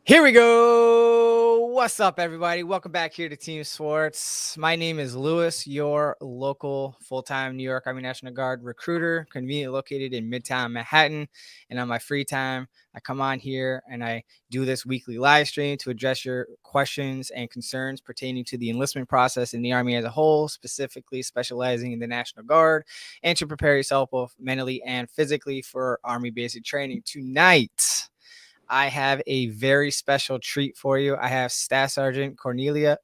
Here we go. What's up, everybody? Welcome back here to Team SWARTZ. My name is Lewis, your local full-time New York Army National Guard recruiter, conveniently located in Midtown Manhattan. And on my free time, I come on here and I do this weekly live stream to address your questions and concerns pertaining to the enlistment process in the Army as a whole, specifically specializing in the National Guard, and to prepare yourself both mentally and physically for Army basic training. Tonight, I have a very special treat for you. I have Staff Sergeant Cornelio.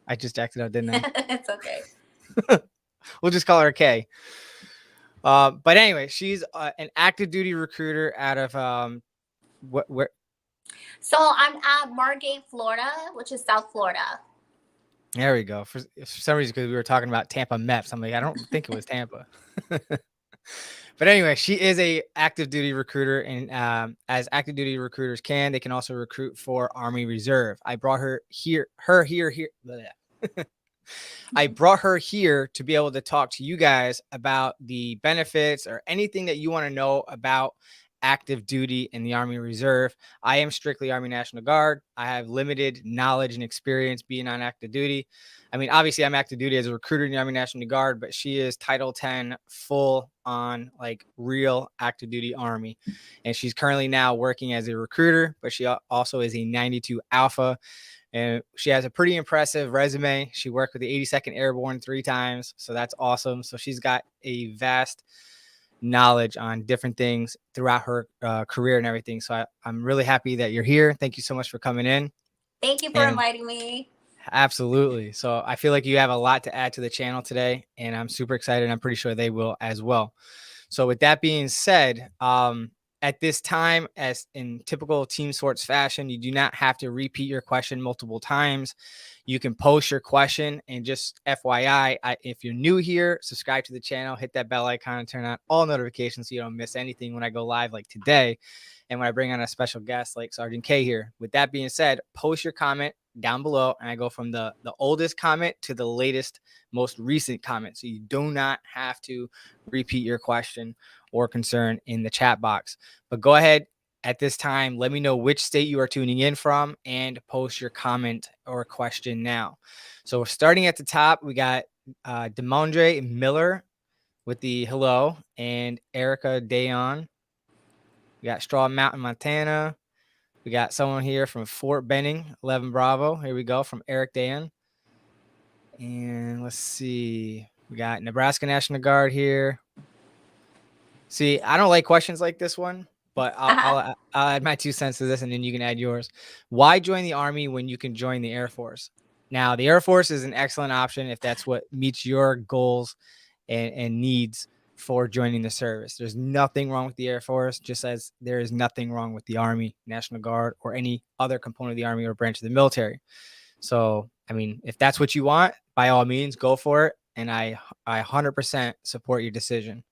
I just acted out, didn't I? It's okay. We'll just call her Kay. But anyway, she's an active duty recruiter out of where? So I'm at Margate, Florida, which is South Florida. There we go. For some reason, because we were talking about Tampa MEPS, I'm like, I don't think it was Tampa. But anyway, she is a active duty recruiter, and as active duty recruiters can, they can also recruit for Army Reserve. I brought her here. I brought her here to be able to talk to you guys about the benefits or anything that you want to know about active duty in the Army Reserve. I am strictly Army National Guard. I have limited knowledge and experience being on active duty. I mean, obviously I'm active duty as a recruiter in the Army National Guard, but she is Title 10 full on, like, real active duty Army. And she's currently now working as a recruiter, but she also is a 92 Alpha. And she has a pretty impressive resume. She worked with the 82nd Airborne 3 times. So that's awesome. So she's got a vast knowledge on different things throughout her career and everything. So I'm really happy that you're here. Thank you so much for coming in. Thank you for inviting me. Absolutely. So I feel like you have a lot to add to the channel today, and I'm super excited. I'm pretty sure they will as well. So with that being said, at this time, as in typical Team SWARTZ fashion, you do not have to repeat your question multiple times. You can post your question, and just FYI, if you're new here, subscribe to the channel, hit that bell icon, and turn on all notifications so you don't miss anything when I go live like today and when I bring on a special guest like Sergeant K here. With that being said, post your comment down below, and I go from the oldest comment to the latest, most recent comment. So you do not have to repeat your question or concern in the chat box. But go ahead at this time, let me know which state you are tuning in from and post your comment or question now. So we're starting at the top. We got Demondre Miller with the hello, and Erica Dayon. We got Straw Mountain, Montana. We got someone here from Fort Benning, 11 Bravo. Here we go, from Eric Dan. And let's see. We got Nebraska National Guard here. See, I don't like questions like this one, but I'll add my 2 cents to this, and then you can add yours. Why join the Army when you can join the Air Force? Now, the Air Force is an excellent option if that's what meets your goals and needs for joining the service. There's nothing wrong with the Air Force, just as there is nothing wrong with the Army, National Guard, or any other component of the Army or branch of the military. So, I mean, if that's what you want, by all means, go for it. And I 100% support your decision.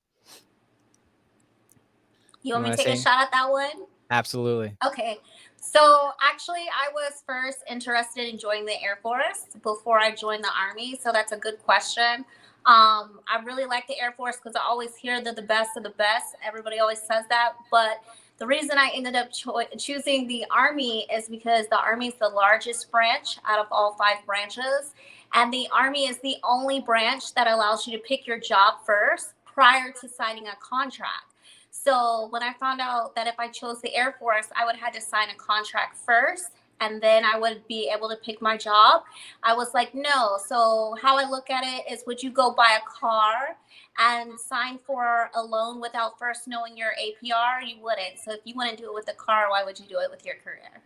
You want me to take a shot at that one? Absolutely. Okay. So actually, I was first interested in joining the Air Force before I joined the Army. So that's a good question. I really like the Air Force because I always hear they're the best of the best. Everybody always says that. But the reason I ended up choosing the Army is because the Army is the largest branch out of all 5 branches. And the Army is the only branch that allows you to pick your job first prior to signing a contract. So when I found out that if I chose the Air Force, I would have to sign a contract first, and then I would be able to pick my job, I was like, no. So how I look at it is, would you go buy a car and sign for a loan without first knowing your APR? You wouldn't. So if you want to do it with the car, why would you do it with your career?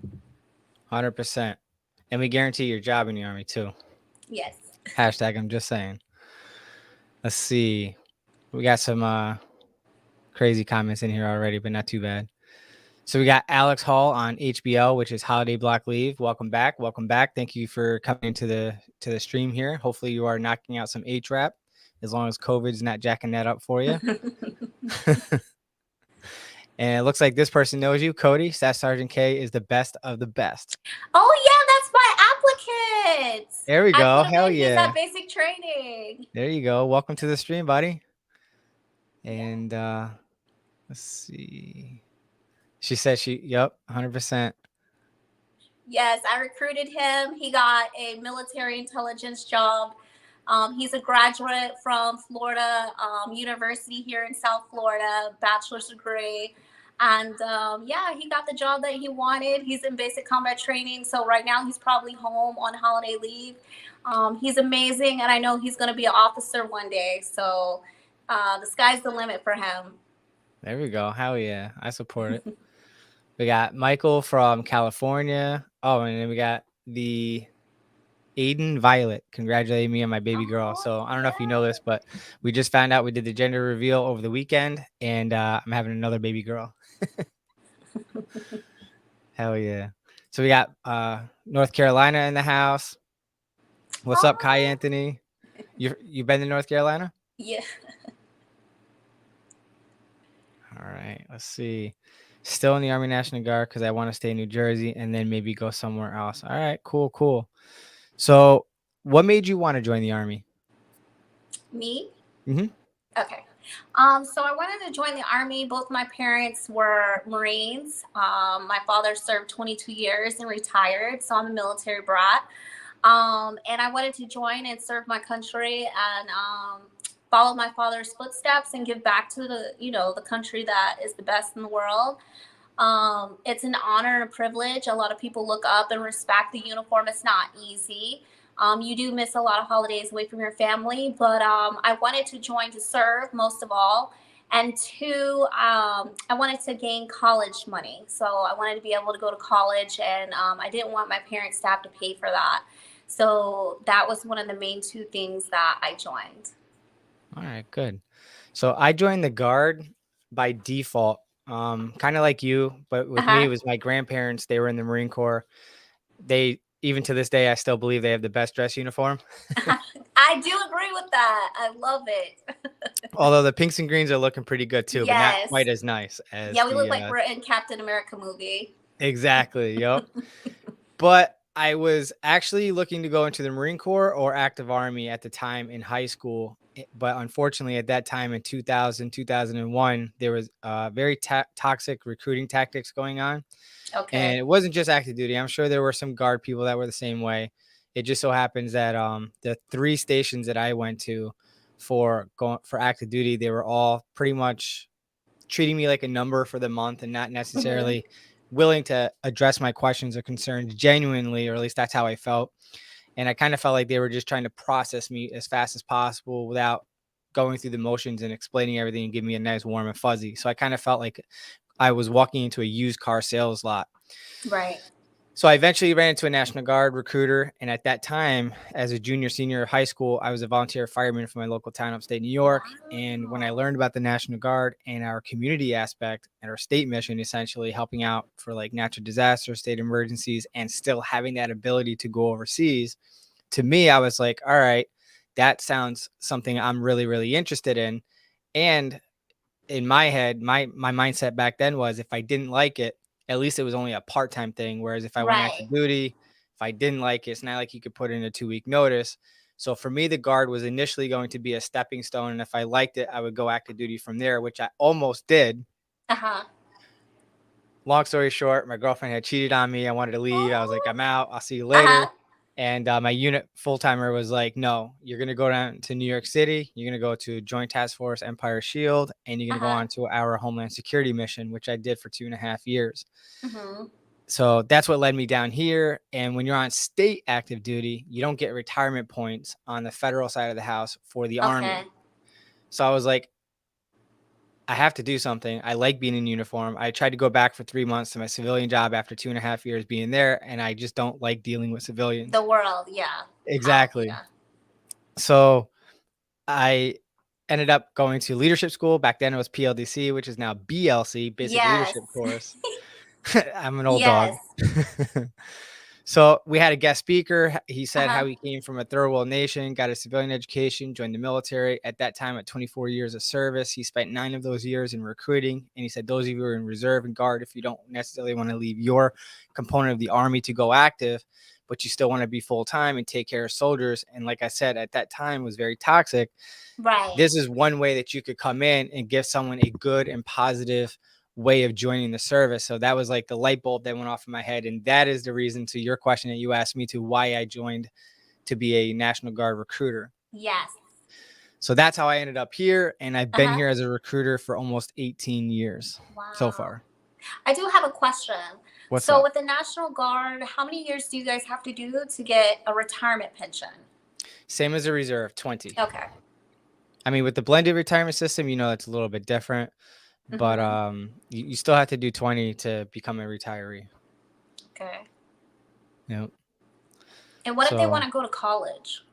100%. And we guarantee your job in the Army too. Yes. Hashtag I'm just saying. Let's see. We got some crazy comments in here already, but not too bad. So we got Alex Hall on HBL, which is Holiday Block Leave. Welcome back. Welcome back. Thank you for coming into the stream here. Hopefully you are knocking out some HRAP, as long as COVID's not jacking that up for you. And it looks like this person knows you. Cody, Staff Sergeant K is the best of the best. Oh, yeah, that's my applicant. There we go. Hell He's yeah. at basic training. There you go. Welcome to the stream, buddy. And let's see. She said yep, 100%. Yes, I recruited him. He got a military intelligence job. He's a graduate from Florida University here in South Florida, bachelor's degree. And yeah, he got the job that he wanted. He's in basic combat training. So right now he's probably home on holiday leave. He's amazing. And I know he's going to be an officer one day. So the sky's the limit for him. There we go. Hell yeah. I support it. We got Michael from California. Oh, and then we got the Aiden Violet congratulating me on my baby girl. So I don't know if you know this, but we just found out we did the gender reveal over the weekend, and I'm having another baby girl. Hell yeah. So we got North Carolina in the house. What's up, Kai Anthony? You been to North Carolina? Yeah. All right. Let's see. Still in the Army National Guard because I want to stay in New Jersey and then maybe go somewhere else. All right. Cool. So what made you want to join the Army? Me? Mm-hmm. Okay. So I wanted to join the Army. Both my parents were Marines. My father served 22 years and retired, so I'm a military brat. And I wanted to join and serve my country and follow my father's footsteps and give back to the country that is the best in the world. It's an honor and a privilege. A lot of people look up and respect the uniform. It's not easy. You do miss a lot of holidays away from your family, but I wanted to join to serve most of all. And two, I wanted to gain college money. So I wanted to be able to go to college, and I didn't want my parents to have to pay for that. So that was one of the main two things that I joined. All right, good. So I joined the Guard by default, kind of like you, but with me, it was my grandparents. They were in the Marine Corps. They, even to this day, I still believe they have the best dress uniform. I do agree with that. I love it. Although the pinks and greens are looking pretty good too, but not Yes. quite as nice as Yeah, we look like we're in Captain America movie. Exactly. Yep. But I was actually looking to go into the Marine Corps or active Army at the time in high school. But unfortunately, at that time in 2000, 2001, there was very toxic recruiting tactics going on. Okay. And it wasn't just active duty. I'm sure there were some Guard people that were the same way. It just so happens that the 3 stations that I went to for active duty, they were all pretty much treating me like a number for the month and not necessarily willing to address my questions or concerns genuinely, or at least that's how I felt. And I kind of felt like they were just trying to process me as fast as possible without going through the motions and explaining everything and give me a nice warm and fuzzy. So I kind of felt like I was walking into a used car sales lot. Right. So I eventually ran into a National Guard recruiter. And at that time, as a senior of high school, I was a volunteer fireman for my local town upstate New York. Wow. And when I learned about the National Guard and our community aspect and our state mission, essentially helping out for like natural disasters, state emergencies, and still having that ability to go overseas, to me, I was like, all right, that sounds something I'm really, really interested in. And in my head, my mindset back then was if I didn't like it, at least it was only a part-time thing. Whereas if I went active duty, if I didn't like it, it's not like you could put in a 2-week notice. So for me, the Guard was initially going to be a stepping stone. And if I liked it, I would go active duty from there, which I almost did. Long story short, my girlfriend had cheated on me. I wanted to leave. I was like, I'm out. I'll see you later. And my unit full-timer was like, no, you're going to go down to New York City. You're going to go to Joint Task Force Empire Shield, and you're going to go on to our Homeland Security mission, which I did for 2.5 years. So that's what led me down here. And when you're on state active duty, you don't get retirement points on the federal side of the house for the Army. So I was like, I have to do something. I like being in uniform. I tried to go back for 3 months to my civilian job after 2.5 years being there, and I just don't like dealing with civilians. The world, yeah. Exactly. Yeah. So I ended up going to leadership school. Back then it was PLDC, which is now BLC, Basic Leadership Course. I'm an old dog. So we had a guest speaker. He said how he came from a third world nation, got a civilian education, joined the military. At that time, at 24 years of service, he spent 9 of those years in recruiting. And he said, those of you who are in reserve and Guard, if you don't necessarily want to leave your component of the Army to go active, but you still want to be full-time and take care of soldiers. And like I said, at that time was very toxic. Right. This is one way that you could come in and give someone a good and positive way of joining the service. So that was like the light bulb that went off in my head. And that is the reason, to your question that you asked me, to why I joined to be a National Guard recruiter. Yes. So that's how I ended up here. And I've been Uh-huh. here as a recruiter for almost 18 years so Wow. far. I do have a question. What's So up? with the National Guard, how many years do you guys have to do to get a retirement pension? Same as a reserve, 20. Okay. I mean, with the blended retirement system, it's a little bit different, but you still have to do 20 to become a retiree. Okay. Yep. And what if they So want to go to college?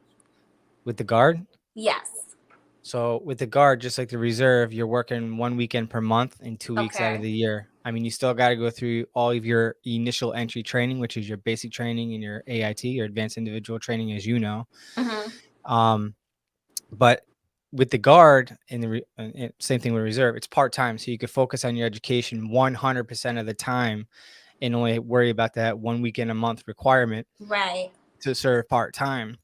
with the Guard, Yes. so with the Guard, just like the reserve, you're working 1 weekend per month and 2 weeks out of Okay. the year. I mean, you still got to go through all of your initial entry training, which is your basic training and your AIT, your advanced individual training, as you know. But with the Guard and and same thing with reserve, it's part-time. So you could focus on your education 100% of the time and only worry about that 1 weekend a month requirement Right. to serve part-time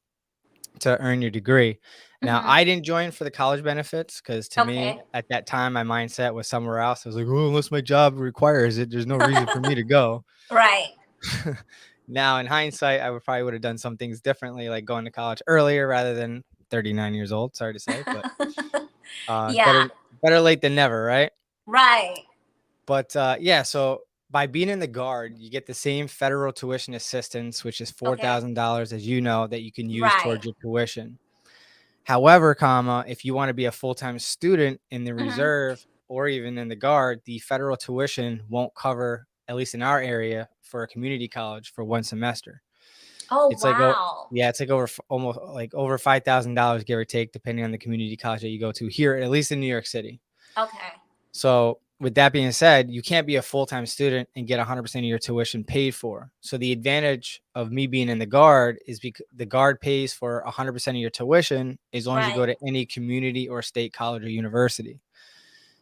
to earn your degree. Now, I didn't join for the college benefits because to me at that time, my mindset was somewhere else. I was like, oh, unless my job requires it, there's no reason for me to go. Right. Now, in hindsight, I probably would have done some things differently, like going to college earlier rather than 39 years old. Sorry to say, but Yeah. better late than never, right? Right. But yeah, so by being in the Guard, you get the same federal tuition assistance, which is $4,000, as you know, that you can use Right. towards your tuition. However, if you want to be a full-time student in the reserve or even in the Guard, the federal tuition won't cover, at least in our area, for a community college for one semester. Oh, It's wow. it's like almost like over $5,000, give or take, depending on the community college that you go to here, at least in New York City. Okay. So with that being said, you can't be a full-time student and get 100% of your tuition paid for. So the advantage of me being in the Guard is because the Guard pays for 100% of your tuition as long as you go to any community or state college or university.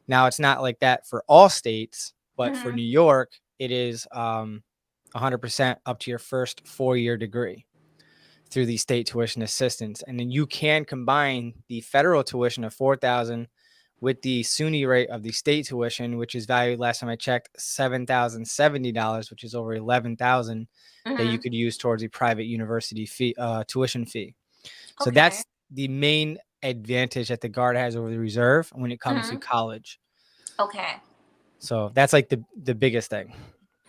Now, it's not like that for all states, but for New York, it is 100% up to your first 4-year degree through the state tuition assistance. And then you can combine the federal tuition of $4,000 with the SUNY rate of the state tuition, which is valued, last time I checked, $7,070, which is over $11,000 that you could use towards a private university fee, tuition fee. So that's the main advantage that the Guard has over the reserve when it comes to college. Okay. So that's like the biggest thing.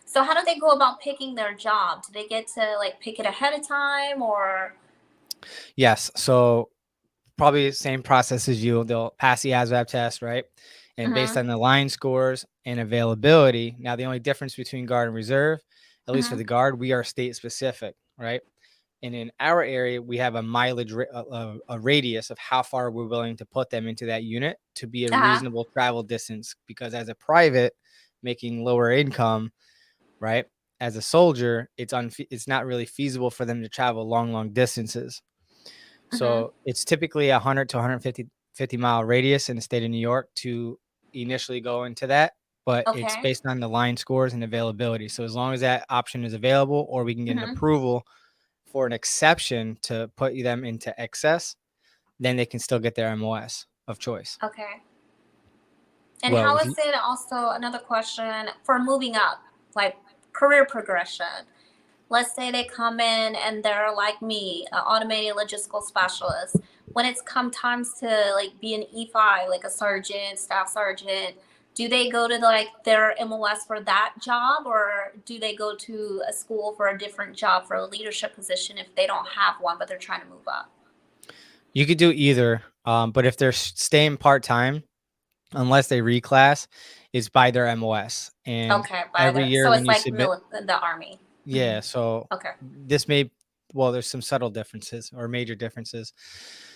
So how do they go about picking their job? Do they get to like pick it ahead of time or? Yes. So probably the same process as you. They'll pass the ASVAB test, right? And based on the line scores and availability. Now, the only difference between Guard and reserve, at least for the Guard, we are state specific, right? And in our area, we have a mileage, a radius of how far we're willing to put them into that unit to be a reasonable travel distance. Because as a private making lower income, right, as a soldier, it's not really feasible for them to travel long distances. So it's typically 100 to 150 mile radius in the state of New York to initially go into that, but it's based on the line scores and availability. So as long as that option is available, or we can get an approval for an exception to put them into excess, then they can still get their MOS of choice. Okay. And how is it also, another question, for moving up, like career progression? Let's say they come in and they're like me, an automated logistical specialist. When it's come times to like be an E5, like a sergeant, staff sergeant, do they go to like their MOS for that job, or do they go to a school for a different job for a leadership position if they don't have one, but they're trying to move up? You could do either, but if they're staying part-time, unless they reclass, it's by their MOS. And every year so when it's you like submit, the Army. yeah. So this there's some subtle differences or major differences.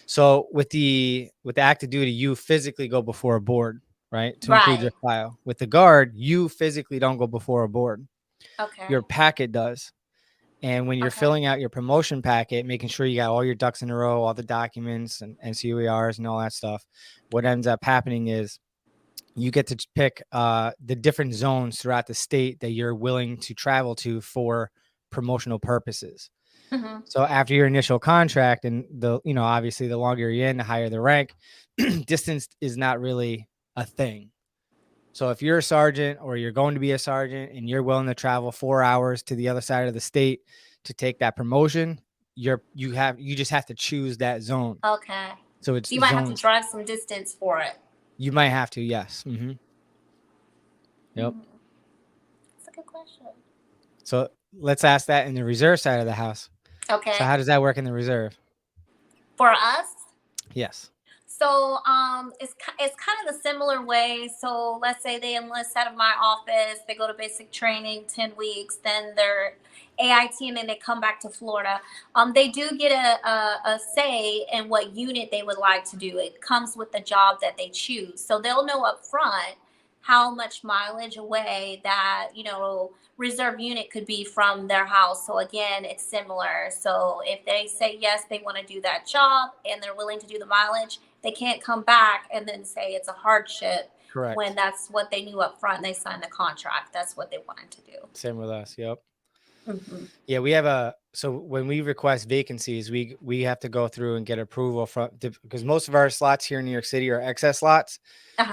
So with the active duty, you physically go before a board, right, to include your file. With the Guard, you physically don't go before a board. Your packet does. And when you're filling out your promotion packet, making sure you got all your ducks in a row, all the documents and COERs and all that stuff, what ends up happening is you get to pick the different zones throughout the state that you're willing to travel to for promotional purposes. So after your initial contract, and obviously the longer you're in, the higher the rank, distance is not really a thing. So if you're a sergeant or you're going to be a sergeant and you're willing to travel 4 hours to the other side of the state to take that promotion, you just have to choose that zone. Okay. So it's So you might have to zones. drive some distance for it. You might have to, yes. Yep. That's a good question. So let's ask that in the reserve side of the house. Okay. So how does that work in the reserve? For us, Yes. so it's kind of the similar way. So let's say they enlist out of my office, they go to basic training 10 weeks, then they're AIT, and then they come back to Florida. They do get a say in what unit they would like to do. It comes with the job that they choose, so they'll know up front how much mileage away that reserve unit could be from their house. So again, it's similar. So if they say yes, they want to do that job and they're willing to do the mileage, they can't come back and then say it's a hardship. Correct. When that's what they knew up front and they signed the contract. That's what they wanted to do. Same with us. Yep. Yeah, we have so when we request vacancies, we have to go through and get approval from, because most of our slots here in New York City are excess slots.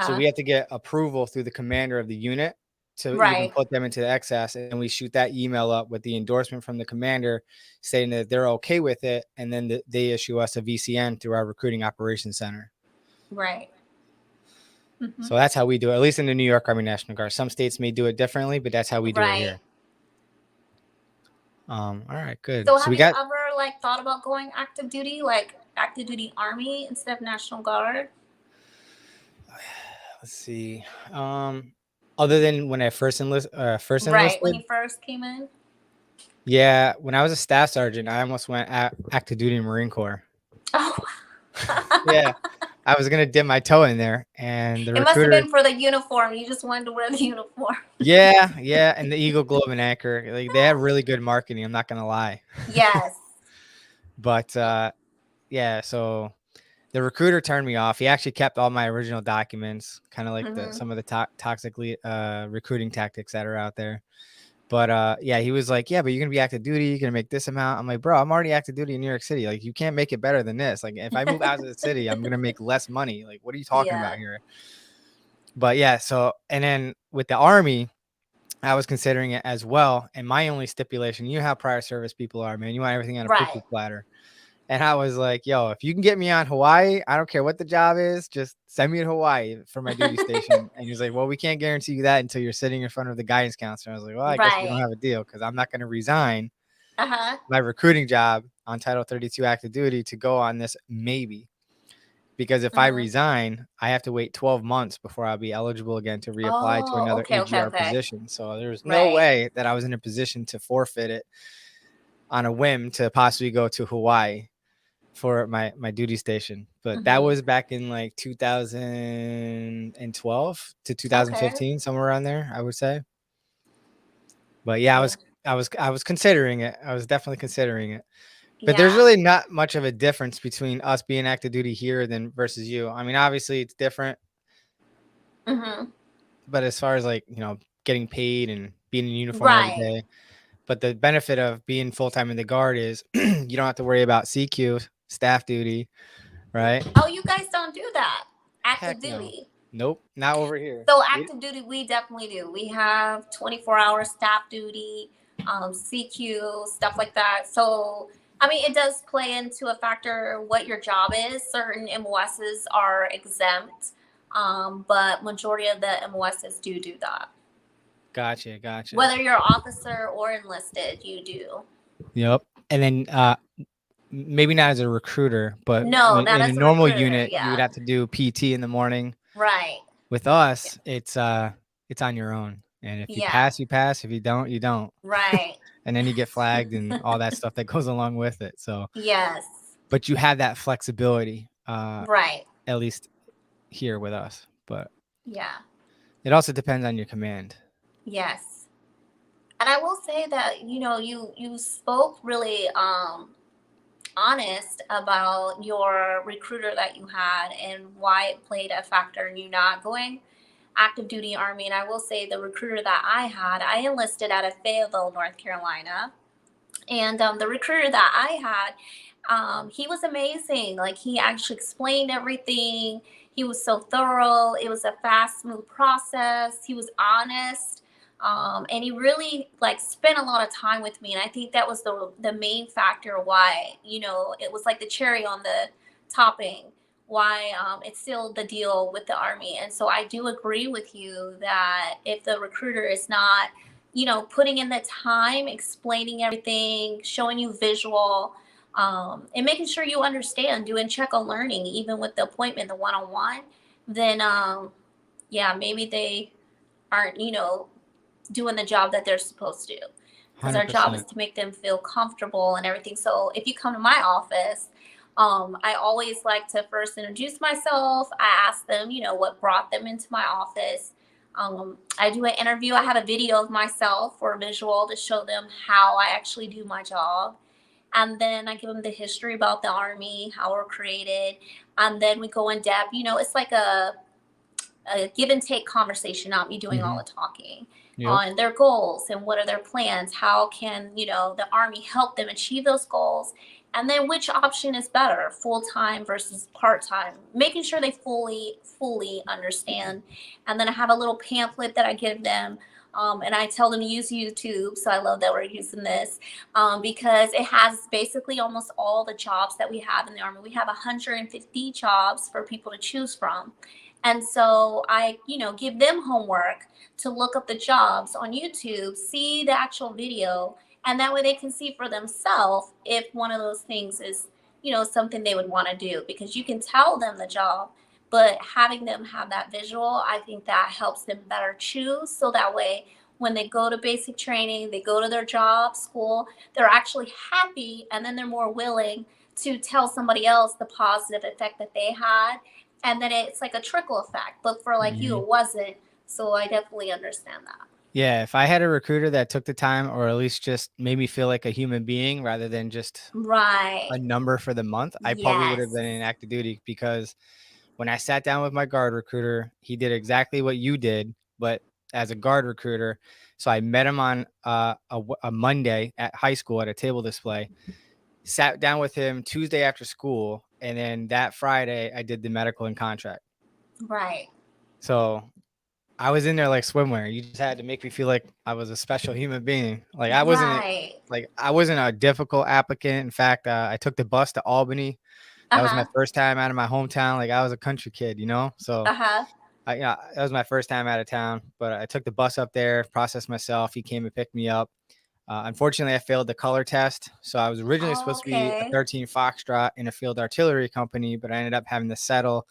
So we have to get approval through the commander of the unit to even put them into the excess, and we shoot that email up with the endorsement from the commander saying that they're okay with it, and then they issue us a VCN through our recruiting operations center. Right. So that's how we do it, at least in the New York Army National Guard. Some states may do it differently, but that's how we do it here. All right, good. So have you ever thought about going active duty, like active duty Army instead of National Guard? Let's see. Other than when I first enlisted. Right, when you first came in? Yeah, when I was a staff sergeant, I almost went active duty in Marine Corps. Oh. Yeah, I was gonna dip my toe in there, and the recruiter. It must have been for the uniform. You just wanted to wear the uniform. Yeah, and the Eagle, Globe, and Anchor. Like, they have really good marketing. I'm not gonna lie. Yes. But yeah, so the recruiter turned me off. He actually kept all my original documents, kind of like some of the toxic recruiting tactics that are out there. But yeah, he was like, yeah, but you're gonna be active duty, you're gonna make this amount. I'm like, bro, I'm already active duty in New York City. Like, you can't make it better than this. Like, if I move out of the city, I'm gonna make less money. Like, what are you talking about here? But yeah, so, and then with the Army, I was considering it as well. And my only stipulation, you know how prior service people are, man. You want everything on a poo-poo platter. And I was like, yo, if you can get me on Hawaii, I don't care what the job is, just send me to Hawaii for my duty station. And he was like, well, we can't guarantee you that until you're sitting in front of the guidance counselor. I was like, well, I guess we don't have a deal, because I'm not going to resign my recruiting job on Title 32 active duty to go on this maybe. Because if I resign, I have to wait 12 months before I'll be eligible again to reapply to another AGR position. So there's no way that I was in a position to forfeit it on a whim to possibly go to Hawaii for my duty station. But that was back in like 2012 to 2015, somewhere around there, I would say. But yeah, I was considering it. I was definitely considering it. But there's really not much of a difference between us being active duty here than versus you. I mean, obviously it's different. But as far as, like, getting paid and being in uniform every day. But the benefit of being full-time in the Guard is you don't have to worry about CQ, staff duty, right? Oh, you guys don't do that. Active duty. Nope, not over here. So active duty, we definitely do. We have 24-hour staff duty, CQ, stuff like that. So, I mean, it does play into a factor what your job is. Certain MOSs are exempt, but majority of the MOSs do that. Gotcha. Whether you're officer or enlisted, you do. Yep. And then maybe not as a recruiter, but in a normal unit, you would have to do PT in the morning. Right. With us, it's on your own. And if you pass, you pass. If you don't, you don't. Right. And then you get flagged and all that stuff that goes along with it. So yes. But you have that flexibility. Right. At least here with us. But yeah. It also depends on your command. Yes. And I will say that, you spoke really honest about your recruiter that you had and why it played a factor in you not going active duty Army. And I will say the recruiter that I enlisted out of Fayetteville, North Carolina. And the recruiter that I had, he was amazing. Like, he actually explained everything. He was so thorough. It was a fast, smooth process. He was honest. And he really like spent a lot of time with me. And I think that was the main factor why, you know, it was like the cherry on the topping, why it's still the deal with the Army. And so I do agree with you that if the recruiter is not, you know, putting in the time, explaining everything, showing you visual, and making sure you understand, doing check on learning, even with the appointment, the one-on-one, then yeah, maybe they aren't, you know, doing the job that they're supposed to do. Because our job is 100%. to make them feel comfortable and everything. So if you come to my office, I always like to first introduce myself. I ask them, you know, what brought them into my office. I do an interview. I have a video of myself or a visual to show them how I actually do my job. And then I give them the history about the Army, how we're created. And then we go in depth. You know, it's like a give and take conversation, not me doing all the talking, Yep. on their goals and what are their plans. How can, you know, the Army help them achieve those goals? And then which option is better, full time versus part time, making sure they fully understand. And then I have a little pamphlet that I give them. And I tell them to use YouTube. So I love that we're using this because it has basically almost all the jobs that we have in the Army. We have 150 jobs for people to choose from. And so I, you know, give them homework to look up the jobs on YouTube, see the actual video, and that way they can see for themselves if one of those things is, you know, something they would want to do, because you can tell them the job, but having them have that visual, I think that helps them better choose. So that way, when they go to basic training, they go to their job, school, they're actually happy, and then they're more willing to tell somebody else the positive effect that they had, and then it's like a trickle effect. But for like you, Mhm. it wasn't. So I definitely understand that. Yeah, if I had a recruiter that took the time or at least just made me feel like a human being rather than just a Right. number for the month, I probably would have Yes. been in active duty because when I sat down with my guard recruiter, he did exactly what you did, but as a guard recruiter. So I met him on a Monday at high school at a table display, sat down with him Tuesday after school, and then that Friday I did the medical and contract. Right. So I was in there like swimwear. You just had to make me feel like I was a special human being. Right. Like I wasn't a difficult applicant. In fact, I took the bus to Albany. Uh That was my huh. first time out of my hometown. Like I was a country kid, you know? So Uh huh. yeah, that was my first time out of town, but I took the bus up there, processed myself. He came and picked me up. Unfortunately, I failed the color test. So I was originally supposed to be a Okay. 13 Foxtrot in a field artillery company, but I ended up having to settle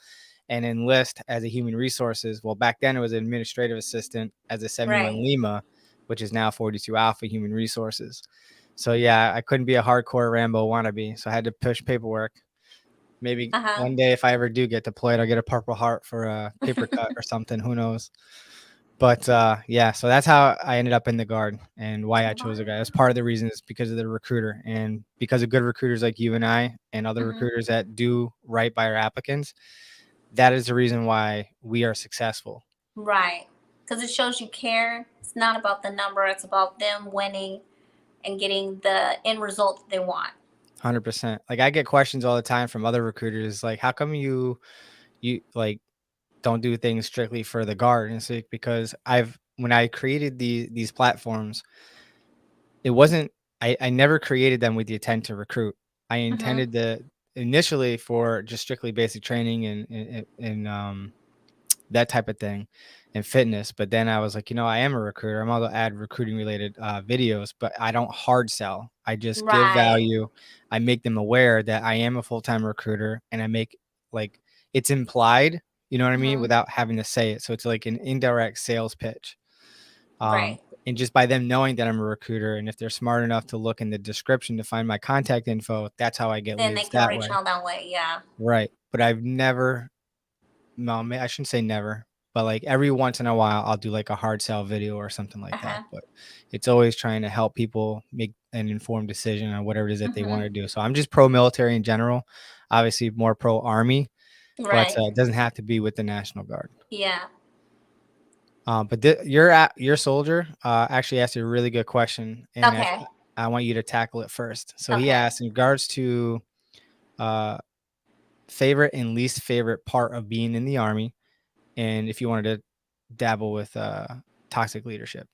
and enlist as a human resources. Well, back then it was an administrative assistant as a 71 Right. Lima, which is now 42 Alpha human resources. So yeah, I couldn't be a hardcore Rambo wannabe. So I had to push paperwork. Maybe Uh one day if I ever do get deployed, I'll get a Purple Heart for a paper huh. cut or something. Who knows? But yeah, so that's how I ended up in the guard and why I chose a guy. That's part of the reason is because of the recruiter and because of good recruiters like you and I and other Hmm. recruiters that do right by our applicants. That is the reason why we are successful. Right. Because it shows you care. It's not about the number. It's about them winning and getting the end result that they want. 100%. Like I get questions all the time from other recruiters like how come you like don't do things strictly for the guard? And it's like because I've when I created these platforms, it wasn't I never created them with the intent to recruit. I Hmm. intended to initially for just strictly basic training and that type of thing and fitness. But then I was like, you know, I am a recruiter. I'm going to add recruiting related videos, but I don't hard sell. I just give Right. value. I make them aware that I am a full time recruiter and I make like it's implied, you know what I mean, Hmm. without having to say it. So it's like an indirect sales pitch. Right. And just by them knowing that I'm a recruiter, and if they're smart enough to look in the description to find my contact info, that's how I get Then they leads can that reach way. out that way. Yeah. Right. But I've never no, I shouldn't say never, but like every once in a while, I'll do like a hard sell video or something Uh like that. huh. But it's always trying to help people make an informed decision on whatever it is that they want Hmm. to do. So I'm just pro military in general, obviously more pro army, but Right. it doesn't have to be with the National Guard. Yeah. But your soldier actually asked you a really good question, and Okay. I want you to tackle it first. So he Okay. asked in regards to uh, favorite and least favorite part of being in the Army, and if you wanted to dabble with toxic leadership.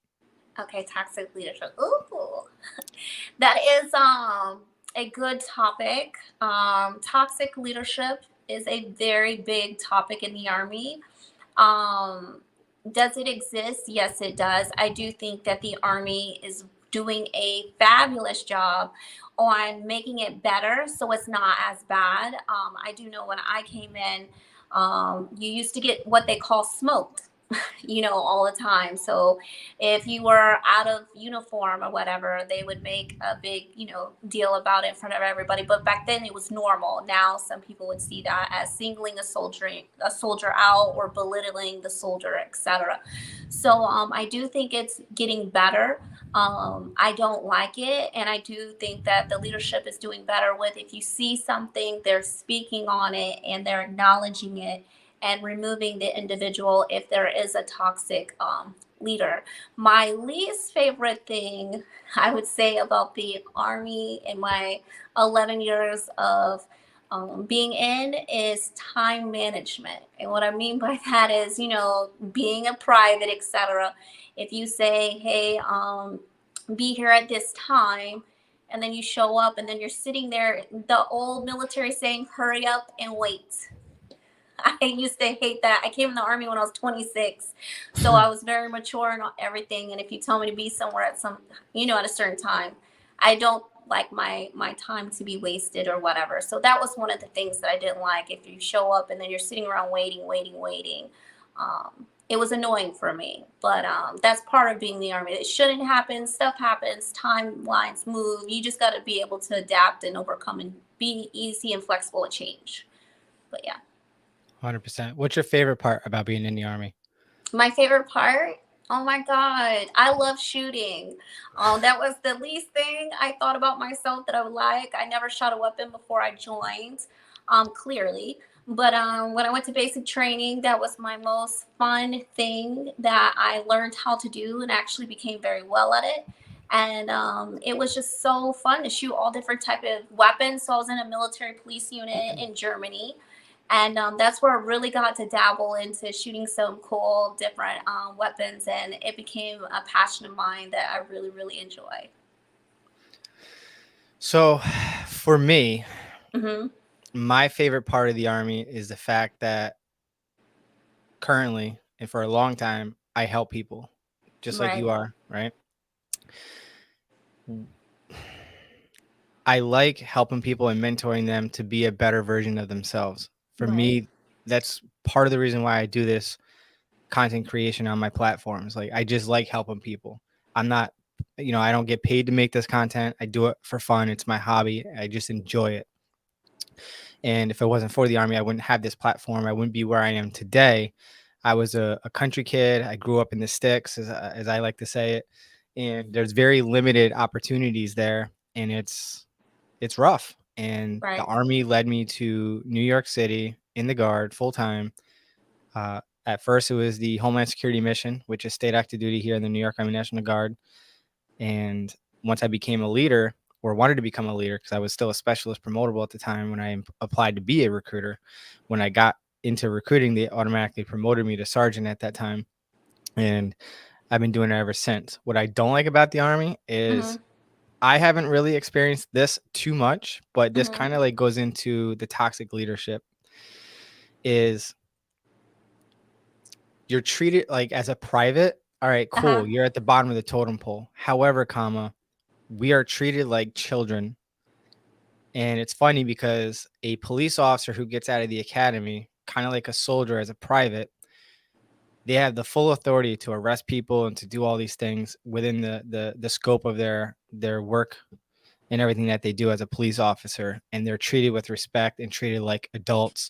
Okay, toxic leadership. Ooh, that is a good topic. Toxic leadership is a very big topic in the Army. Um, does it exist? Yes, it does. I do think that the Army is doing a fabulous job on making it better so it's not as bad. I do know when I came in, you used to get what they call smoked, all the time. So if you were out of uniform or whatever, they would make a big, deal about it in front of everybody. But back then it was normal. Now some people would see that as singling a soldier out or belittling the soldier, etc. So I do think it's getting better. I don't like it, and I do think that the leadership is doing better with if you see something, they're speaking on it and they're acknowledging it and removing the individual if there is a toxic leader. My least favorite thing I would say about the Army in my 11 years of being in is time management. And what I mean by that is, being a private, etc. If you say, hey, be here at this time, and then you show up and then you're sitting there, the old military saying, hurry up and wait. I used to hate that. I came in the Army when I was 26, so I was very mature and everything. And if you tell me to be somewhere at a certain time, I don't like my time to be wasted or whatever. So that was one of the things that I didn't like. If you show up and then you're sitting around waiting, it was annoying for me. But that's part of being the Army. It shouldn't happen. Stuff happens. Timelines move. You just got to be able to adapt and overcome and be easy and flexible to change. But yeah. 100%. What's your favorite part about being in the Army? My favorite part? Oh my God. I love shooting. That was the least thing I thought about myself that I would like. I never shot a weapon before I joined, clearly. But when I went to basic training, that was my most fun thing that I learned how to do and actually became very well at it. And it was just so fun to shoot all different type of weapons. So I was in a military police unit in Germany, and that's where I really got to dabble into shooting some cool different weapons, and it became a passion of mine that I really, really enjoy. So, for me, Hmm. my favorite part of the Army is the fact that currently and for a long time, I help people just like Right. you are, right? I like helping people and mentoring them to be a better version of themselves. For Right. me, that's part of the reason why I do this content creation on my platforms. Like, I just like helping people. I'm not, I don't get paid to make this content. I do it for fun. It's my hobby. I just enjoy it. And if it wasn't for the Army, I wouldn't have this platform. I wouldn't be where I am today. I was a country kid. I grew up in the sticks, as I like to say it. And there's very limited opportunities there. And it's rough. And the Right. Army led me to New York City in the Guard full time. At first, it was the Homeland Security mission, which is state active duty here in the New York Army National Guard. And once I became a leader, or wanted to become a leader, because I was still a specialist promotable at the time when I applied to be a recruiter. When I got into recruiting, they automatically promoted me to sergeant at that time. And I've been doing it ever since. What I don't like about the Army is Hmm. I haven't really experienced this too much, but this Hmm. kind of like goes into the toxic leadership is you're treated like as a private. All right, Uh-huh. cool. You're at the bottom of the totem pole. However, we are treated like children. And it's funny because a police officer who gets out of the academy, kind of like a soldier as a private, they have the full authority to arrest people and to do all these things within the scope of their work and everything that they do as a police officer. And they're treated with respect and treated like adults.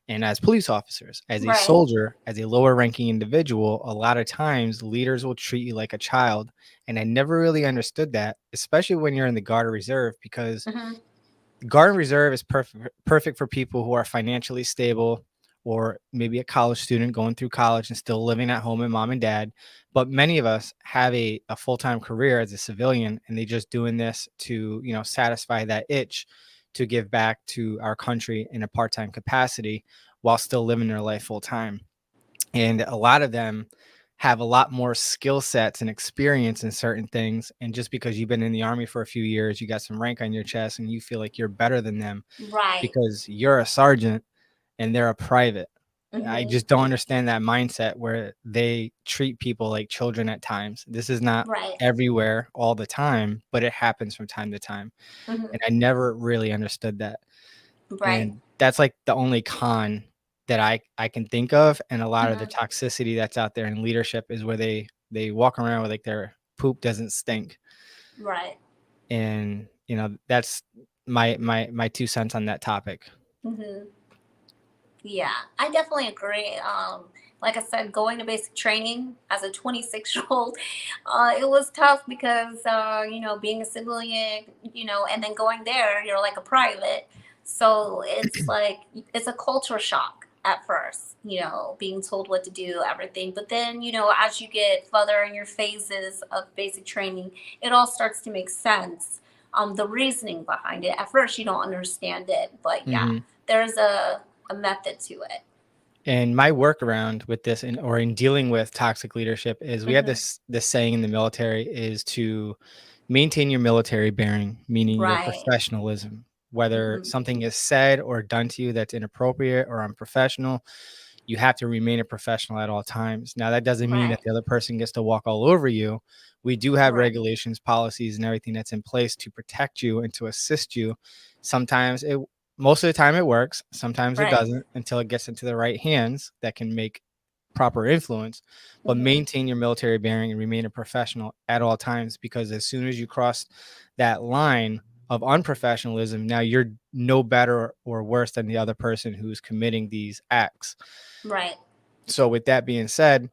And as police officers, as a Right. soldier, as a lower ranking individual, a lot of times leaders will treat you like a child. And I never really understood that, especially when you're in the Guard or Reserve, because Hmm. Guard and Reserve is perfect for people who are financially stable, or maybe a college student going through college and still living at home with mom and dad. But many of us have a full-time career as a civilian, and they just doing this to, satisfy that itch to give back to our country in a part-time capacity while still living their life full time. And a lot of them have a lot more skill sets and experience in certain things. And just because you've been in the Army for a few years, you got some rank on your chest and you feel like you're better than them Right. because you're a sergeant and they're a private. I Mm-hmm. just don't understand that mindset where they treat people like children at times. This is not Right. everywhere all the time, but it happens from time to time. Mm-hmm. And I never really understood that. Right. And that's like the only con that I can think of. And a lot of the Mm-hmm. toxicity that's out there in leadership is where they walk around with like their poop doesn't stink. Right. And you know, that's my 2 cents on that topic. Mm-hmm. Yeah, I definitely agree. Like I said, going to basic training as a 26-year-old, it was tough because, being a civilian, and then going there, you're like a private. So it's like, it's a culture shock at first, being told what to do, everything. But then, as you get further in your phases of basic training, it all starts to make sense. The reasoning behind it. At first, you don't understand it, but yeah, Mhm. there's a method to it. And my workaround with this or in dealing with toxic leadership is we have Hmm. this saying in the military is to maintain your military bearing, meaning your Right. professionalism. Whether Hmm. something is said or done to you that's inappropriate or unprofessional, you have to remain a professional at all times. Now, that doesn't mean that Right. the other person gets to walk all over you. We do have Right. regulations, policies, and everything that's in place to protect you and to assist you. Sometimes most of the time it works. Sometimes it Right. doesn't until it gets into the right hands that can make proper influence. But Hmm. maintain your military bearing and remain a professional at all times, because as soon as you cross that line of unprofessionalism, now you're no better or worse than the other person who's committing these acts. Right. So, with that being said,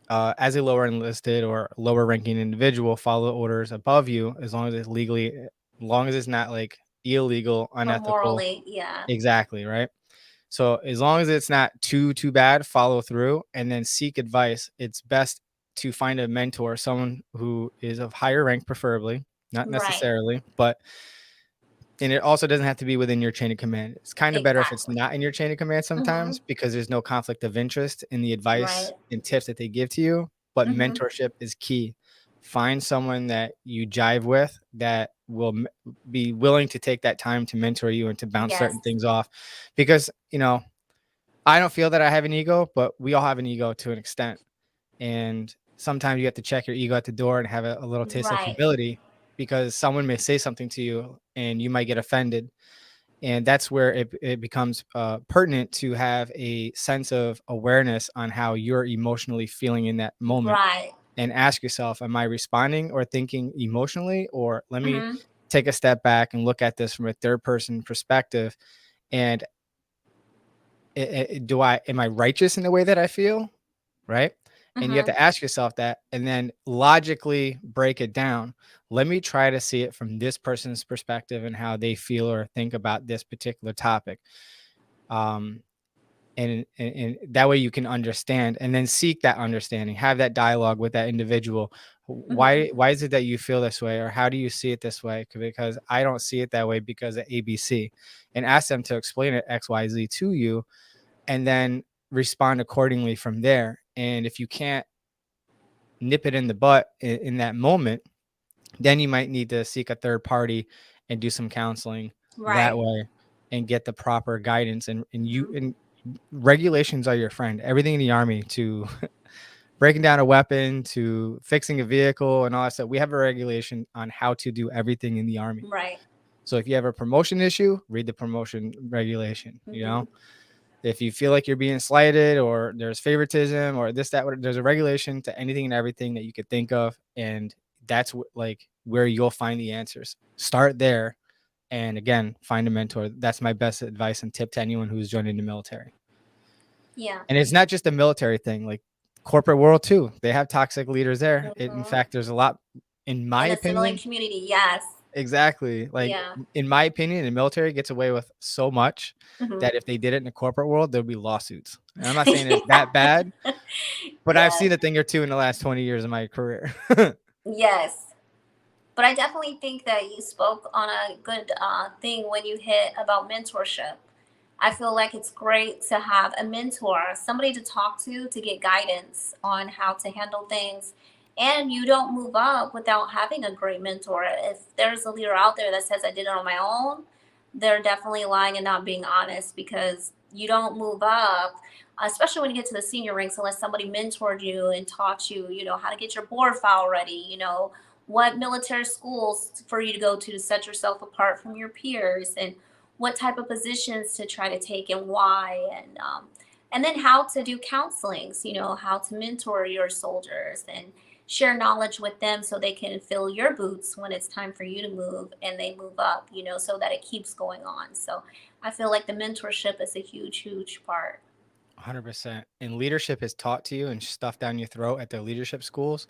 as a lower enlisted or lower ranking individual, follow orders above you as long as it's legally, as long as it's not like illegal, Or unethical. morally, yeah. Exactly, right? So as long as it's not too bad, follow through and then seek advice. It's best to find a mentor, someone who is of higher rank, preferably, not Right. necessarily, but and it also doesn't have to be within your chain of command. It's kind of better if it's Exactly. not in your chain of command Hmm. sometimes, because there's no conflict of interest in the advice Right. and tips that they give to you. But Hmm. mentorship is key. Find someone that you jive with that will be willing to take that time to mentor you and to bounce Yes. certain things off. Because, I don't feel that I have an ego, but we all have an ego to an extent. And sometimes you have to check your ego at the door and have a little taste of Right. humility, because someone may say something to you and you might get offended. And that's where it becomes pertinent to have a sense of awareness on how you're emotionally feeling in that moment Right. and ask yourself, am I responding or thinking emotionally? Or let me Hmm. take a step back and look at this from a third person perspective. And am I righteous in the way that I feel? Right. And you have Hmm. to ask yourself that and then logically break it down. Let me try to see it from this person's perspective and how they feel or think about this particular topic. Um, and that way you can understand and then seek that understanding, have that dialogue with that individual. Hmm. Why is it that you feel this way, or how do you see it this way? Because I don't see it that way because of ABC. And ask them to explain it XYZ to you, and then respond accordingly from there. And if you can't nip it in the butt in that moment, then you might need to seek a third party and do some counseling that Right. way and get the proper guidance. Hmm. And regulations are your friend. Everything in the Army, to breaking down a weapon to fixing a vehicle and all that stuff, we have a regulation on how to do everything in the Army. Right. So if you have a promotion issue, read the promotion regulation. Hmm. If you feel like you're being slighted or there's favoritism or this, that, there's a regulation to anything and everything that you could think of. And that's like where you'll find the answers. Start there. And again, find a mentor. That's my best advice and tip to anyone who's joining the military. Yeah. And it's not just a military thing, like corporate world too. They have toxic leaders there. In Hmm. fact, there's a lot, in my In the civilian opinion. community, yes. Exactly. Like, Yeah. in my opinion, the military gets away with so much Hmm. that if they did it in the corporate world, there'd be lawsuits. And I'm not saying it's that bad, but I've Yes. seen a thing or two in the last 20 years of my career. Yes. But I definitely think that you spoke on a good thing when you hit about mentorship. I feel like it's great to have a mentor, somebody to talk to get guidance on how to handle things. And you don't move up without having a great mentor. If there's a leader out there that says I did it on my own, they're definitely lying and not being honest, because you don't move up, especially when you get to the senior ranks, unless somebody mentored you and taught you, how to get your board file ready, what military schools for you to go to set yourself apart from your peers, and what type of positions to try to take and why, and then how to do counselings, how to mentor your soldiers and share knowledge with them so they can fill your boots when it's time for you to move and they move up, so that it keeps going on. So I feel like the mentorship is a huge, huge part. 100%. And leadership is taught to you and stuffed down your throat at the leadership schools,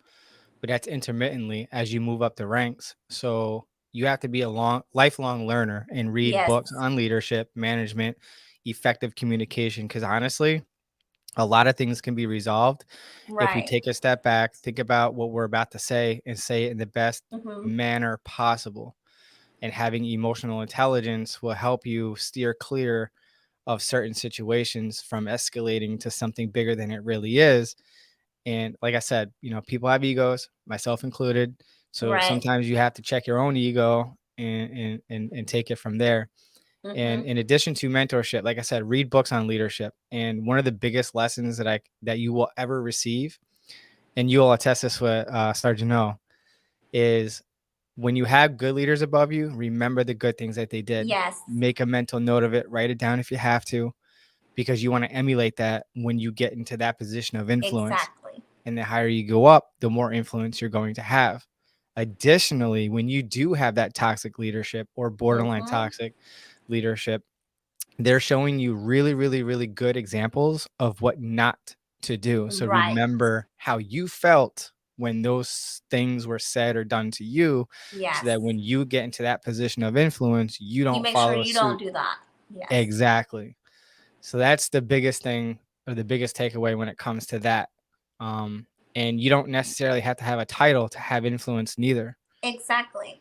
but that's intermittently as you move up the ranks. So you have to be a lifelong learner and read Yes. books on leadership, management, effective communication. Because honestly, a lot of things can be resolved if we Right. take a step back, think about what we're about to say, and say it in the best Hmm. manner possible. And having emotional intelligence will help you steer clear of certain situations from escalating to something bigger than it really is. And like I said, people have egos, myself included. So Right. sometimes you have to check your own ego and take it from there. And Hmm. in addition to mentorship, like I said, read books on leadership. And one of the biggest lessons that you will ever receive, and you will attest this with Sergeant O, is when you have good leaders above you, remember the good things that they did. Yes. Make a mental note of it, write it down if you have to, because you want to emulate that when you get into that position of influence. Exactly. And the higher you go up, the more influence you're going to have. Additionally, when you do have that toxic leadership or borderline Hmm. toxic leadership, they're showing you really, really, really good examples of what not to do. So Right. remember how you felt when those things were said or done to you, so Yes. that when you get into that position of influence, you You don't make sure follow you don't suit. do that. Yes. Exactly. So that's the biggest thing, or the biggest takeaway when it comes to that. Um, and you don't necessarily have to have a title to have influence neither. Exactly.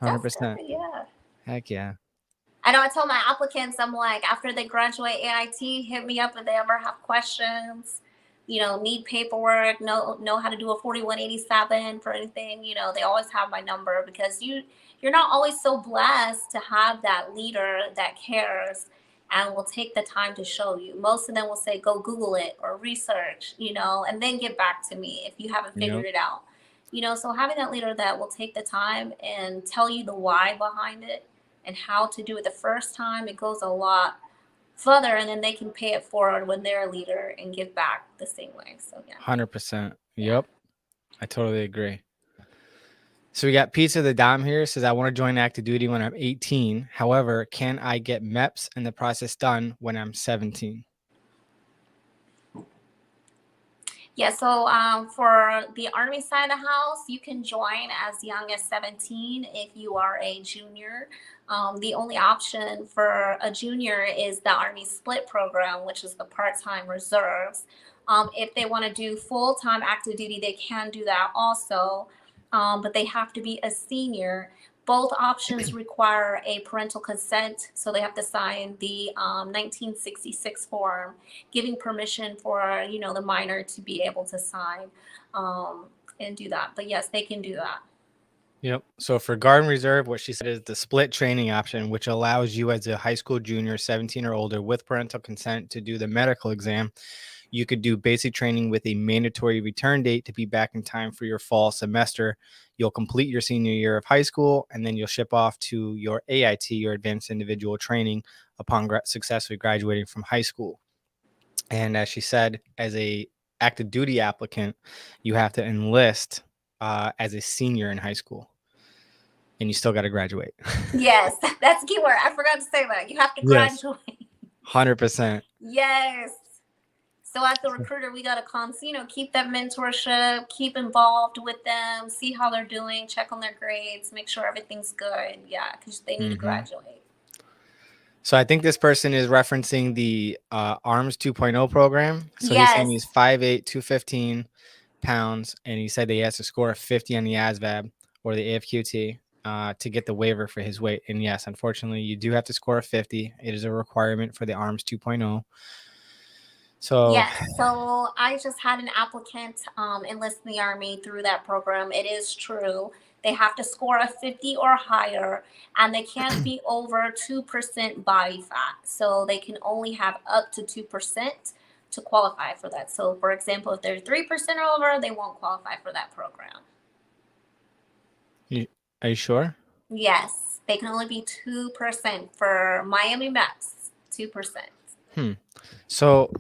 That's 100%. good. Yeah. Heck yeah. I know I tell my applicants, I'm like, after they graduate AIT, hit me up if they ever have questions, need paperwork, know how to do a 4187 for anything, they always have my number, because you're not always so blessed to have that leader that cares and will take the time to show you. Most of them will say, go Google it or research, and then get back to me if you haven't figured Yep. it out. So having that leader that will take the time and tell you the why behind it and how to do it the first time, it goes a lot further, and then they can pay it forward when they're a leader and give back the same way. So yeah. 100%. Yeah. Yep. I totally agree. So we got Pizza the Dom here, says, I want to join active duty when I'm 18. However, can I get MEPS and the process done when I'm 17? Yeah, so for the Army side of the house, you can join as young as 17 if you are a junior. The only option for a junior is the Army Split program, which is the part time reserves. If they want to do full time active duty, they can do that also, but they have to be a senior. Both options require a parental consent, so they have to sign the 1966 form giving permission for the minor to be able to sign um, and do that. But yes, they can do that. Yep. So for Guard and Reserve, what she said is the split training option, which allows you as a high school junior, 17 or older, with parental consent to do the medical exam. You could do basic training with a mandatory return date to be back in time for your fall semester. You'll complete your senior year of high school, and then you'll ship off to your AIT, your advanced individual training, upon successfully graduating from high school. And as she said, as a active duty applicant, you have to enlist as a senior in high school, and you still got to graduate. Yes, that's a key word. I forgot to say that. You have to Yes, graduate. 100%. Yes. So as the recruiter, we gotta keep that mentorship, keep involved with them, see how they're doing, check on their grades, make sure everything's good. Yeah, because they need to Hmm. graduate. So I think this person is referencing the ARMS 2.0 program. So he's saying Yes. he's 5'8", 215, pounds, and he said that he has to score a 50 on the ASVAB or the AFQT to get the waiver for his weight. And yes, unfortunately, you do have to score a 50. It is a requirement for the ARMS 2.0. So yes, so I just had an applicant enlist in the Army through that program. It is true. They have to score a 50 or higher, and they can't be over 2% body fat. So they can only have up to 2% to qualify for that. So, for example, if they're 3% or over, they won't qualify for that program. are you sure? Yes, they can only be 2% for Miami MEPS, 2%. So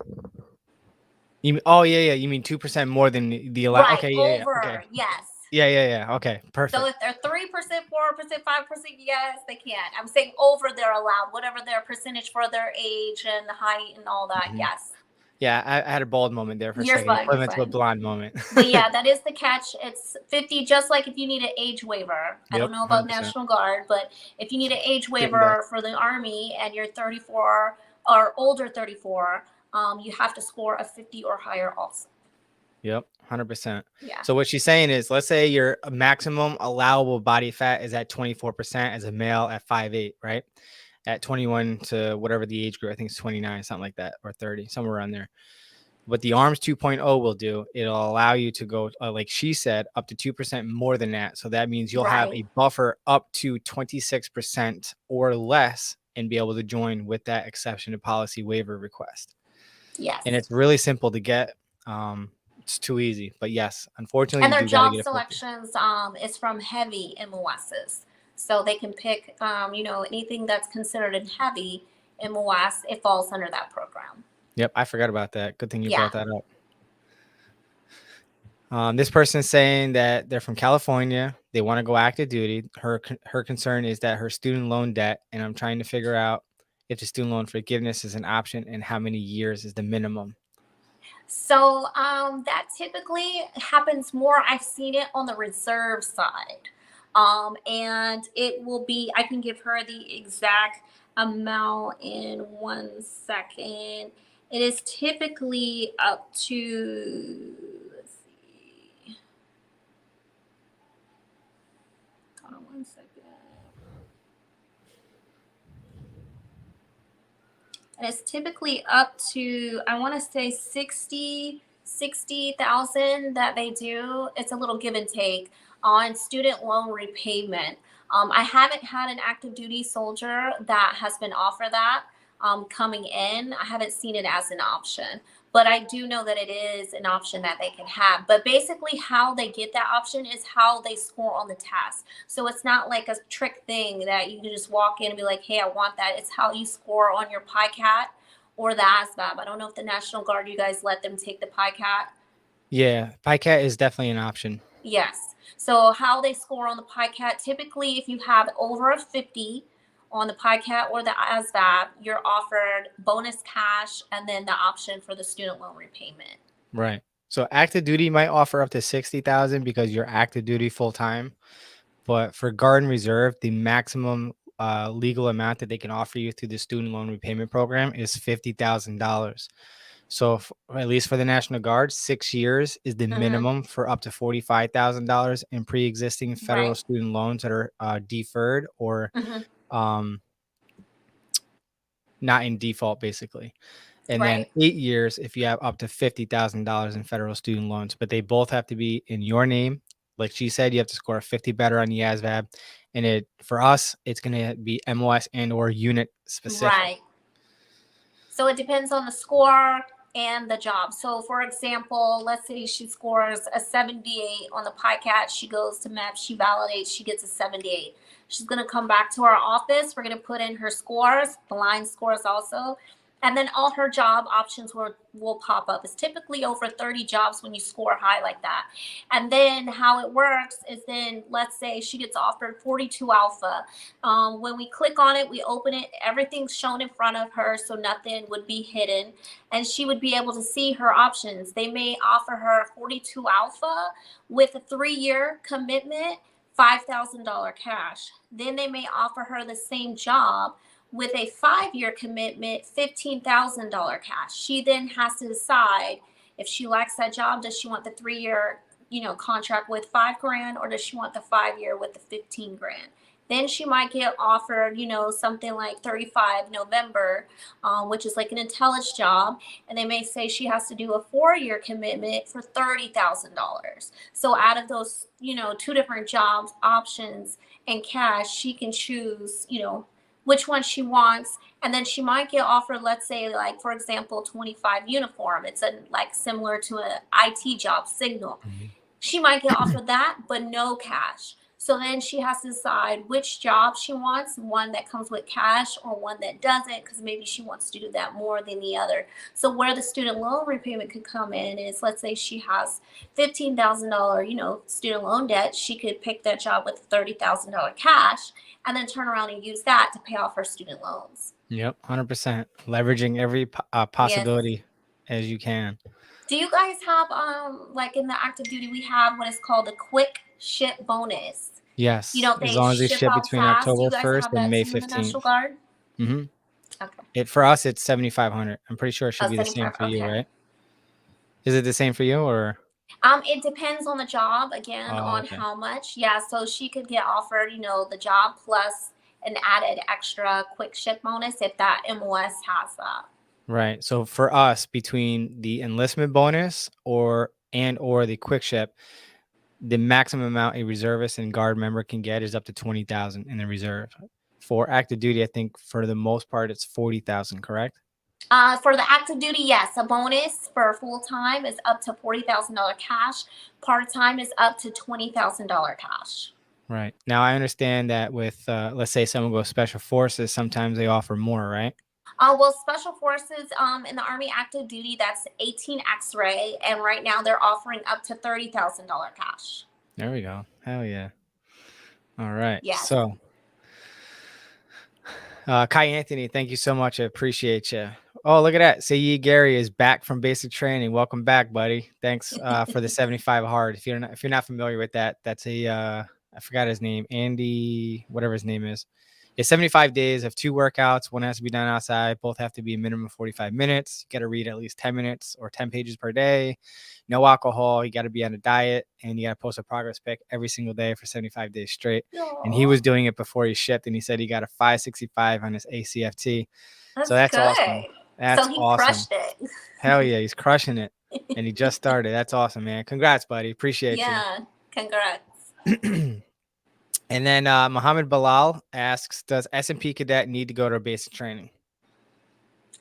oh yeah, you mean 2% more than the allowed? Right, Okay, yeah, over, okay, yes. yeah. Okay, perfect. So if they're 3%, 4%, 5%, yes, they can. I'm saying over they're allowed, whatever their percentage for their age and height and all that. Yes. Yeah, I had a bald moment there for a You're second. It fine. went You're into a fine. blonde moment. But yeah, that is the catch. It's 50, just like if you need an age waiver. I Yep, don't know about 100%. National Guard, but if you need an age Getting back. waiver for the Army and you're 34 or older 34, you have to score a 50 or higher also. Yep, 100%. Yeah. So what she's saying is, let's say your maximum allowable body fat is at 24% as a male at 5'8", right? At 21 to whatever the age group, I think it's 29, something like that, or 30, somewhere around there. What the ARMS 2.0 will do, it'll allow you to go, like she said, up to 2% more than that. So that means you'll have a buffer up to 26% or less and be able to join with that exception to policy waiver request. Yes. And it's really simple to get. It's too easy, but yes, unfortunately, and their you do gotta job get selections is from heavy MOSs, so they can pick anything that's considered in heavy MOS. It falls under that program. Yep, I forgot about that. Good thing you brought that up. This person's saying that they're from California. They want to go active duty. Her concern is that her student loan debt, and I'm trying to figure out if the student loan forgiveness is an option and how many years is the minimum. So that typically happens more. I've seen it on the reserve side. And it will be, I can give her the exact amount in 1 second. It is typically up to, let's see. Hold on 1 second. And it's typically up to, I want to say 60,000 that they do. It's a little give and take on student loan repayment. I haven't had an active duty soldier that has been offered that coming in. I haven't seen it as an option, but I do know that it is an option that they can have. But basically how they get that option is how they score on the test. So it's not like a trick thing that you can just walk in and be like, hey, I want that. It's how you score on your PICAT or the ASVAB. I don't know if the National Guard, you guys let them take the PICAT. Yeah, PICAT is definitely an option. Yes. So how they score on the PICAT, typically if you have over a 50 on the PICAT or the ASVAB, you're offered bonus cash and then the option for the student loan repayment. Right. So active duty might offer up to 60,000 because you're active duty full time. But for Guard and Reserve, the maximum legal amount that they can offer you through the student loan repayment program is $50,000. So at least for the National Guard, 6 years is the minimum for up to $45,000 in pre-existing federal student loans that are deferred or not in default, basically. And then 8 years if you have up to $50,000 in federal student loans, but they both have to be in your name. Like she said, you have to score a 50 better on the ASVAB. And for us, it's going to be MOS and or unit specific. Right. So it depends on the score and the job. So for example, let's say she scores a 78 on the PICAT. She goes to MEPS, she validates, she gets a 78. She's going to come back to our office. We're going to put in her scores, blind scores also. And then all her job options will pop up. It's typically over 30 jobs when you score high like that. And then how it works is then, let's say she gets offered 42 alpha. When we click on it, we open it, everything's shown in front of her, so nothing would be hidden. And she would be able to see her options. They may offer her 42 alpha with a 3-year commitment, $5,000 cash. Then they may offer her the same job with a 5-year commitment, $15,000 cash. She then has to decide If she likes that job, does she want the 3-year, contract with $5,000, or does she want the 5-year with the 15,000? Then she might get offered, something like 35 November, which is like an intelligence job. And they may say she has to do a 4-year commitment for $30,000. So out of those, 2 different jobs options and cash, she can choose, which one she wants. And then she might get offered, let's say, like, for example, 25 uniform. It's like similar to an IT job, Signal. Mhm. She might get offered that, but no cash. So then she has to decide which job she wants, one that comes with cash or one that doesn't, because maybe she wants to do that more than the other. So where the student loan repayment could come in is, let's say she has $15,000, student loan debt. She could pick that job with $30,000 cash and then turn around and use that to pay off her student loans. Yep, 100%. Leveraging every possibility as you can. Do you guys have, like in the active duty, we have what is called a quick ship bonus? Yes, They as long as they ship ship out between fast. Do October you guys 1st have and that May too in the 15th. National Guard? Okay. For us, it's 7,500. I'm pretty sure it should be the same for you, right? Is it the same for you, or? It depends on the job, again, on how much. Yeah, so she could get offered, the job plus an added extra quick ship bonus if that MOS has that. Right. So for us, between the enlistment bonus or the quick ship, the maximum amount a reservist and guard member can get is up to 20,000 in the reserve. For active duty, I think for the most part, it's 40,000, correct? For the active duty, yes, a bonus for full time is up to $40,000 cash. Part time is up to $20,000 cash. Right. Now I understand that with let's say someone goes special forces, sometimes they offer more, right? Well, special forces in the Army active duty, that's 18 X-ray, and right now they're offering up to $30,000 cash. There we go. Hell yeah. All right. Yes. So, Kai Anthony, thank you so much. I appreciate you. Oh, look at that. Saeed Gary is back from basic training. Welcome back, buddy. Thanks for the 75 hard. If you're not familiar with that, that's I forgot his name, Andy, whatever his name is. It's 75 days of 2 workouts. One has to be done outside. Both have to be a minimum of 45 minutes. You got to read at least 10 minutes or 10 pages per day. No alcohol. You got to be on a diet, and you got to post a progress pic every single day for 75 days straight. Aww. And he was doing it before he shipped, and he said he got a 565 on his ACFT. That's so that's good. Awesome. That's so he awesome. Crushed it. Hell yeah, he's crushing it. And he just started. That's awesome, man. Congrats, buddy. Appreciate you. Yeah, congrats. And then Muhammad Bilal asks, does S&P cadet need to go to basic training?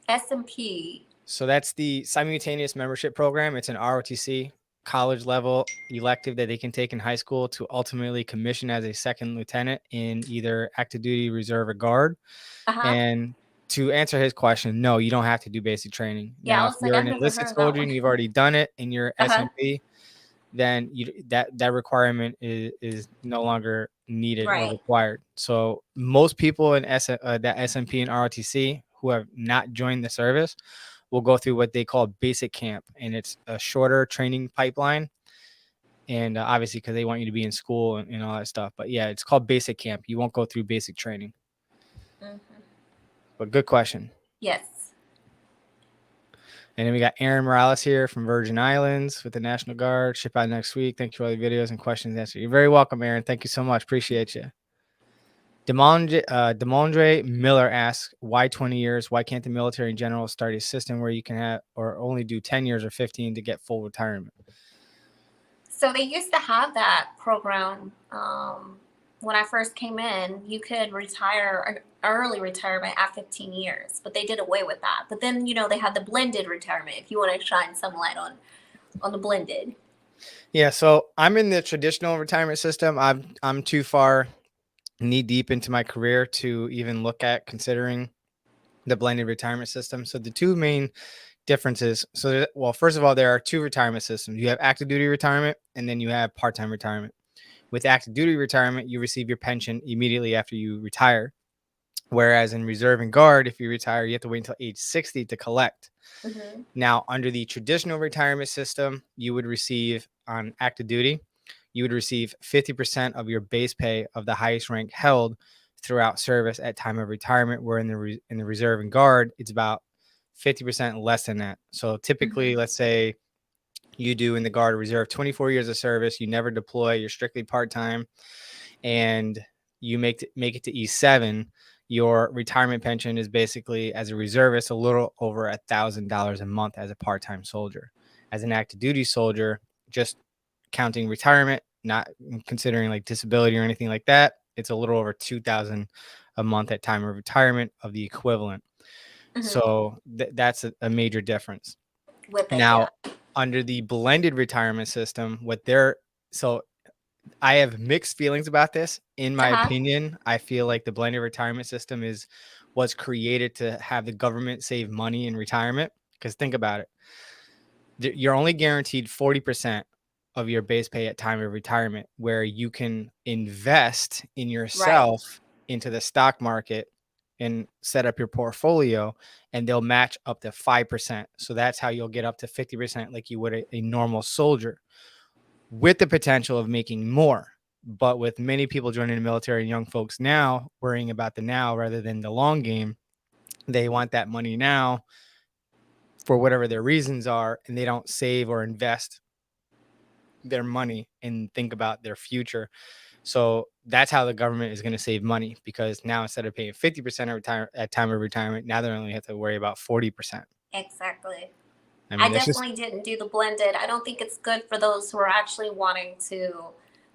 S&P. So that's the Simultaneous membership program. It's an ROTC college level elective that they can take in high school to ultimately commission as a second lieutenant in either active duty, reserve, or guard. And to answer his question, no, you don't have to do basic training. Yeah, now, if you're an enlisted soldier and you've already done it in your S&P, then that requirement is no longer needed or required. So most people in that S&P and ROTC who have not joined the service will go through what they call basic camp, and it's a shorter training pipeline. And obviously, because they want you to be in school and all that stuff. But yeah, it's called basic camp. You won't go through basic training. But good question. Yes. And then we got Aaron Morales here from Virgin Islands with the National Guard. Ship out next week. Thank you for all the videos and questions answered. You're very welcome, Aaron. Thank you so much. Appreciate you. Demondre Miller asks, why 20 years? Why can't the military in general start a system where you can have or only do 10 years or 15 to get full retirement? So they used to have that program. When I first came in, you could retire early retirement at 15 years, but they did away with that. But then, they had the blended retirement, if you want to shine some light on the blended. Yeah. So I'm in the traditional retirement system. I'm too far knee deep into my career to even look at considering the blended retirement system. So the two main differences. Well, first of all, there are 2 retirement systems. You have active duty retirement, and then you have part-time retirement. With active duty retirement, you receive your pension immediately after you retire. Whereas in reserve and guard, if you retire, you have to wait until age 60 to collect. Now, under the traditional retirement system, you would receive on active duty, you would receive 50% of your base pay of the highest rank held throughout service at time of retirement, where in the reserve and guard, it's about 50% less than that. So typically, let's say you do in the Guard or Reserve, 24 years of service, you never deploy, you're strictly part-time, and you make it to E7, your retirement pension is basically, as a reservist, a little over $1,000 a month as a part-time soldier. As an active duty soldier, just counting retirement, not considering like disability or anything like that, it's a little over $2,000 a month at time of retirement of the equivalent. So that's a major difference. With it, Now, yeah. under the blended retirement system, so I have mixed feelings about this. In my opinion, I feel like the blended retirement system was created to have the government save money in retirement. Because think about it. You're only guaranteed 40% of your base pay at time of retirement, where you can invest in yourself into the stock market and set up your portfolio, and they'll match up to 5%. So that's how you'll get up to 50% like you would a normal soldier, with the potential of making more. But with many people joining the military and young folks now worrying about the now rather than the long game, they want that money now for whatever their reasons are, and they don't save or invest their money and think about their future. So that's how the government is going to save money, because now instead of paying 50% at time of retirement, now they only have to worry about 40%. Exactly. I I mean, definitely didn't do the blended. I don't think it's good for those who are actually wanting to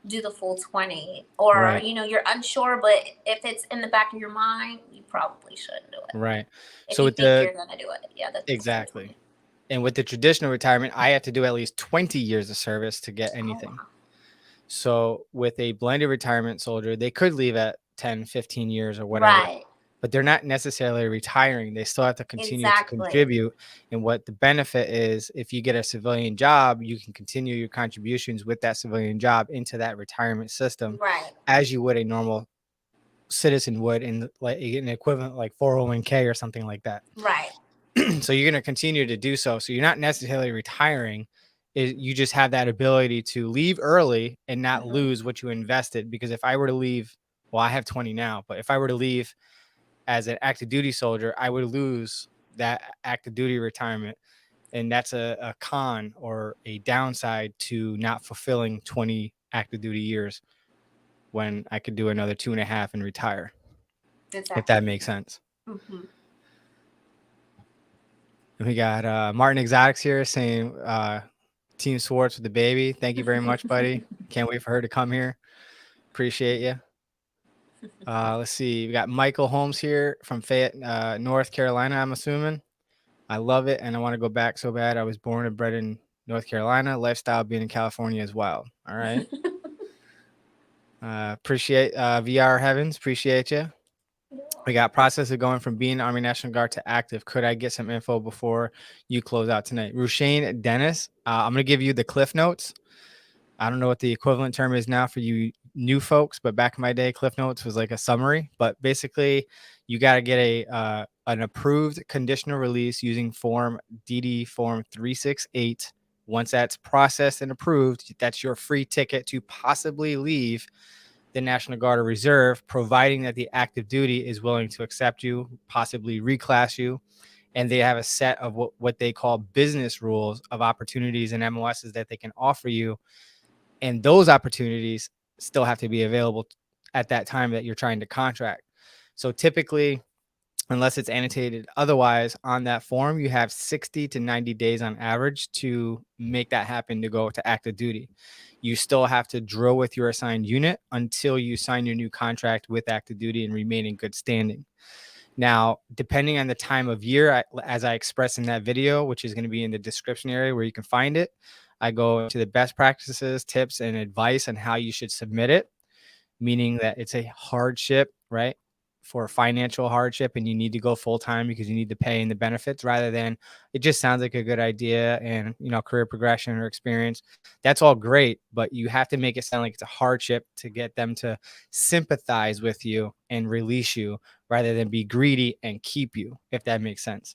do the full 20, or right, you're unsure, but if it's in the back of your mind, you probably shouldn't do it. right. If So you with think the you're going to do it, yeah, the full exactly. 20. And with the traditional retirement, I have to do at least 20 years of service to get Oh, anything. wow. So with a blended retirement soldier, they could leave at 10, 15 years or whatever, Right. but they're not necessarily retiring. They still have to continue to Exactly. contribute. And what the benefit is, if you get a civilian job, you can continue your contributions with that civilian job into that retirement system, Right. as you would a normal citizen would in like an equivalent like 401k or something like that. Right. So you're going to continue to do so. So you're not necessarily retiring. You just have that ability to leave early and not lose what you invested. Because if I were to leave, well, I have 20 now, but if I were to leave as an active duty soldier, I would lose that active duty retirement. And that's a con or a downside to not fulfilling 20 active duty years when I could do another 2.5 and retire. Exactly. If that makes sense. Mm-hmm. We got Martin Exotics here saying Team SWARTZ with the baby. Thank you very much, buddy. Can't wait for her to come here. Appreciate you. Let's see. We got Michael Holmes here from Fayette, North Carolina, I'm assuming. I love it, and I want to go back so bad. I was born and bred in North Carolina. Lifestyle being in California as well. All right. Appreciate VR Heavens. Appreciate you. We got process of going from being Army National Guard to active. Could I get some info before you close out tonight? Rushane Dennis, I'm going to give you the Cliff Notes. I don't know what the equivalent term is now for you new folks, but back in my day, Cliff Notes was like a summary. But basically, you got to get an approved conditional release using form DD form 368. Once that's processed and approved, that's your free ticket to possibly leave the National Guard or Reserve, providing that the active duty is willing to accept you, possibly reclass you. And they have a set of what they call business rules of opportunities and MOSs that they can offer you. And those opportunities still have to be available at that time that you're trying to contract. So typically, unless it's annotated otherwise on that form, you have 60 to 90 days on average to make that happen, to go to active duty. You still have to drill with your assigned unit until you sign your new contract with active duty and remain in good standing. Now, depending on the time of year, as I expressed in that video, which is going to be in the description area where you can find it, I go into the best practices, tips, and advice on how you should submit it, meaning that it's a hardship, right? For financial hardship, and you need to go full time because you need to pay in the benefits, rather than it just sounds like a good idea and career progression or experience. That's all great, but you have to make it sound like it's a hardship to get them to sympathize with you and release you, rather than be greedy and keep you, if that makes sense.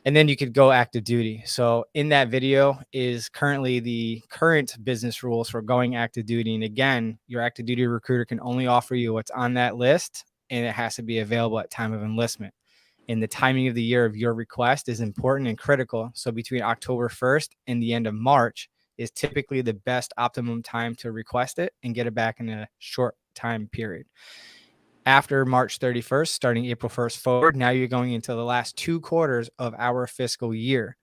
And then you could go active duty. So in that video is currently the current business rules for going active duty. And again, your active duty recruiter can only offer you what's on that list, and it has to be available at time of enlistment. And the timing of the year of your request is important and critical. So between October 1st and the end of March is typically the best optimum time to request it and get it back in a short time period. After March 31st, starting April 1st forward, now you're going into the last 2 quarters of our fiscal year.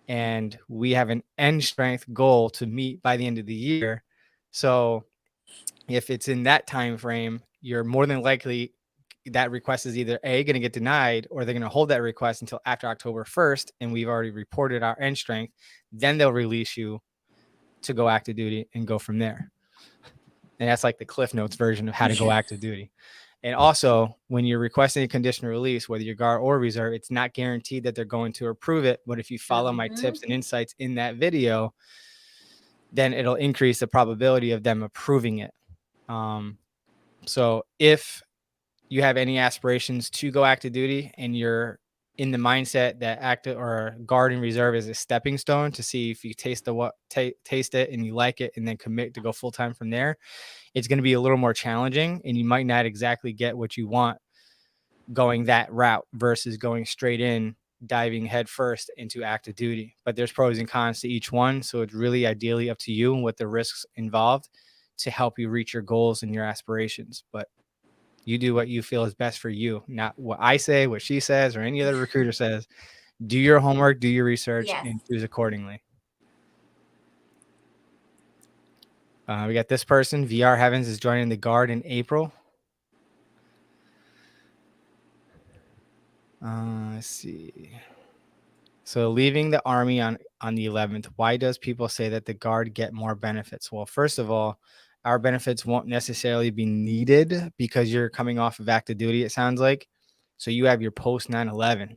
And we have an end strength goal to meet by the end of the year. So if it's in that time frame, you're more than likely that request is either A, going to get denied, or they're going to hold that request until after October 1st. And we've already reported our end strength. Then they'll release you to go active duty and go from there. And that's like the Cliff Notes version of how to go active duty. And also, when you're requesting a conditional release, whether you're guard or reserve, it's not guaranteed that they're going to approve it. But if you follow my tips and insights in that video, then it'll increase the probability of them approving it. So if you have any aspirations to go active duty and you're in the mindset that active or guard and reserve is a stepping stone to see if you taste it and you like it and then commit to go full time from there, it's going to be a little more challenging and you might not exactly get what you want going that route versus going straight in, diving head first into active duty. But there's pros and cons to each one. So it's really ideally up to you and what the risks involved to help you reach your goals and your aspirations. But you do what you feel is best for you, not what I say, what she says, or any other recruiter says. Do your homework, do your research, and choose accordingly. We got this person. VR Heavens is joining the guard in April. Let's see. So leaving the Army on the 11th, why does people say that the guard get more benefits? Well, first of all, our benefits won't necessarily be needed because you're coming off of active duty, it sounds like. So you have your post 9/11.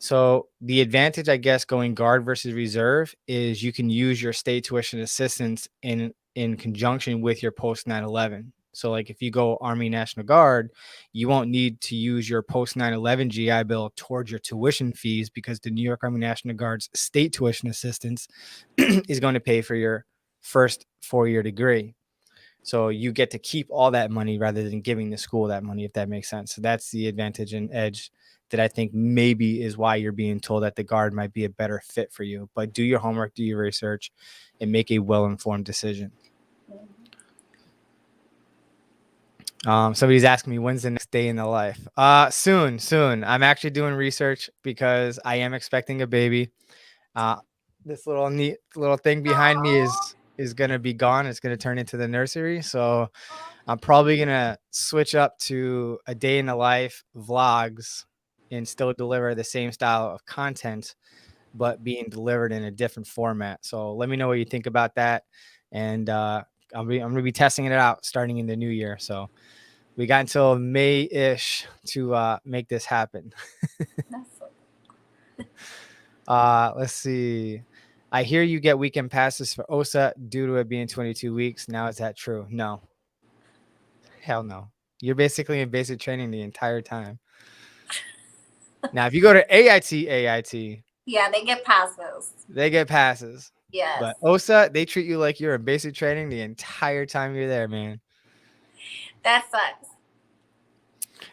So the advantage, I guess, going guard versus reserve is you can use your state tuition assistance in conjunction with your post 9/11. So like if you go Army National Guard, you won't need to use your post 9/11 GI Bill towards your tuition fees because the New York Army National Guard's state tuition assistance is going to pay for your first 4-year degree. So you get to keep all that money rather than giving the school that money, if that makes sense. So that's the advantage and edge that I think maybe is why you're being told that the guard might be a better fit for you. But do your homework, do your research, and make a well-informed decision. Somebody's asking me, when's the next day in the life? Soon. I'm actually doing research because I am expecting a baby. This little neat little thing behind me is going to be gone. It's going to turn into the nursery. So I'm probably going to switch up to a day in the life vlogs and still deliver the same style of content, but being delivered in a different format. So let me know what you think about that. And I'm going to be testing it out starting in the new year. So we got until May-ish to make this happen. Let's see. I hear you get weekend passes for OSA due to it being 22 weeks. Now, is that true? No. Hell no. You're basically in basic training the entire time. Now, if you go to AIT. Yeah, they get passes. They get passes. Yes. But OSA, they treat you like you're in basic training the entire time you're there, man. That sucks.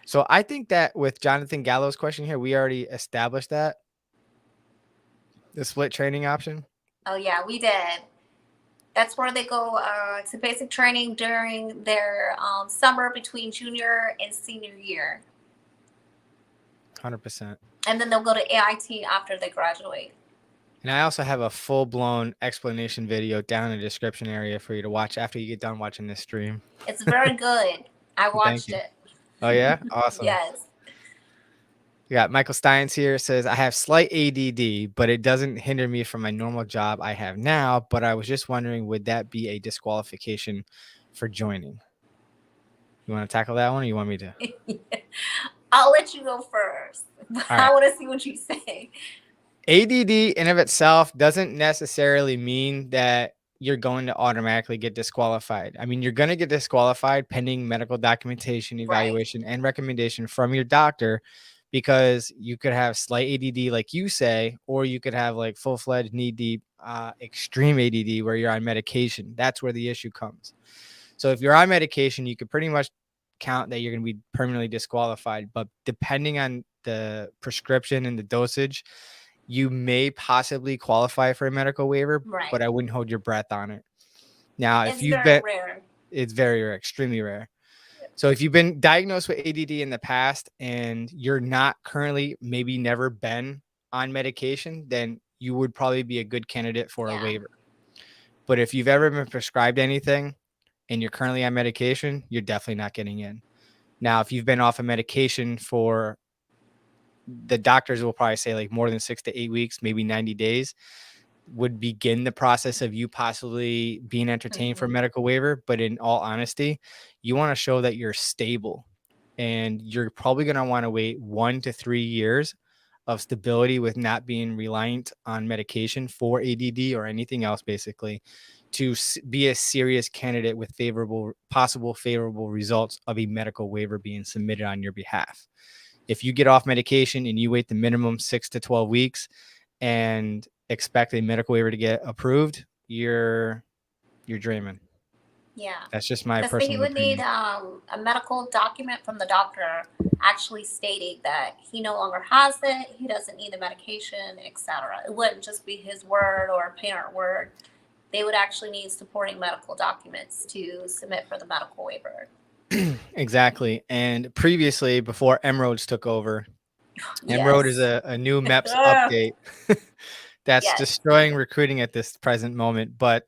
So I think that with Jonathan Gallo's question here, we already established that. The split training option? Oh, yeah, we did. That's where they go to basic training during their summer between junior and senior year. 100%. And then they'll go to AIT after they graduate. And I also have a full-blown explanation video down in the description area for you to watch after you get done watching this stream. It's very good. I watched it. Oh, yeah? Awesome. Yes. We got Michael Steins here, says, I have slight ADD, but it doesn't hinder me from my normal job I have now. But I was just wondering, would that be a disqualification for joining? You want to tackle that one or you want me to? I'll let you go first. I want to see what you say. ADD in of itself doesn't necessarily mean that you're going to automatically get disqualified. I mean, you're going to get disqualified pending medical documentation, evaluation, and recommendation from your doctor, because you could have slight ADD, like you say, or you could have like full-fledged knee-deep extreme ADD where you're on medication. That's where the issue comes. So if you're on medication, you could pretty much count that you're going to be permanently disqualified. But depending on the prescription and the dosage, you may possibly qualify for a medical waiver, Right. but I wouldn't hold your breath on it. Now, if It's you've very been, rare. it's very rare, extremely rare. So if you've been diagnosed with ADD in the past and you're not currently, maybe never been on medication, then you would probably be a good candidate for a waiver. But if you've ever been prescribed anything and you're currently on medication, you're definitely not getting in. Now, if you've been off of medication for, the doctors will probably say like more than 6 to 8 weeks, maybe 90 days, would begin the process of you possibly being entertained for a medical waiver. But in all honesty, you want to show that you're stable, and you're probably going to want to wait 1 to 3 years of stability with not being reliant on medication for ADD or anything else, basically, to be a serious candidate with possible favorable results of a medical waiver being submitted on your behalf. If you get off medication and you wait the minimum 6 to 12 weeks and expect a medical waiver to get approved, you're dreaming. Yeah. That's just my Because he personal would opinion. need a medical document from the doctor actually stating that he no longer has it, he doesn't need the medication, etc. It wouldn't just be his word or a parent word. They would actually need supporting medical documents to submit for the medical waiver. Exactly. And previously, before MROADS took over, MROAD is a new MEPS update that's destroying recruiting at this present moment. But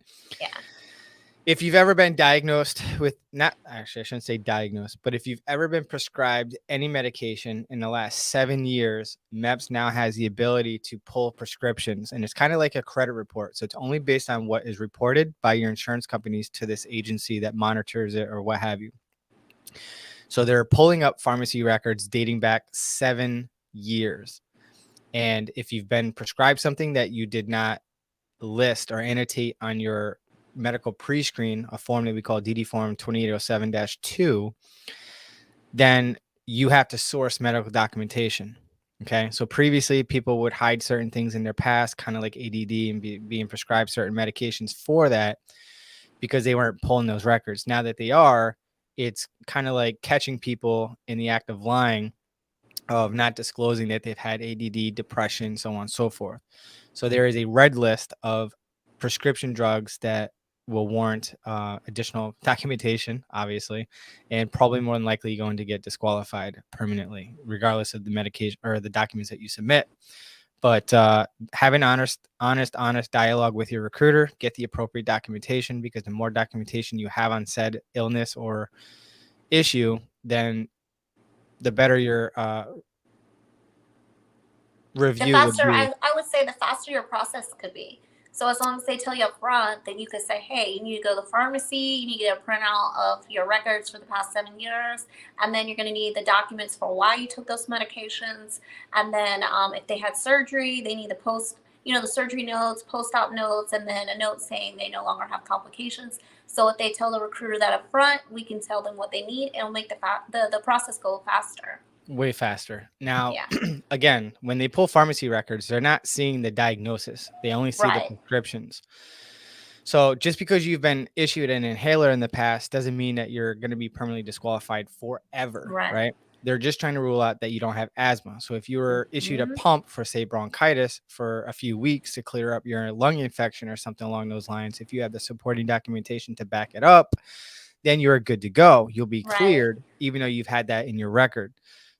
if you've ever been diagnosed with, not actually, I shouldn't say diagnosed, but if you've ever been prescribed any medication in the last 7 years, MEPS now has the ability to pull prescriptions, and it's kind of like a credit report. So it's only based on what is reported by your insurance companies to this agency that monitors it or what have you. So they're pulling up pharmacy records dating back 7 years. And if you've been prescribed something that you did not list or annotate on your medical pre-screen, a form that we call DD form 2807-2, then you have to source medical documentation. Okay. So previously people would hide certain things in their past, kind of like ADD, and being prescribed certain medications for that because they weren't pulling those records. Now that they are, it's kind of like catching people in the act of lying, of not disclosing that they've had ADD, depression, so on and so forth. So there is a red list of prescription drugs that will warrant additional documentation, obviously, and probably more than likely going to get disqualified permanently, regardless of the medication or the documents that you submit. But have an honest dialogue with your recruiter, get the appropriate documentation, because the more documentation you have on said illness or issue, then the better your review the faster, would be. I would say the faster your process could be. So as long as they tell you up front, then you could say, hey, you need to go to the pharmacy, you need to get a printout of your records for the past 7 years, and then you're going to need the documents for why you took those medications. And then if they had surgery, they need the the surgery notes, post-op notes, and then a note saying they no longer have complications. So if they tell the recruiter that up front, we can tell them what they need, and it'll make the process go faster. Way faster. Now, again, when they pull pharmacy records, they're not seeing the diagnosis. They only see the prescriptions. So just because you've been issued an inhaler in the past doesn't mean that you're going to be permanently disqualified forever, right? They're just trying to rule out that you don't have asthma. So if you were issued a pump for, say, bronchitis for a few weeks to clear up your lung infection or something along those lines, if you have the supporting documentation to back it up, then you're good to go. You'll be cleared, even though you've had that in your record.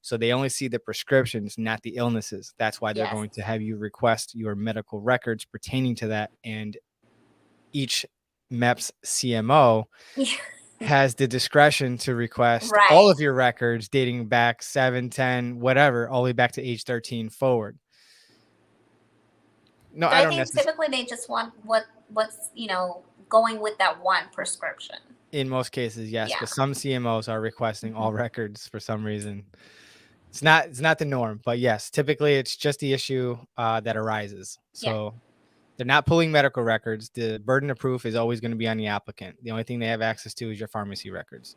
So they only see the prescriptions, not the illnesses. That's why they're going to have you request your medical records pertaining to that. And each MEPS CMO has the discretion to request all of your records dating back 7, 10, whatever, all the way back to age 13 forward. No, I don't think typically they just want what's going with that one prescription. In most cases, yes, but some CMOs are requesting all records for some reason. It's not the norm, but yes, typically it's just the issue that arises. So they're not pulling medical records. The burden of proof is always going to be on the applicant. The only thing they have access to is your pharmacy records.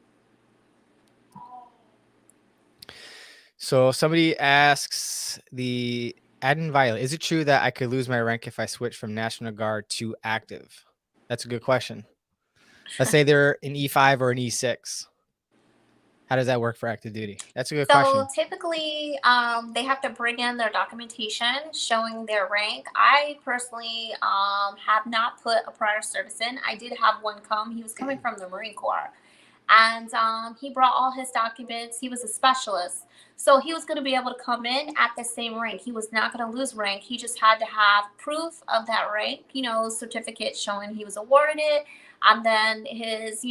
So somebody asks, the Adden Violet, is it true that I could lose my rank if I switch from National Guard to active? That's a good question. Let's say they're an E5 or an E6. How does that work for active duty? That's a good So question. typically, they have to bring in their documentation showing their rank. I personally have not put a prior service in. I did have one come. He was coming from the Marine Corps, and he brought all his documents. He was a specialist, so he was going to be able to come in at the same rank. He was not going to lose rank. He just had to have proof of that rank, certificate showing he was awarded it, and then his,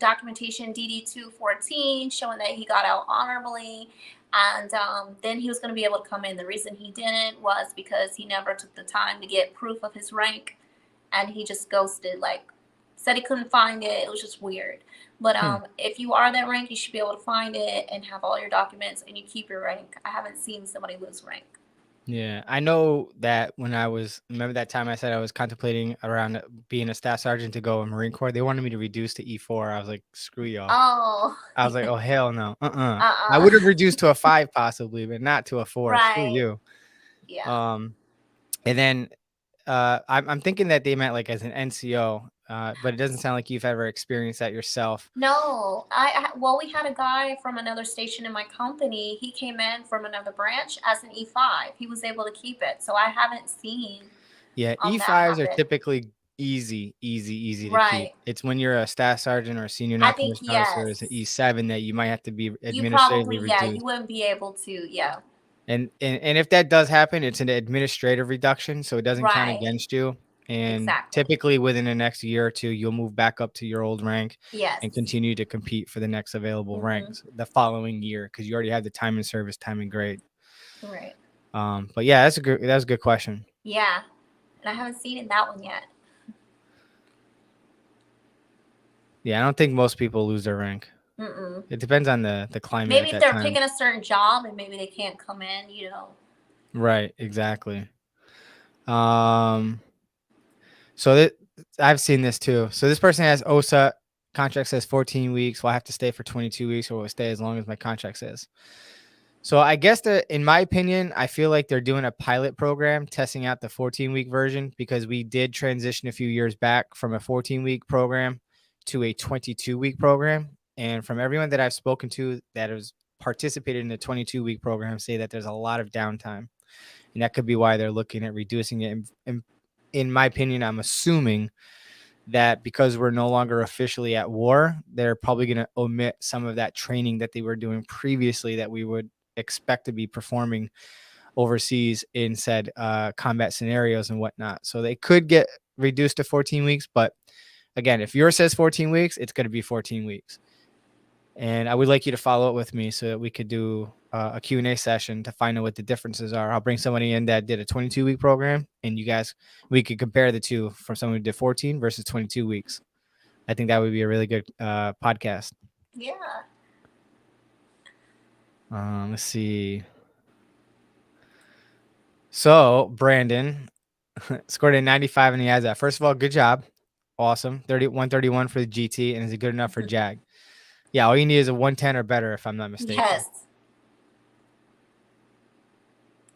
documentation DD 214 showing that he got out honorably. And then he was going to be able to come in. The reason he didn't was because he never took the time to get proof of his rank, and he just ghosted, like said he couldn't find it. It was just weird. But if you are that rank, you should be able to find it and have all your documents, and you keep your rank. I haven't seen somebody lose rank. Yeah, I know that when remember that time I said I was contemplating around being a staff sergeant to go in Marine Corps, they wanted me to reduce to E4. I was like, screw y'all. Oh. I was like, oh, hell no. I would have reduced to a 5 possibly, but not to a 4. Screw Right. you. Yeah. And then I'm thinking that they meant like as an NCO, but it doesn't sound like you've ever experienced that yourself. No, well, we had a guy from another station in my company. He came in from another branch as an E5. He was able to keep it, so I haven't seen. Yeah, That E5s are happen. typically easy to keep. Right. It's when you're a staff sergeant or a senior I think non-commissioned officer as an yes. E7 that you might have to be You administratively probably, yeah, you reduced. wouldn't be able to, yeah. And if that does happen, it's an administrative reduction, so it doesn't count Right. against you. And Exactly. typically within the next year or 2, you'll move back up to your old rank Yes. and continue to compete for the next available ranks the following year because you already have the time and service, time and grade. Right. But yeah, that's a good question. Yeah, and I haven't seen that one yet. Yeah, I don't think most people lose their rank. It depends on the climate. Maybe at if that they're time. picking a certain job and maybe they can't come in, Right, exactly. So I've seen this too. So this person has OSA contract says 14 weeks. Well, I have to stay for 22 weeks, or will stay as long as my contract says. So I guess in my opinion, I feel like they're doing a pilot program testing out the 14-week version because we did transition a few years back from a 14-week program to a 22-week program. And from everyone that I've spoken to that has participated in the 22-week program say that there's a lot of downtime. And that could be why they're looking at reducing it. And in my opinion, I'm assuming that because we're no longer officially at war, they're probably going to omit some of that training that they were doing previously that we would expect to be performing overseas in said combat scenarios and whatnot. So they could get reduced to 14 weeks. But again, if yours says 14 weeks, it's going to be 14 weeks. And I would like you to follow up with me so that we could do a Q&A session to find out what the differences are. I'll bring somebody in that did a 22-week program, and we could compare the two from someone who did 14 versus 22 weeks. I think that would be a really good podcast. Yeah. Let's see. So Brandon scored a 95 and he has that. First of all, good job. Awesome. 131 for the GT, and is it good enough for JAG? Yeah, all you need is a 110 or better, if I'm not mistaken. Yes.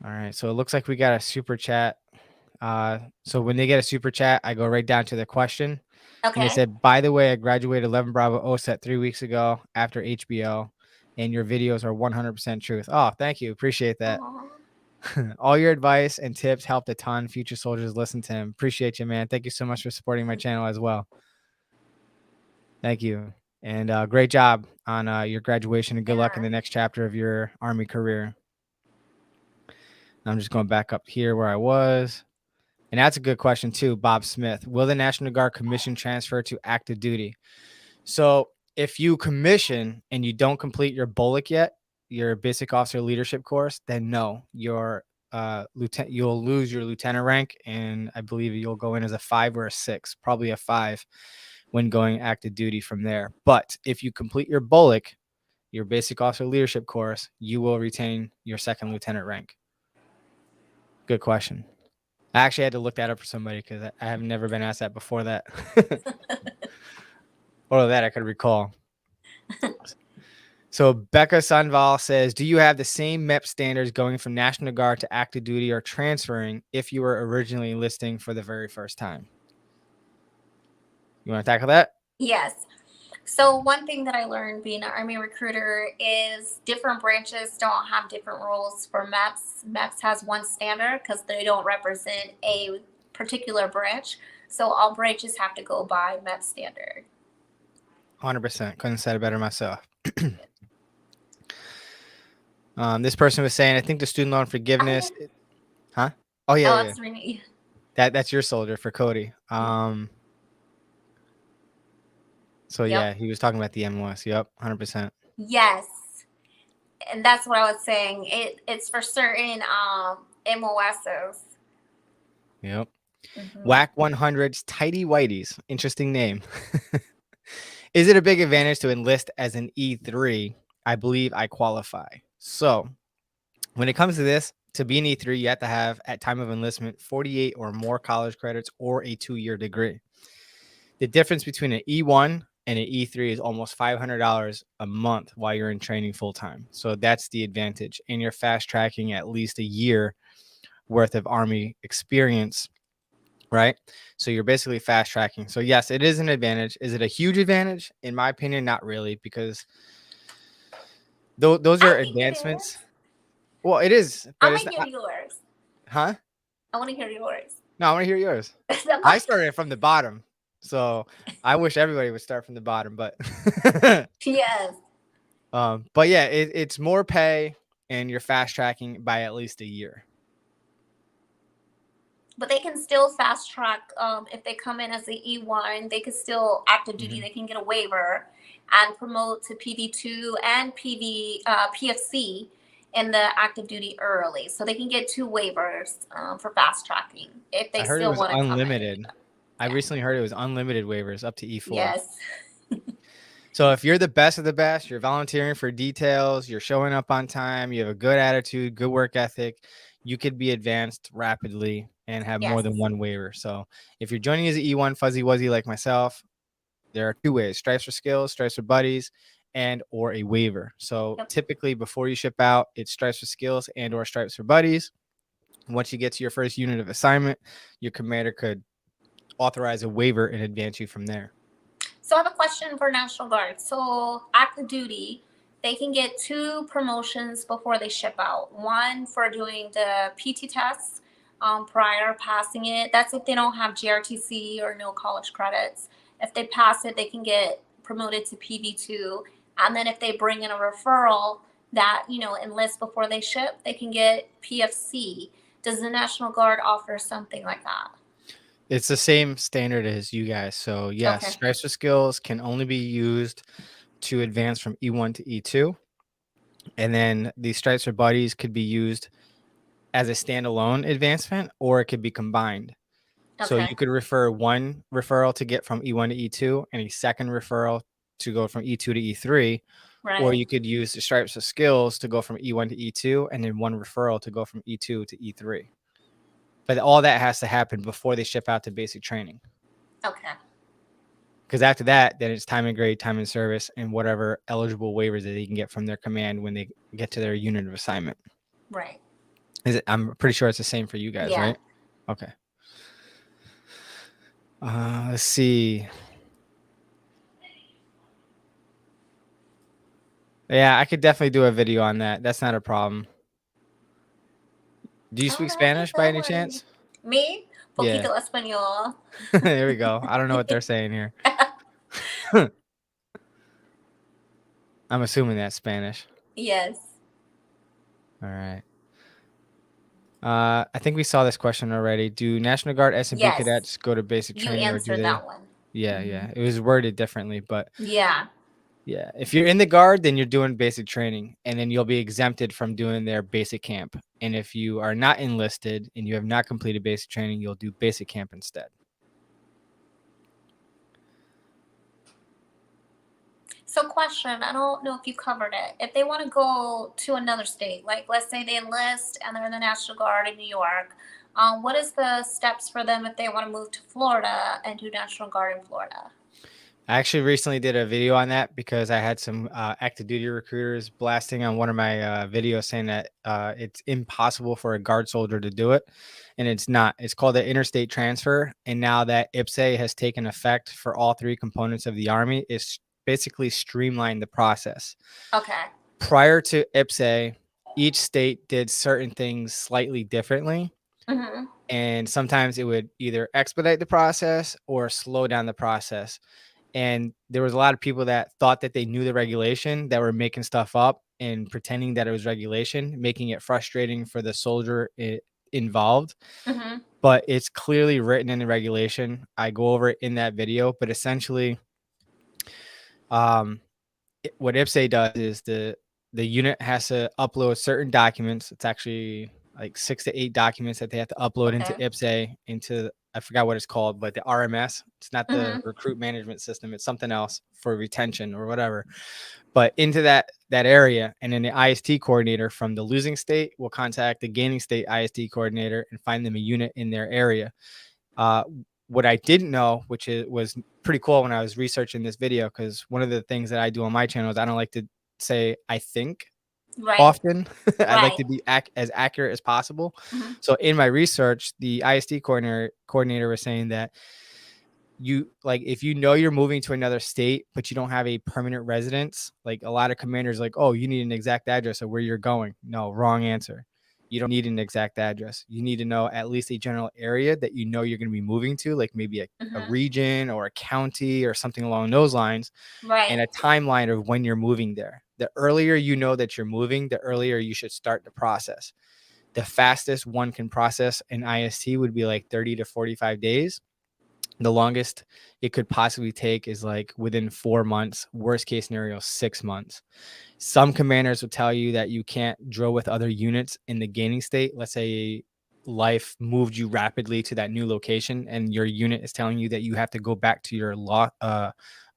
All right, so it looks like we got a super chat. So when they get a super chat, I go right down to the question. Okay. And they said, by the way, I graduated 11 Bravo OSET 3 weeks ago after HBO, and your videos are 100% truth. Oh, thank you. Appreciate that. All your advice and tips helped a ton. Future soldiers listen to him. Appreciate you, man. Thank you so much for supporting my channel as well. Thank you. And great job on your graduation, and good luck in the next chapter of your Army career. I'm just going back up here where I was. And that's a good question too, Bob Smith. Will the National Guard commission transfer to active duty? So if you commission and you don't complete your BOLIC yet, your basic officer leadership course, then no, you'll lose your lieutenant rank. And I believe you'll go in as a 5 or a 6, probably a 5 when going active duty from there. But if you complete your BOLIC, your basic officer leadership course, you will retain your 2nd lieutenant rank. Good question. I actually had to look that up for somebody because I have never been asked that before that. Or that I could recall. So Becca Sunval says, do you have the same MEP standards going from National Guard to active duty or transferring if you were originally enlisting for the very first time? You want to tackle that? Yes. So one thing that I learned being an Army recruiter is different branches don't have different rules for MEPS. MEPS has one standard because they don't represent a particular branch. So all branches have to go by MEPS standard. 100%. Couldn't have said it better myself. This person was saying, I think the student loan forgiveness. Huh? Oh, yeah. Really... That's your soldier for Cody. So yeah, he was talking about the MOS. Yep, 100%. Yes, and that's what I was saying. It's for certain MOSs. Yep. Whack 100's Tidy Whiteys. Interesting name. Is it a big advantage to enlist as an E3? I believe I qualify. So when it comes to this, to be an E3, you have to have, at time of enlistment, 48 or more college credits or a 2-year degree. The difference between an E1 and an E3 is almost $500 a month while you're in training full time. So that's the advantage. And you're fast tracking at least a year worth of Army experience, right? So you're basically fast tracking. So yes, it is an advantage. Is it a huge advantage? In my opinion, not really, because those are advancements. Well, it is. But I want to hear yours. Huh? I want to hear yours. No, I want to hear yours. I started from the bottom. So I wish everybody would start from the bottom, but yes. But yeah, it's more pay and you're fast tracking by at least a year. But they can still fast track if they come in as the E1, they can still active duty. They can get a waiver and promote to PD2 and PFC in the active duty early. So they can get 2 waivers for fast tracking if they still want to unlimited. Come in. I recently heard it was unlimited waivers up to E4. Yes. So if you're the best of the best, you're volunteering for details, you're showing up on time, you have a good attitude, good work ethic, you could be advanced rapidly and have more than one waiver. So if you're joining as an E1 fuzzy wuzzy like myself, there are 2 ways: stripes for skills, stripes for buddies, and or a waiver. So typically before you ship out, it's stripes for skills and or stripes for buddies. Once you get to your first unit of assignment, your commander could authorize a waiver and advance you from there. So I have a question for National Guard. So active duty, they can get 2 promotions before they ship out. One for doing the PT tests prior passing it. That's if they don't have GRTC or no college credits. If they pass it, they can get promoted to PV2. And then if they bring in a referral that, enlist before they ship, they can get PFC. Does the National Guard offer something like that? It's the same standard as you guys. So yes, stripes for skills can only be used to advance from E1 to E2. And then the stripes for buddies could be used as a standalone advancement, or it could be combined. So you could refer one referral to get from E1 to E2 and a second referral to go from E2 to E3. Right. Or you could use the stripes of skills to go from E1 to E2 and then one referral to go from E2 to E3. But all that has to happen before they ship out to basic training. Okay. Because after that, then it's time and grade, time and service, and whatever eligible waivers that they can get from their command when they get to their unit of assignment. Right. I'm pretty sure it's the same for you guys, right? Okay. Let's see. Yeah, I could definitely do a video on that. That's not a problem. Do you speak Spanish by any chance? Me? Poquito español. There we go. I don't know what they're saying here. I'm assuming that's Spanish. Yes. All right. I think we saw this question already. Do National Guard S&B cadets go to basic training? You answered that one. Yeah, yeah. It was worded differently, but yeah. If you're in the Guard, then you're doing basic training, and then you'll be exempted from doing their basic camp. And if you are not enlisted and you have not completed basic training, you'll do basic camp instead. So question, I don't know if you covered it. If they want to go to another state, like let's say they enlist and they're in the National Guard in New York, what is the steps for them if they want to move to Florida and do National Guard in Florida? I actually recently did a video on that because I had some active duty recruiters blasting on one of my videos saying that it's impossible for a Guard soldier to do it. And it's not. It's called the interstate transfer. And now that IPSA has taken effect for all 3 components of the Army, it's basically streamlined the process. Okay. Prior to IPSA, each state did certain things slightly differently. Mhm. And sometimes it would either expedite the process or slow down the process. And there was a lot of people that thought that they knew the regulation that were making stuff up and pretending that it was regulation, making it frustrating for the soldier involved. Mhm. But it's clearly written in the regulation. I go over it in that video, but essentially, what IPSA does is the unit has to upload certain documents. It's actually like 6 to 8 documents that they have to upload into Okay. IPSA, into, I forgot what it's called, but the RMS. It's not the Mhm. recruit management system. It's something else for retention or whatever. But into that area, and then the IST coordinator from the losing state will contact the gaining state IST coordinator and find them a unit in their area. What I didn't know, which was pretty cool when I was researching this video, because one of the things that I do on my channel is I don't like to say I think Right. often. I like Right. to be as accurate as possible. Mhm. So in my research, the ISD coordinator was saying that you, like, if you know you're moving to another state but you don't have a permanent residence, like a lot of commanders like, oh, you need an exact address of where you're going. No, wrong answer. You don't need an exact address. You need to know at least a general area that you know you're going to be moving to, like maybe a Mhm. region or a county or something along those lines, Right. and a timeline of when you're moving there. The earlier you know that you're moving, the earlier you should start the process. The fastest one can process an IST would be like 30 to 45 days. The longest it could possibly take is like within 4 months, worst case scenario, 6 months. Some commanders will tell you that you can't drill with other units in the gaining state. Let's say life moved you rapidly to that new location and your unit is telling you that you have to go back to your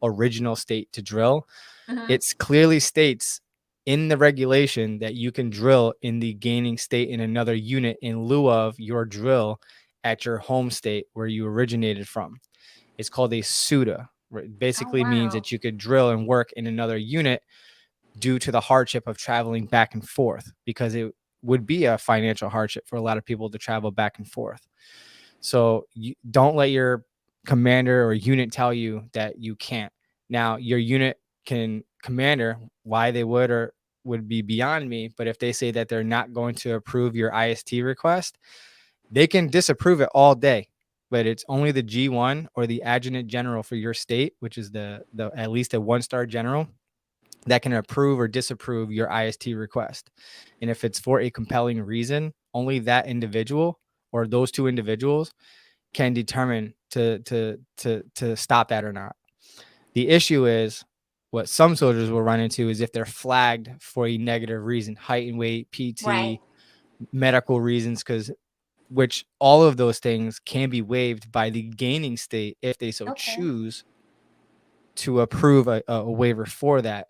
original state to drill. Mhm. It's clearly states in the regulation that you can drill in the gaining state in another unit in lieu of your drill at your home state where you originated from. It's called a SUTA. It Oh basically means wow. that you could drill and work in another unit due to the hardship of traveling back and forth, because it would be a financial hardship for a lot of people to travel back and forth. So you don't let your commander or unit tell you that you can't. Now, your unit can, commander, why they would or would be beyond me, but if they say that they're not going to approve your IST request, they can disapprove it all day. But it's only the G1 or the adjutant general for your state, which is the at least a 1-star general, that can approve or disapprove your IST request. And if it's for a compelling reason, only that individual or those two individuals can determine to stop that or not. The issue is, what some soldiers will run into is if they're flagged for a negative reason, height and weight, Right. PT, medical reasons, which all of those things can be waived by the gaining state if they so Okay. choose to approve a waiver for that.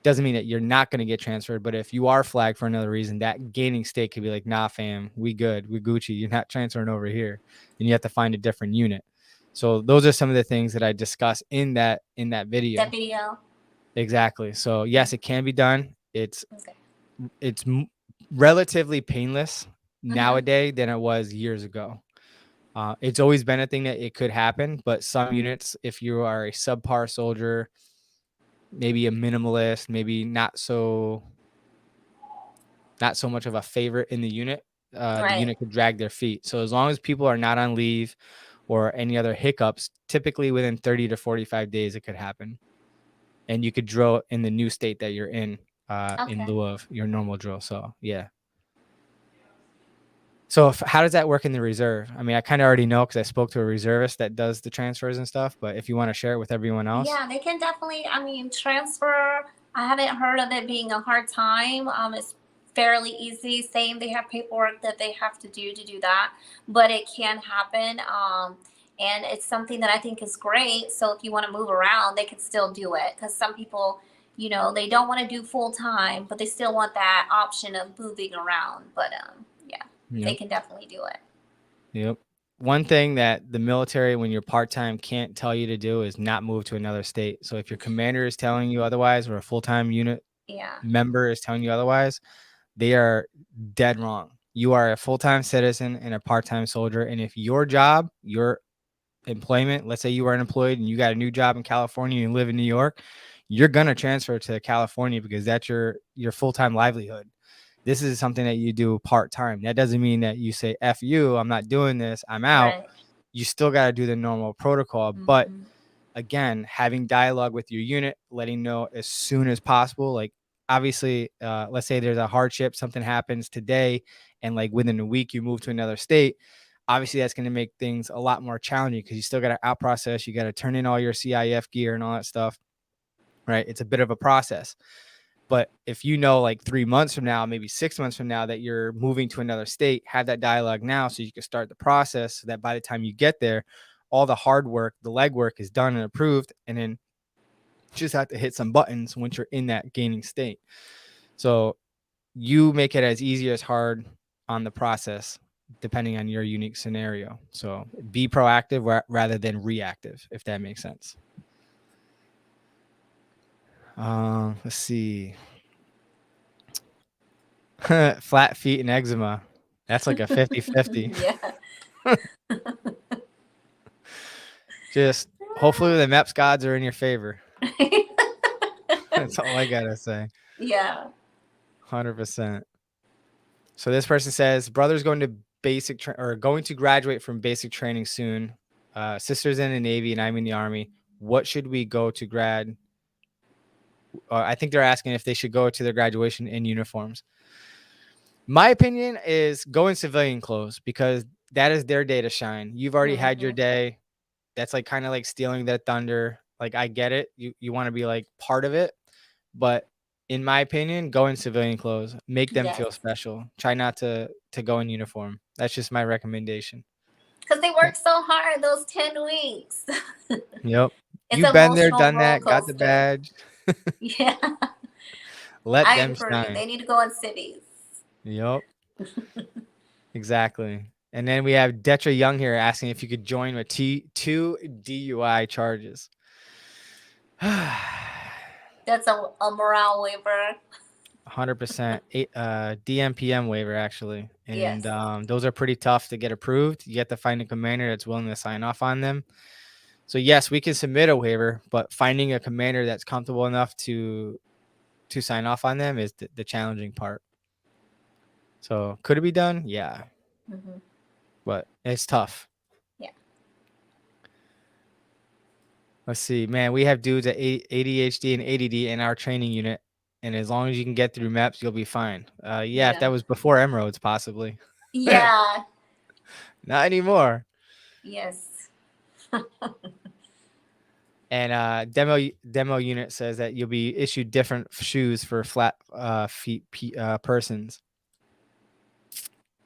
Doesn't mean that you're not going to get transferred, but if you are flagged for another reason, that gaining state could be like, nah, fam, we good, we Gucci, you're not transferring over here, and you have to find a different unit. So those are some of the things that I discuss in that video. That video. Exactly. So yes, it can be done. It's Okay. relatively painless Mhm. nowadays than it was years ago. It's always been a thing that it could happen, but some units, if you are a subpar soldier, maybe a minimalist, maybe not so much of a favorite in the Right. unit could drag their feet. So as long as people are not on leave or any other hiccups, typically within 30 to 45 days, it could happen. And you could drill in the new state that you're in Okay. lieu of your normal drill. So yeah. So how does that work in the reserve? I mean, I kind of already know because I spoke to a reservist that does the transfers and stuff, but if you want to share it with everyone else. Yeah, they can definitely, I mean, transfer. I haven't heard of it being a hard time. It's fairly easy. Same, they have paperwork that they have to do that, but it can happen. And it's something that I think is great. So if you want to move around, they can still do it, because some people, they don't want to do full time, but they still want that option of moving around. But yeah, they Yep. can definitely do it. Yep. One thing that the military, when you're part-time, can't tell you to do is not move to another state. So if your commander is telling you otherwise, or a full-time unit Yeah. member is telling you otherwise, they are dead wrong. You are a full-time citizen and a part-time soldier. And if your job, your employment, let's say you are unemployed and you got a new job in California and you live in New York, you're going to transfer to California because that's your full-time livelihood. This is something that you do part-time. That doesn't mean that you say, F you, I'm not doing this, I'm out. Right. You still got to do the normal protocol. But again, having dialogue with your unit, letting know as soon as possible. Like, obviously, let's say there's a hardship, something happens today, and like within a week you move to another state. Obviously, that's going to make things a lot more challenging because you still got to out process. You got to turn in all your CIF gear and all that stuff, right? It's a bit of a process. But if you know, like 3 months from now, maybe 6 months from now, that you're moving to another state, have that dialogue now so you can start the process so that by the time you get there, all the hard work, the legwork is done and approved. And then just have to hit some buttons once you're in that gaining state. So you make it as easy as hard on the process, depending on your unique scenario. So be proactive rather than reactive, if that makes sense. Let's see. Flat feet and eczema. That's like a 50-50. Yeah. Just hopefully the MEPS gods are in your favor. That's all I gotta say. Yeah. 100%. So this person says, brother's going to going to graduate from basic training soon. Sister's in the Navy and I'm in the Army. What should we go to grad? I think they're asking if they should go to their graduation in uniforms. My opinion is go in civilian clothes because that is their day to shine. You've already had your day. That's like kind of like stealing their thunder. Like, I get it. You want to be like part of it. But in my opinion, go in civilian clothes. Make them feel special. Try not to go in uniform. That's just my recommendation. Because they work so hard those 10 weeks. Yep. You've been there, done that, got the badge. Yeah. Let them shine. They need to go in cities. Yep. Exactly. And then we have Detra Young here asking if you could join with 2 DUI charges. That's a morale waiver. 100%. DMPM waiver, actually. And those are pretty tough to get approved. You have to find a commander that's willing to sign off on them. So yes, we can submit a waiver, but finding a commander that's comfortable enough to sign off on them is the challenging part. So could it be done? Yeah. But it's tough. Yeah. Let's see, man, we have dudes at ADHD and ADD in our training unit. And as long as you can get through MEPS, you'll be fine. Yeah, if that was before MROADS, possibly. Yeah. Not anymore. Yes. And demo unit says that you'll be issued different shoes for flat feet persons.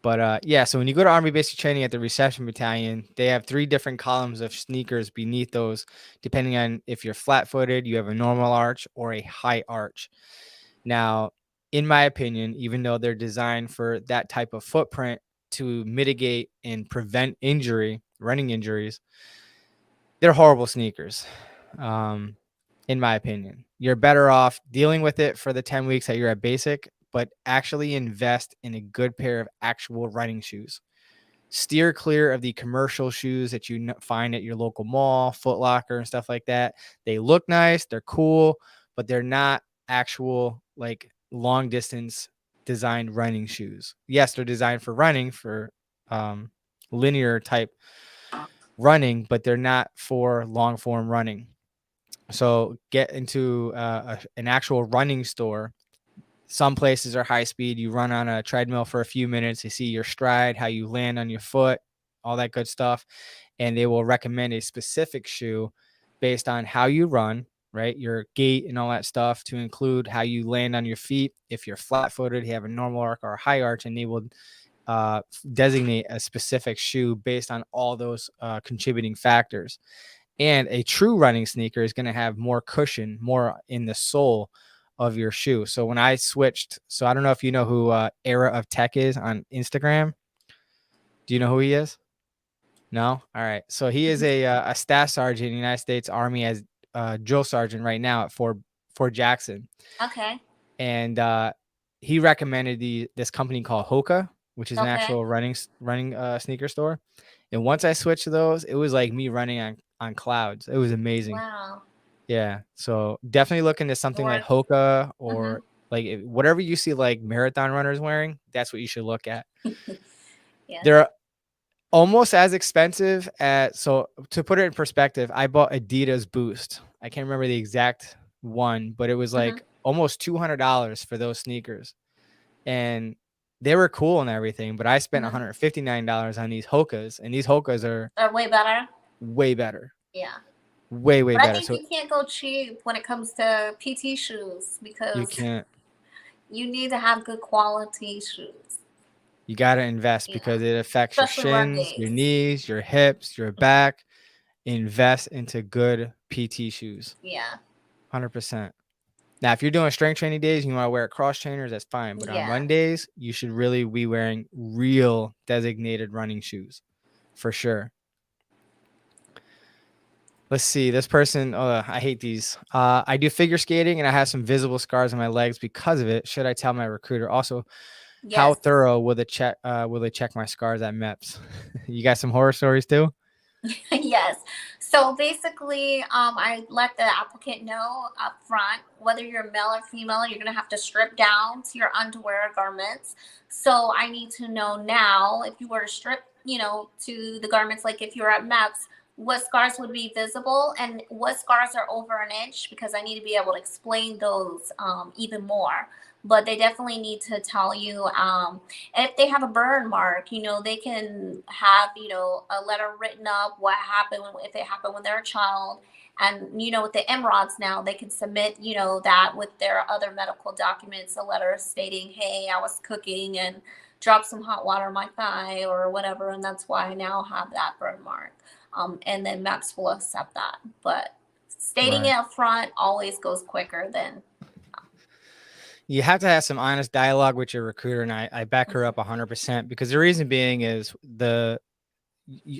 But yeah, so when you go to Army basic training at the reception battalion, they have 3 different columns of sneakers beneath those, depending on if you're flat-footed, you have a normal arch, or a high arch. Now, in my opinion, even though they're designed for that type of footprint to mitigate and prevent running injuries, they're horrible sneakers. In my opinion, you're better off dealing with it for the 10 weeks that you're at basic, but actually invest in a good pair of actual running shoes. Steer clear of the commercial shoes that you find at your local mall, Foot Locker, and stuff like that. They look nice, they're cool, but they're not actual like long distance designed running shoes. Yes, they're designed for running, for linear type running, but they're not for long form running. So get into an actual running store. Some places are high speed. You run on a treadmill for a few minutes. They see your stride, how you land on your foot, all that good stuff. And they will recommend a specific shoe based on how you run, right? Your gait and all that stuff, to include how you land on your feet. If you're flat footed, you have a normal arch or a high arch, and they will designate a specific shoe based on all those contributing factors. And a true running sneaker is going to have more cushion, more in the sole of your shoe. So when I switched, so I don't know if you know who Era of Tech is on Instagram. Do you know who he is? No? All right. So he is a staff sergeant in the United States Army as drill sergeant right now at Fort Jackson. Okay. And he recommended this company called Hoka, which is an actual running sneaker store. And once I switched to those, it was like me running on clouds. It was amazing. Wow. Yeah. So definitely look into something like Or Hoka hmm or like whatever you see like marathon runners wearing, that's what you should look at. yes. They're almost as expensive as, so to put it in perspective, I bought Adidas Boost. I can't remember the exact one, but it was hmm like almost $200 for those sneakers. And they were cool and everything, but I spent hmm $159 on these Hokas, and these Hokas are They're way better. way better. Yeah. Way, way But I better. think So you can't go cheap when it comes to PT shoes you because can't, you need to have good quality shoes. you got to invest Yeah. because it affects your Especially run shins, your days. knees, your hips, your back. Invest into good PT shoes. Yeah. 100%. Now, if you're doing strength training days and you want to wear cross trainers, that's fine. But on Yeah. run days, you should really be wearing real designated running shoes for sure. Let's see. This person, oh, I hate these. I do figure skating and I have some visible scars on my legs because of it. Should I tell my recruiter? Also, how Yes. thorough will they check my scars at MEPS? You got some horror stories too? Yes. So basically, I let the applicant know up front whether you're male or female, you're going to have to strip down to your underwear or garments. So I need to know now if you were to strip, to the garments, like if you're at MEPS, what scars would be visible and what scars are over an inch, because I need to be able to explain those even more. But they definitely need to tell you. If they have a burn mark, they can have, a letter written up what happened if it happened when they're a child. And, with the MRODs now, they can submit, that with their other medical documents, a letter stating, hey, I was cooking and dropped some hot water on my thigh or whatever. And that's why I now have that burn mark. And then MEPS will accept that. But stating Right. it up front always goes quicker than. You have to have some honest dialogue with your recruiter, and I back her up 100% because the reason being is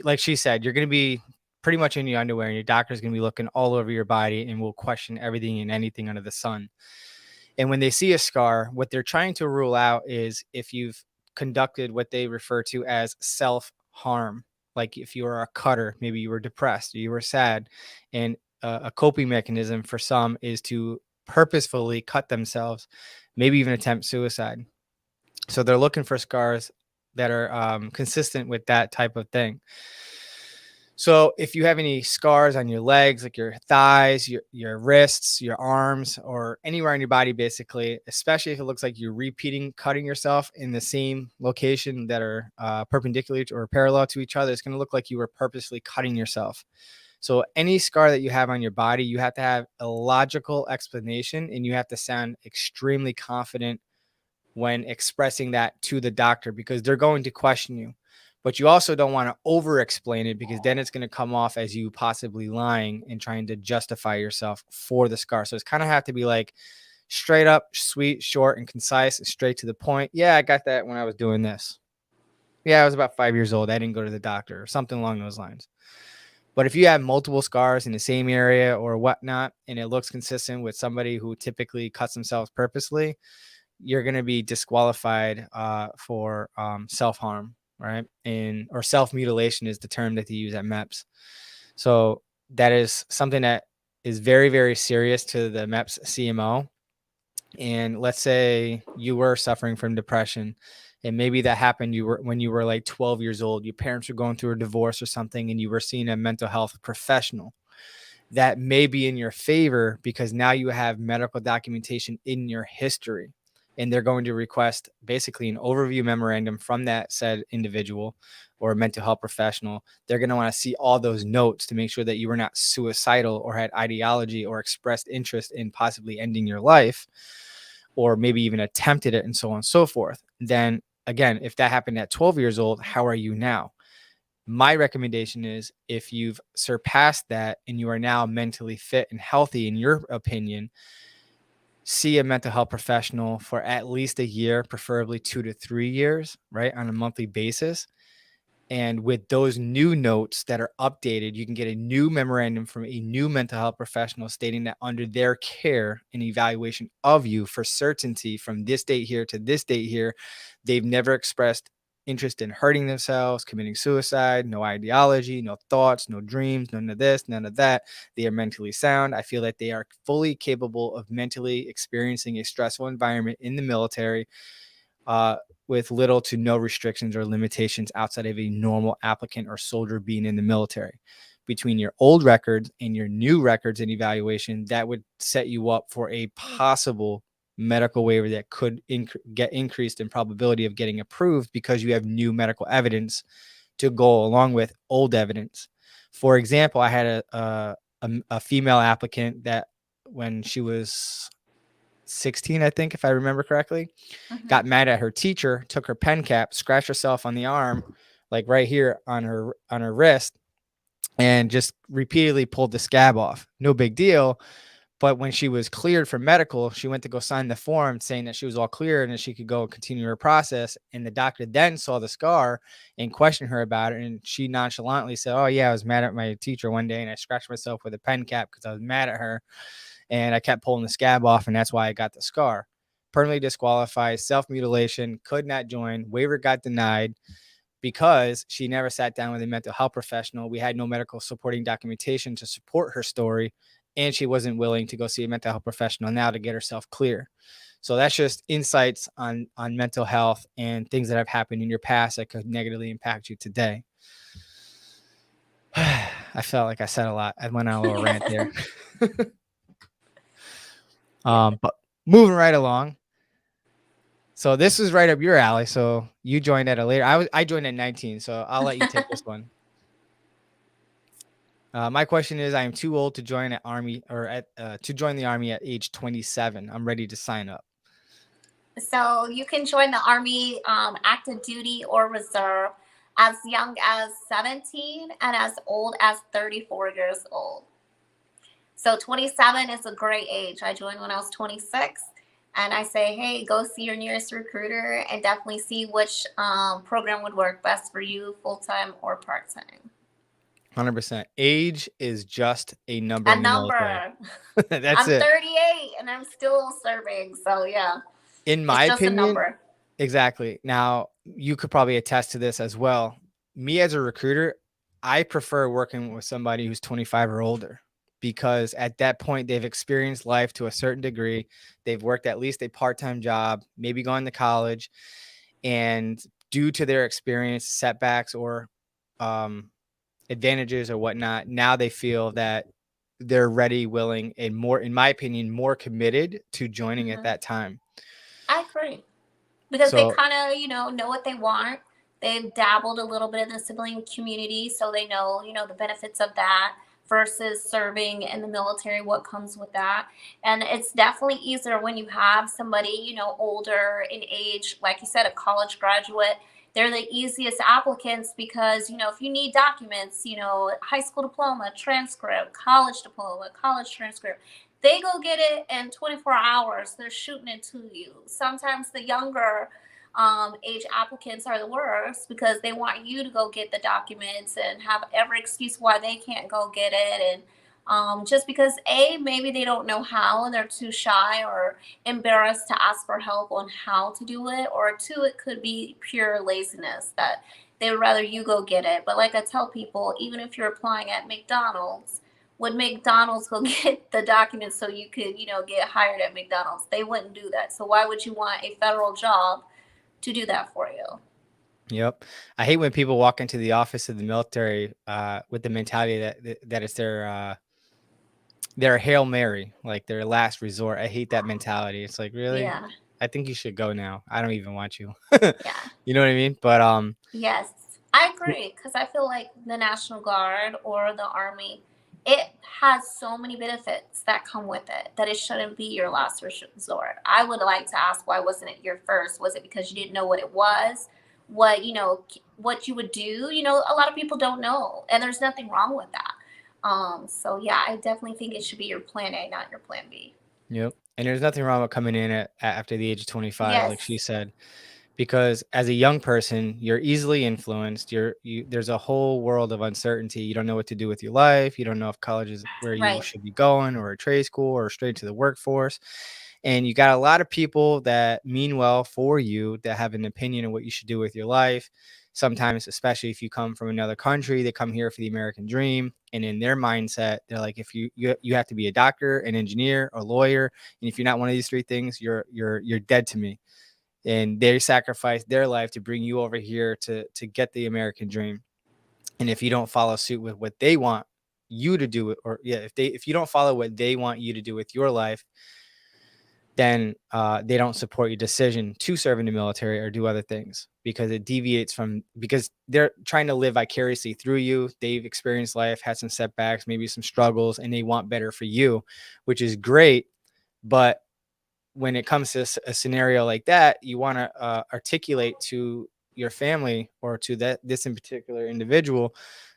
like she said, you're going to be pretty much in your underwear and your doctor's going to be looking all over your body and will question everything and anything under the sun. And when they see a scar, what they're trying to rule out is if you've conducted what they refer to as self-harm. Like if you were a cutter, maybe you were depressed or you were sad, and a coping mechanism for some is to purposefully cut themselves, maybe even attempt suicide. So they're looking for scars that are consistent with that type of thing. So if you have any scars on your legs, like your thighs, your wrists, your arms, or anywhere on your body, basically, especially if it looks like you're repeating cutting yourself in the same location that are perpendicular or parallel to each other, it's going to look like you were purposely cutting yourself. So any scar that you have on your body, you have to have a logical explanation and you have to sound extremely confident when expressing that to the doctor because they're going to question you. But you also don't want to over explain it because then it's going to come off as you possibly lying and trying to justify yourself for the scar. So it's kind of have to be like straight up, sweet, short, and concise, and straight to the point. Yeah, I got that when I was doing this. Yeah, I was about 5 years old. I didn't go to the doctor or something along those lines. But if you have multiple scars in the same area or whatnot, and it looks consistent with somebody who typically cuts themselves purposely, you're going to be disqualified for self-harm, right? Or self-mutilation is the term that they use at MEPS. So that is something that is very, very serious to the MEPS CMO. And let's say you were suffering from depression and maybe that happened when you were like 12 years old, your parents were going through a divorce or something and you were seeing a mental health professional. That may be in your favor because now you have medical documentation in your history and they're going to request basically an overview memorandum from that said individual or a mental health professional. They're going to want to see all those notes to make sure that you were not suicidal or had ideology or expressed interest in possibly ending your life or maybe even attempted it and so on and so forth. Then again, if that happened at 12 years old, how are you now? My recommendation is if you've surpassed that and you are now mentally fit and healthy, in your opinion, see a mental health professional for at least a year, preferably 2 to 3 years, right, on a monthly basis. And with those new notes that are updated, you can get a new memorandum from a new mental health professional stating that under their care and evaluation of you for certainty from this date here to this date here, they've never expressed interest in hurting themselves, committing suicide, no ideology, no thoughts, no dreams, none of this, none of that. They are mentally sound. I feel that they are fully capable of mentally experiencing a stressful environment in the military, with little to no restrictions or limitations outside of a normal applicant or soldier being in the military. Between your old records and your new records and evaluation, that would set you up for a possible medical waiver that could get increased in probability of getting approved because you have new medical evidence to go along with old evidence. For example, I had a female applicant that when she was 16, I think, if I remember correctly, got mad at her teacher, took her pen cap, scratched herself on the arm, like right here on her wrist, and just repeatedly pulled the scab off. No big deal. But when she was cleared for medical, she went to go sign the form saying that she was all clear and that she could go continue her process. And the doctor then saw the scar and questioned her about it. And she nonchalantly said, "Oh, yeah, I was mad at my teacher one day and I scratched myself with a pen cap because I was mad at her. And I kept pulling the scab off. And that's why I got the scar." Permanently disqualified, self-mutilation, could not join, waiver got denied because she never sat down with a mental health professional. We had no medical supporting documentation to support her story, and she wasn't willing to go see a mental health professional now to get herself clear. So that's just insights on mental health and things that have happened in your past that could negatively impact you today. I felt like I said a lot. I went on a little rant there. But moving right along. So this is right up your alley. So you joined at a later. I joined at 19. So I'll let you take this one. My question is: I am too old to join to join the Army at age 27. I'm ready to sign up. So you can join the Army, active duty or reserve, as young as 17 and as old as 34 years old. So 27 is a great age. I joined when I was 26. And I say, hey, go see your nearest recruiter and definitely see which program would work best for you, full-time or part-time. 100%. Age is just a number A in the military. number. That's I'm it. 38 and I'm still serving. So yeah, In my it's just a opinion, number. exactly. Now, you could probably attest to this as well. Me as a recruiter, I prefer working with somebody who's 25 or older, because at that point they've experienced life to a certain degree. They've worked at least a part-time job, maybe gone to college, and due to their experience, setbacks, or advantages or whatnot, now they feel that they're ready, willing, and more, in my opinion, more committed to joining at that time. I agree. Because they So kind of, know what they want. They've dabbled a little bit in the civilian community, so they know, the benefits of that versus serving in the military, what comes with that. And it's definitely easier when you have somebody, older in age, like you said, a college graduate. They're the easiest applicants because, if you need documents, high school diploma, transcript, college diploma, college transcript, they go get it in 24 hours. They're shooting it to you. Sometimes the younger age applicants are the worst because they want you to go get the documents and have every excuse why they can't go get it. And just because maybe they don't know how and they're too shy or embarrassed to ask for help on how to do it, or two, it could be pure laziness that they would rather you go get it. But like I tell people, even if you're applying at McDonald's, would McDonald's go get the documents so you could, get hired at McDonald's? They wouldn't do that. So why would you want a federal job to do that for you? Yep. I hate when people walk into the office of the military with the mentality that it's their Hail Mary, like their last resort. I hate that mentality. It's like, really? Yeah. I think you should go now. I don't even want you. Yeah. You know what I mean? But yes, I agree, because I feel like the National Guard or the Army, it has so many benefits that come with it that it shouldn't be your last resort. I would like to ask, why wasn't it your first? Was it because you didn't know what it was? What you would do? A lot of people don't know, and there's nothing wrong with that. So yeah, I definitely think it should be your plan A, not your plan B. Yep. And there's nothing wrong with coming in after the age of 25, like she Yes. said, because as a young person, you're easily influenced. There's a whole world of uncertainty. You don't know what to do with your life. You don't know if college is where you Right. should be going, or a trade school, or straight to the workforce. And you got a lot of people that mean well for you, that have an opinion of what you should do with your life. Sometimes, especially if you come from another country, they come here for the American dream. And in their mindset, they're like, if you have to be a doctor, an engineer, a lawyer. And if you're not one of these three things, you're dead to me. And they sacrifice their life to bring you over here to get the American dream. And if you don't follow suit with what they want you to do, or if you don't follow what they want you to do with your life, then they don't support your decision to serve in the military or do other things, because it deviates from, because they're trying to live vicariously through you. They've experienced life, had some setbacks, maybe some struggles, and they want better for you, which is great. But when it comes to a scenario like that, you want to articulate to your family, or to this in particular individual,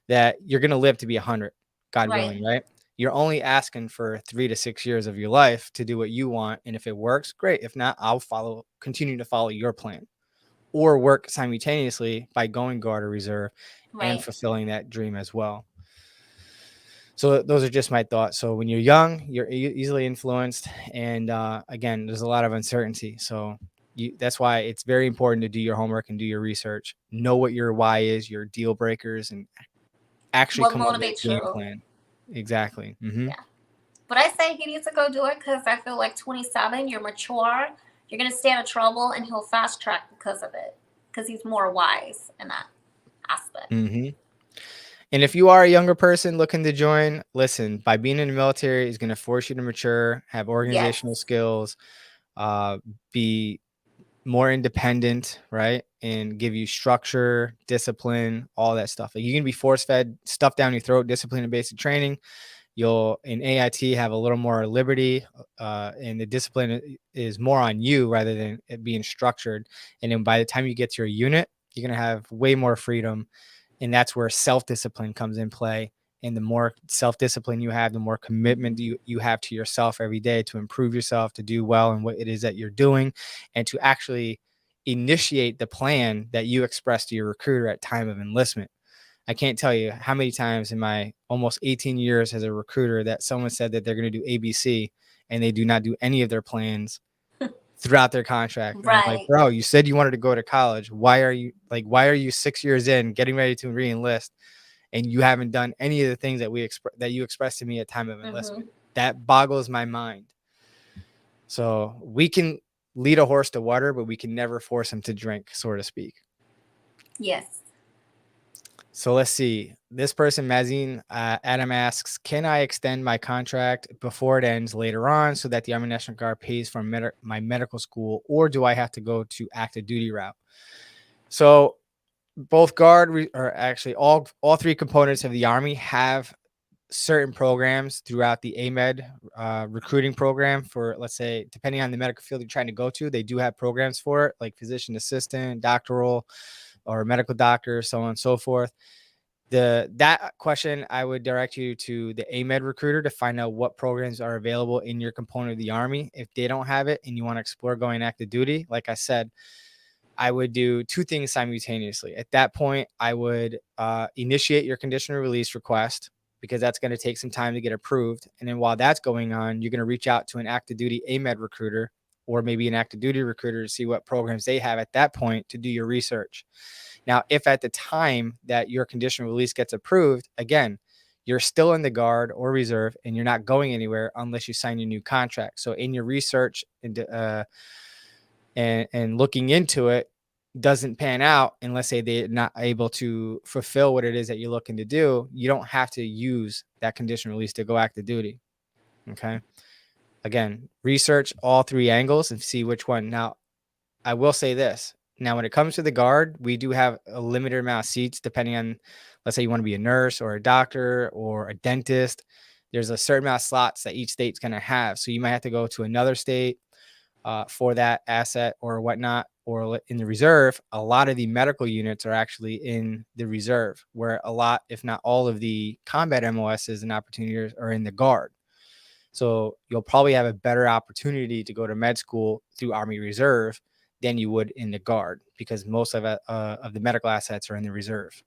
that you're going to live to be 100, God willing, right? You're only asking for 3 to 6 years of your life to do what you want. And if it works, great. If not, I'll continue to follow your plan, or work simultaneously by going guard or reserve and fulfilling that dream as well. So those are just my thoughts. So when you're young, you're easily influenced. And again, there's a lot of uncertainty. So that's why it's very important to do your homework and do your research. Know what your why is, your deal breakers, and actually come up with a game plan. Exactly. Mm-hmm. Yeah. But I say he needs to go do it, because I feel like 27, you're mature, you're going to stay out of trouble, and he'll fast track because of it, because he's more wise in that aspect. Mm-hmm. And if you are a younger person looking to join, listen, by being in the military is going to force you to mature, have organizational skills, be more independent, right? And give you structure, discipline, all that stuff. Like, you can be force fed stuff down your throat, discipline and basic training. You'll in AIT have a little more liberty, and the discipline is more on you rather than it being structured. And then by the time you get to your unit, you're going to have way more freedom. And that's where self-discipline comes in play. And the more self-discipline you have, the more commitment you have to yourself every day to improve yourself, to do well in what it is that you're doing, and to actually initiate the plan that you express to your recruiter at time of enlistment. I can't tell you how many times in my almost 18 years as a recruiter that someone said that they're going to do ABC and they do not do any of their plans throughout their contract. And I'm like, bro, you said you wanted to go to college. Why are you 6 years in, getting ready to re-enlist, and you haven't done any of the things that you expressed to me at time of enlistment? That boggles my mind. So we can lead a horse to water, but we can never force him to drink, so to speak. Yes. So let's see. This person, Mazine Adam, asks, can I extend my contract before it ends later on so that the Army National Guard pays for my medical school, or do I have to go to active duty route? So both guard, or actually all three components of the Army have certain programs throughout the AMED recruiting program for, let's say, depending on the medical field you're trying to go to, they do have programs for it, like physician assistant, doctoral, or medical doctor, so on and so forth. That question, I would direct you to the AMED recruiter to find out what programs are available in your component of the Army. If they don't have it and you want to explore going active duty, like I said, I would do two things simultaneously. At that point, I would initiate your conditional release request, because that's going to take some time to get approved. And then while that's going on, you're going to reach out to an active duty AMED recruiter, or maybe an active duty recruiter, to see what programs they have at that point to do your research. Now, if at the time that your conditional release gets approved, again, you're still in the guard or reserve and you're not going anywhere unless you sign your new contract. So in your research and looking into it doesn't pan out, and let's say they're not able to fulfill what it is that you're looking to do, you don't have to use that conditional release to go active duty. Okay. Again, research all three angles and see which one. Now, I will say this. Now, when it comes to the guard, we do have a limited amount of seats depending on, let's say you want to be a nurse or a doctor or a dentist. There's a certain amount of slots that each state's going to have. So you might have to go to another state for that asset or whatnot. Or in the reserve, a lot of the medical units are actually in the reserve, where a lot, if not all, of the combat MOSs and opportunities are in the guard. So you'll probably have a better opportunity to go to med school through Army Reserve than you would in the guard, because most of the medical assets are in the reserve.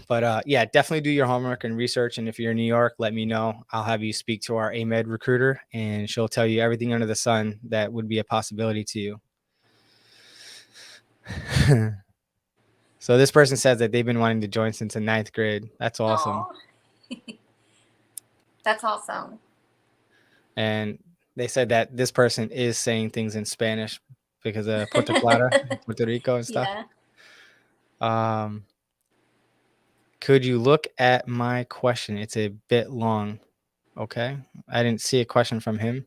But yeah, definitely do your homework and research. And if you're in New York, let me know. I'll have you speak to our AMED recruiter, and she'll tell you everything under the sun that would be a possibility to you. So this person says that they've been wanting to join since the 9th grade. That's awesome. That's awesome. And they said that this person is saying things in Spanish because of Puerto Plata, Puerto Rico and stuff. Yeah. Could you look at my question? It's a bit long. Okay. I didn't see a question from him.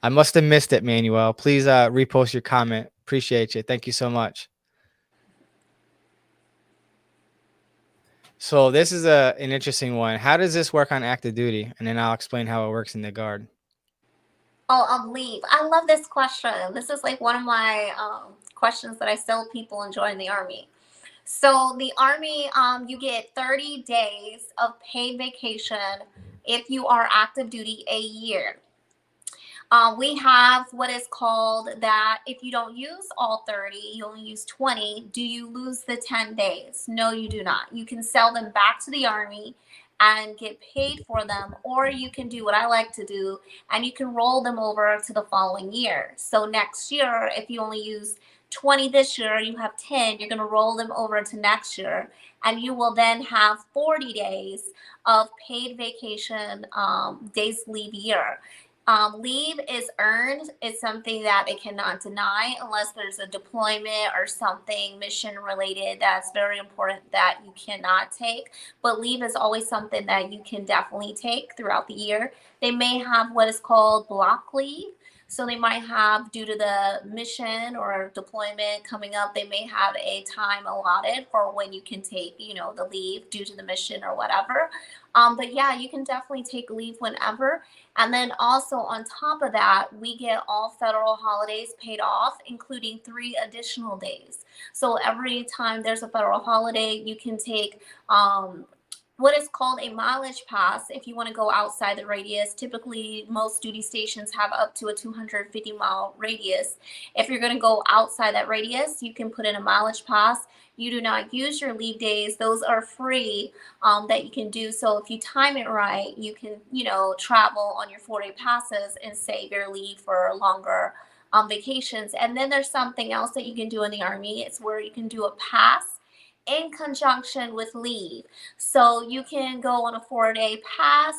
I must have missed it, Manuel. Please repost your comment. Appreciate you. Thank you so much. So this is an interesting one. How does this work on active duty? And then I'll explain how it works in the Guard. Oh, leave. I love this question. This is like one of my questions that I tell people and join the Army. So the Army, you get 30 days of paid vacation if you are active duty a year. We have what is called that if you don't use all 30, you only use 20, do you lose the 10 days? No, you do not. You can sell them back to the Army and get paid for them, or you can do what I like to do and you can roll them over to the following year. So next year, if you only use 20 this year, you have 10, you're going to roll them over to next year, and you will then have 40 days of paid vacation days leave year. Leave is earned. It's something that they cannot deny unless there's a deployment or something mission related that's very important that you cannot take. But leave is always something that you can definitely take throughout the year. They may have what is called block leave. So they might have, due to the mission or deployment coming up, they may have a time allotted for when you can take, the leave due to the mission or whatever. But yeah, you can definitely take leave whenever. And then also on top of that, we get all federal holidays paid off, including 3 additional days. So every time there's a federal holiday, you can take what is called a mileage pass if you want to go outside the radius. Typically, most duty stations have up to a 250-mile radius. If you're going to go outside that radius, you can put in a mileage pass. You do not use your leave days. Those are free that you can do. So if you time it right, you can, travel on your 4-day passes and save your leave for longer vacations. And then there's something else that you can do in the Army. It's where you can do a pass in conjunction with leave. So you can go on a 4-day pass,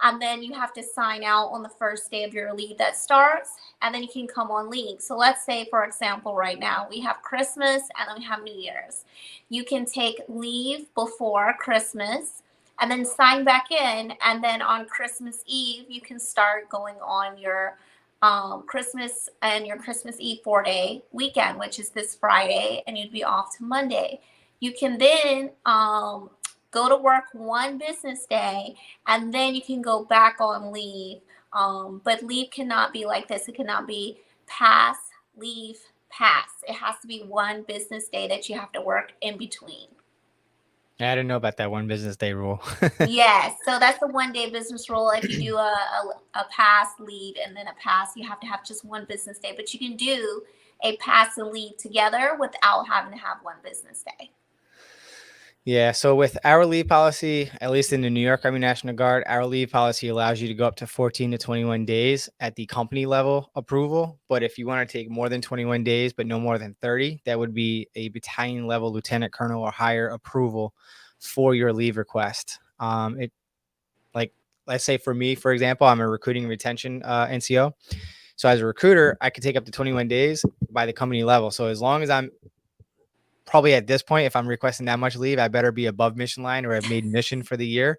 and then you have to sign out on the first day of your leave that starts, and then you can come on leave. So let's say, for example, right now we have Christmas and then we have New Year's. You can take leave before Christmas and then sign back in, and then on Christmas Eve you can start going on your Christmas and your Christmas Eve 4-day weekend, which is this Friday, and you'd be off to Monday. You can then go to work one business day, and then you can go back on leave. But leave cannot be like this. It cannot be pass, leave, pass. It has to be one business day that you have to work in between. I didn't know about that one business day rule. Yes, so that's the 1-day business rule. If you do a pass, leave, and then a pass, you have to have just one business day. But you can do a pass and leave together without having to have one business day. Yeah, so with our leave policy, at least in the New York Army National Guard, our leave policy allows you to go up to 14 to 21 days at the company level approval. But if you want to take more than 21 days, but no more than 30, that would be a battalion level lieutenant colonel or higher approval for your leave request. Let's say for me, for example, I'm a recruiting and retention NCO. So as a recruiter, I could take up to 21 days by the company level. So as long as I'm probably at this point, if I'm requesting that much leave, I better be above mission line or have made mission for the year.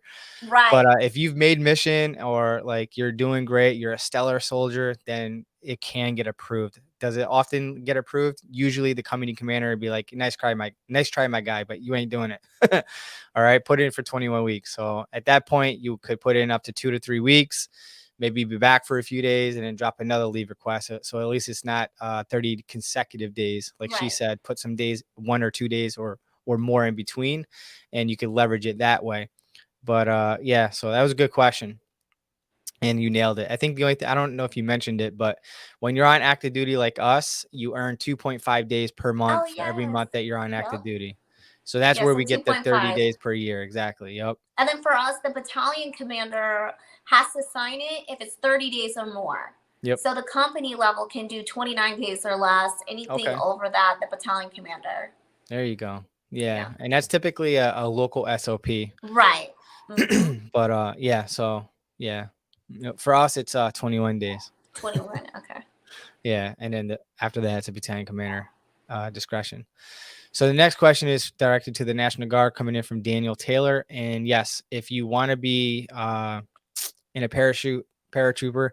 Right. But if you've made mission or like you're doing great, you're a stellar soldier, then it can get approved. Does it often get approved? Usually the company commander would be like, nice try, my guy, but you ain't doing it. All right, put it in for 21 weeks. So at that point, you could put in up to 2 to 3 weeks, maybe be back for a few days and then drop another leave request. So at least it's not 30 consecutive days. Like she said, put some days, 1 or 2 days or more in between, and you could leverage it that way. But yeah, so that was a good question. And you nailed it. I think the only thing, I don't know if you mentioned it, but when you're on active duty like us, you earn 2.5 days per month for every month that you're on active duty. So that's Yeah, where so we get the 30 2.5. days per year. Exactly. Yep. And then for us, the battalion commander has to sign it if it's 30 days or more. Yep. So the company level can do 29 days or less. Anything Okay. over that, the battalion commander. There you go. Yeah. Yeah. And that's typically a local SOP. Right. Mm-hmm. But yeah, so yeah. For us it's 21 days. 21. Okay. Yeah, and then after that it's a battalion commander discretion. So the next question is directed to the National Guard, coming in from Daniel Taylor. And yes, if you want to be in a paratrooper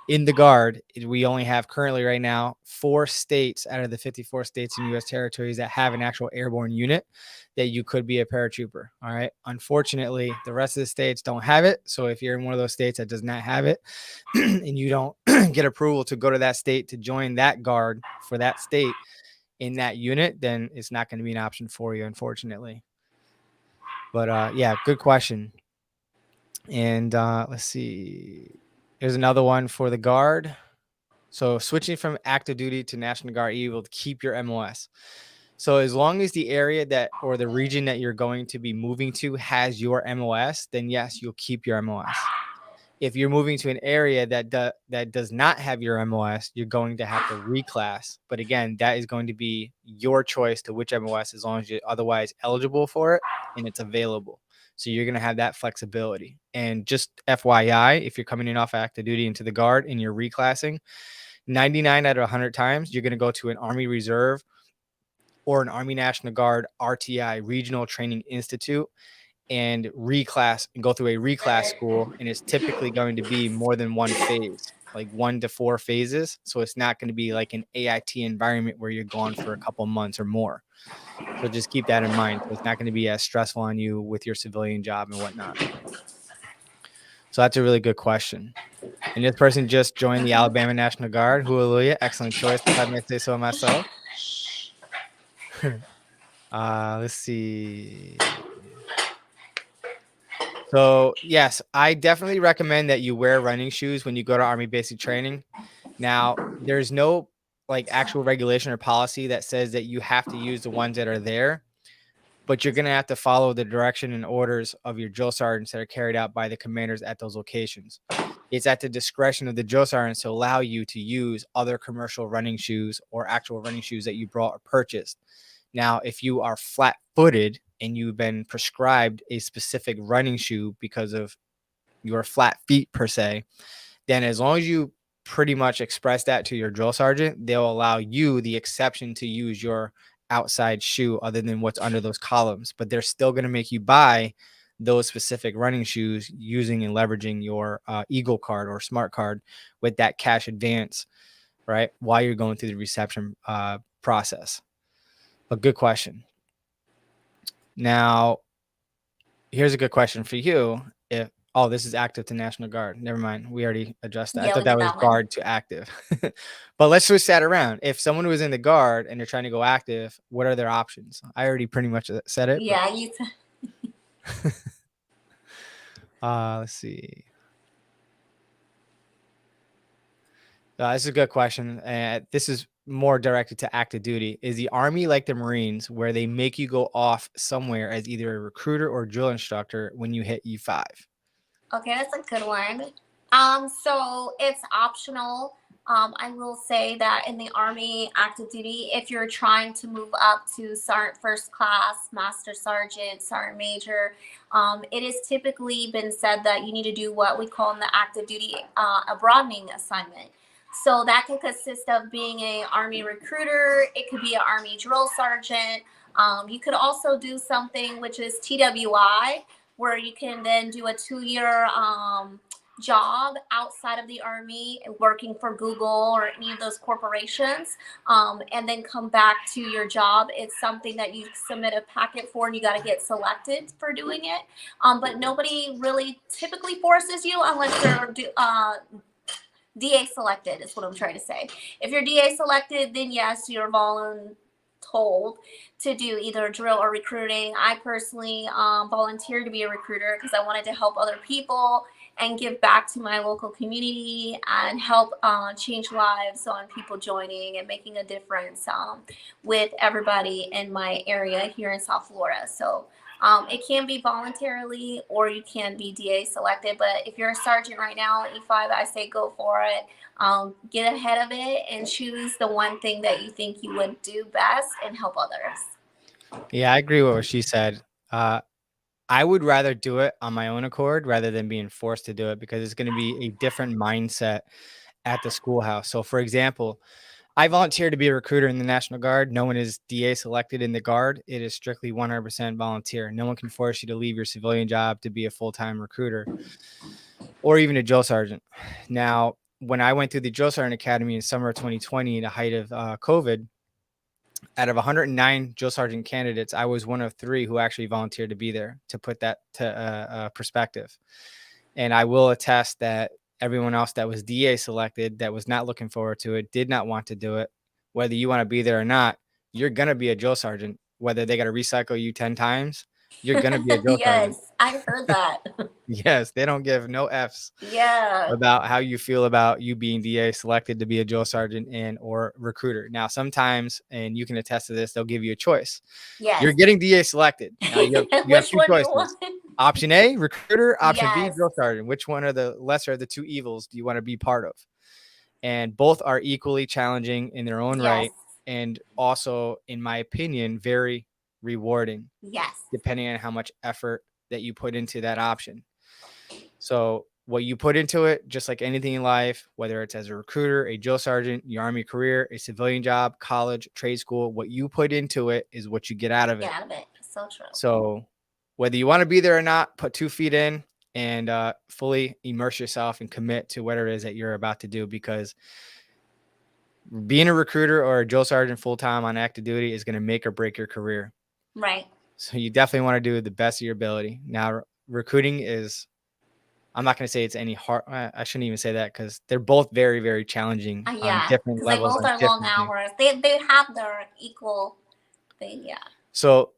in the Guard, we only have currently right now 4 states out of the 54 states and U.S. territories that have an actual airborne unit that you could be a paratrooper. All right. Unfortunately, the rest of the states don't have it. So if you're in one of those states that does not have it and you don't get approval to go to that state to join that Guard for that state in that unit, then it's not going to be an option for you, unfortunately. But yeah, good question. And let's see. Here's another one for the Guard. So switching from active duty to National Guard, you're able to keep your MOS. So as long as the area that or the region that you're going to be moving to has your MOS, then yes, you'll keep your MOS. If you're moving to an area that does not have your MOS, you're going to have to reclass. But again, that is going to be your choice to which MOS, as long as you're otherwise eligible for it and it's available. So you're going to have that flexibility. And just FYI, if you're coming in off active duty into the Guard and you're reclassing, 99 out of 100 times, you're going to go to an Army Reserve or an Army National Guard RTI Regional Training Institute and reclass and go through a reclass school. And it's typically going to be more than one phase, like 1 to 4 phases. So it's not going to be like an AIT environment where you're gone for a couple months or more. So just keep that in mind. So it's not going to be as stressful on you with your civilian job and whatnot. So that's a really good question. And this person just joined the Alabama National Guard. Hallelujah. Excellent choice, if I may say so myself. Let's see. So yes, I definitely recommend that you wear running shoes when you go to Army basic training. Now, there's no like actual regulation or policy that says that you have to use the ones that are there, but you're going to have to follow the direction and orders of your drill sergeants that are carried out by the commanders at those locations. It's at the discretion of the drill sergeants to allow you to use other commercial running shoes or actual running shoes that you brought or purchased. Now, if you are flat-footed and you've been prescribed a specific running shoe because of your flat feet per se, then as long as you pretty much express that to your drill sergeant, they'll allow you the exception to use your outside shoe other than what's under those columns. But they're still going to make you buy those specific running shoes using and leveraging your Eagle card or Smart card with that cash advance, right, while you're going through the reception process. A good question. Now, here's a good question for you. Oh, this is active to National Guard. Never mind. We already addressed that. Yeah, I thought we that did was that one. Guard to active. But let's switch that around. If someone was in the Guard and they're trying to go active, what are their options? I already pretty much said it. Yeah, Let's see. This is a good question. This is more directed to active duty. Is the Army like the Marines, where they make you go off somewhere as either a recruiter or drill instructor when you hit E5? Okay, that's a good one. So it's optional. I will say that in the Army active duty, if you're trying to move up to Sergeant First Class, Master Sergeant, Sergeant Major, it has typically been said that you need to do what we call in the active duty a broadening assignment. So that could consist of being a Army recruiter. It could be an Army drill sergeant. You could also do something which is TWI, where you can then do a 2-year job outside of the Army, working for Google or any of those corporations, and then come back to your job. It's something that you submit a packet for, and you got to get selected for doing it. But nobody really typically forces you unless they're DA selected, is what I'm trying to say. If you're DA selected, then yes, you're told to do either drill or recruiting. I personally volunteered to be a recruiter because I wanted to help other people and give back to my local community and help change lives on people joining and making a difference with everybody in my area here in South Florida. So it can be voluntarily or you can be DA selected. But if you're a sergeant right now at E5, I say go for it. Get ahead of it and choose the one thing that you think you would do best and help others. Yeah, I agree with what she said. I would rather do it on my own accord rather than being forced to do it, because it's going to be a different mindset at the schoolhouse. So, for example, I volunteered to be a recruiter in the National Guard. No one is DA selected in the Guard. It is strictly 100% volunteer. No one can force you to leave your civilian job to be a full-time recruiter or even a drill sergeant. Now, when I went through the drill sergeant academy in summer of 2020, the height of COVID, out of 109 drill sergeant candidates, I was one of 3 who actually volunteered to be there, to put that to perspective. And I will attest that everyone else that was DA selected, that was not looking forward to it, did not want to do it. Whether you want to be there or not, you're going to be a drill sergeant. Whether they got to recycle you 10 times, you're going to be a drill sergeant. Yes, I heard that. Yes, they don't give no F's Yeah. about how you feel about you being DA selected to be a drill sergeant and or recruiter. Now, sometimes, and you can attest to this, they'll give you a choice. Yes. You're getting DA selected. Now you have 2 choices. Option A, recruiter. Option B, drill sergeant. Which one are the lesser of the 2 evils do you want to be part of? And both are equally challenging in their own right, and also, in my opinion, very rewarding. Yes. Depending on how much effort that you put into that option. So what you put into it, just like anything in life, whether it's as a recruiter, a drill sergeant, your Army career, a civilian job, college, trade school, what you put into it is what you get out of it. Get out of it. So true. So whether you want to be there or not, put 2 feet in and fully immerse yourself and commit to whatever it is that you're about to do, because being a recruiter or a drill sergeant full-time on active duty is going to make or break your career. Right. So you definitely want to do the best of your ability. Now, recruiting is, I'm not going to say it's any hard. I shouldn't even say that, because they're both very, very challenging on different levels. They both are long hours. They have their equal thing. Yeah. So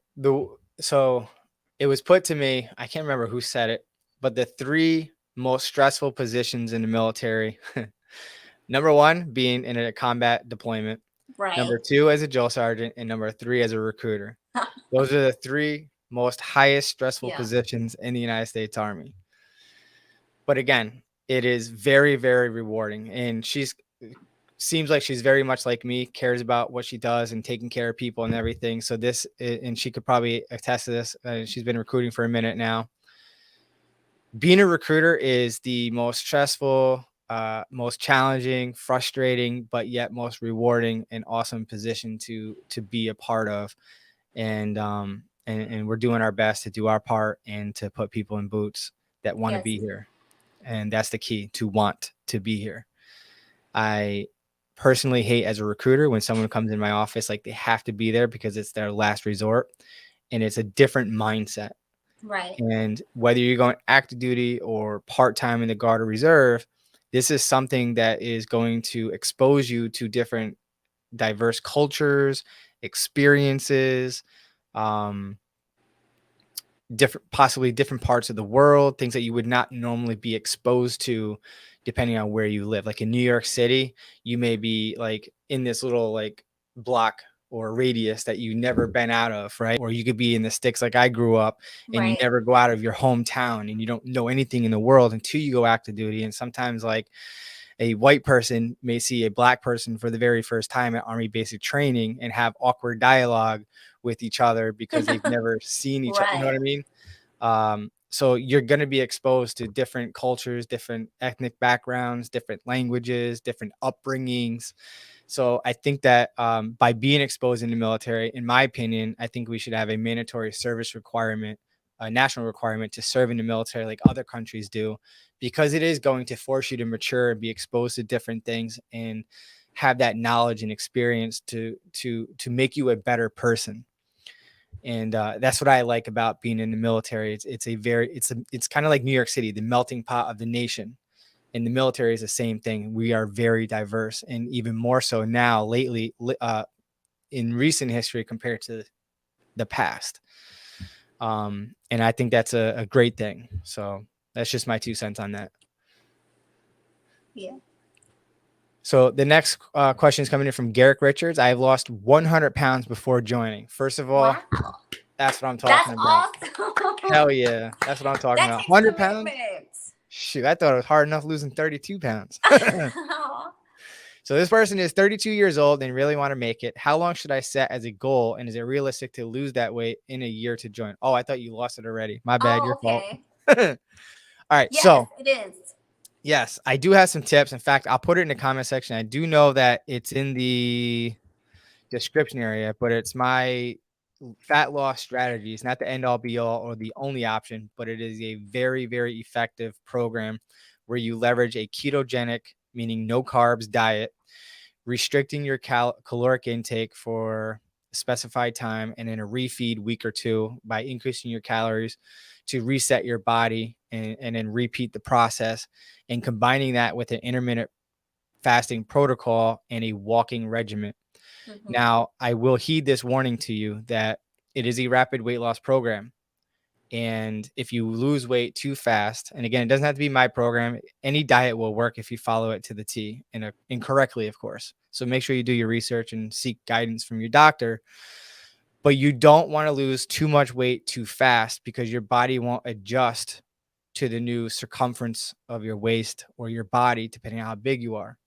it was put to me, I can't remember who said it, but the 3 most stressful positions in the military, number 1 being in a combat deployment, right. Number 2 as a drill sergeant, and number 3 as a recruiter. Those are the 3 most highest stressful positions in the United States Army. But again, it is very, very rewarding. And seems like she's very much like me, cares about what she does and taking care of people and everything. So and she could probably attest to this. She's been recruiting for a minute now. Being a recruiter is the most stressful, most challenging, frustrating, but yet most rewarding and awesome position to be a part of. And we're doing our best to do our part and to put people in boots that want to be here. And that's the key, to want to be here. I personally hate as a recruiter when someone comes in my office like they have to be there because it's their last resort, and it's a different mindset. Right. And whether you're going active duty or part-time in the Guard or Reserve, this is something that is going to expose you to different diverse cultures, experiences, possibly different parts of the world, things that you would not normally be exposed to depending on where you live. Like in New York City, you may be like in this little like block or radius that you never been out of, right? Or you could be in the sticks like I grew up, and you never go out of your hometown, and you don't know anything in the world until you go active duty. And sometimes like a white person may see a black person for the very first time at Army basic training and have awkward dialogue with each other because they've never seen each other. You know what I mean? So you're going to be exposed to different cultures, different ethnic backgrounds, different languages, different upbringings. So I think that by being exposed in the military, in my opinion, I think we should have a mandatory service requirement, a national requirement to serve in the military like other countries do, because it is going to force you to mature and be exposed to different things and have that knowledge and experience to make you a better person. And that's what I like about being in the military. It's kind of like New York City, the melting pot of the nation. And the military is the same thing. We are very diverse, and even more so now lately in recent history compared to the past. And I think that's a great thing. So That's just my 2 cents on that. Yeah. So the next question is coming in from Garrick Richards. I have lost 100 pounds before joining. First of all, Wow. that's what I'm That's talking about. awesome. Hell yeah. That's what I'm talking That about. takes 100 pounds? commitment. Shoot, I thought it was hard enough losing 32 pounds. So this person is 32 years old and really want to make it. How long should I set as a goal? And is it realistic to lose that weight in a year to join? Oh, I thought you lost it already. My bad. Oh, Your fault. okay. All right. Yes, So it is. yes, I do have some tips. In fact, I'll put it in the comment section. I do know that it's in the description area, but it's my fat loss strategies, not the end all be all or the only option, but it is a very, very effective program where you leverage a ketogenic, meaning no carbs diet, restricting your caloric intake for a specified time, and then a refeed week or two by increasing your calories to reset your body and then repeat the process, and combining that with an intermittent fasting protocol and a walking regimen. Mm-hmm. Now, I will heed this warning to you that it is a rapid weight loss program. And if you lose weight too fast, and again, it doesn't have to be my program, any diet will work if you follow it to the T and incorrectly, of course. So make sure you do your research and seek guidance from your doctor. But you don't want to lose too much weight too fast because your body won't adjust to the new circumference of your waist or your body, depending on how big you are.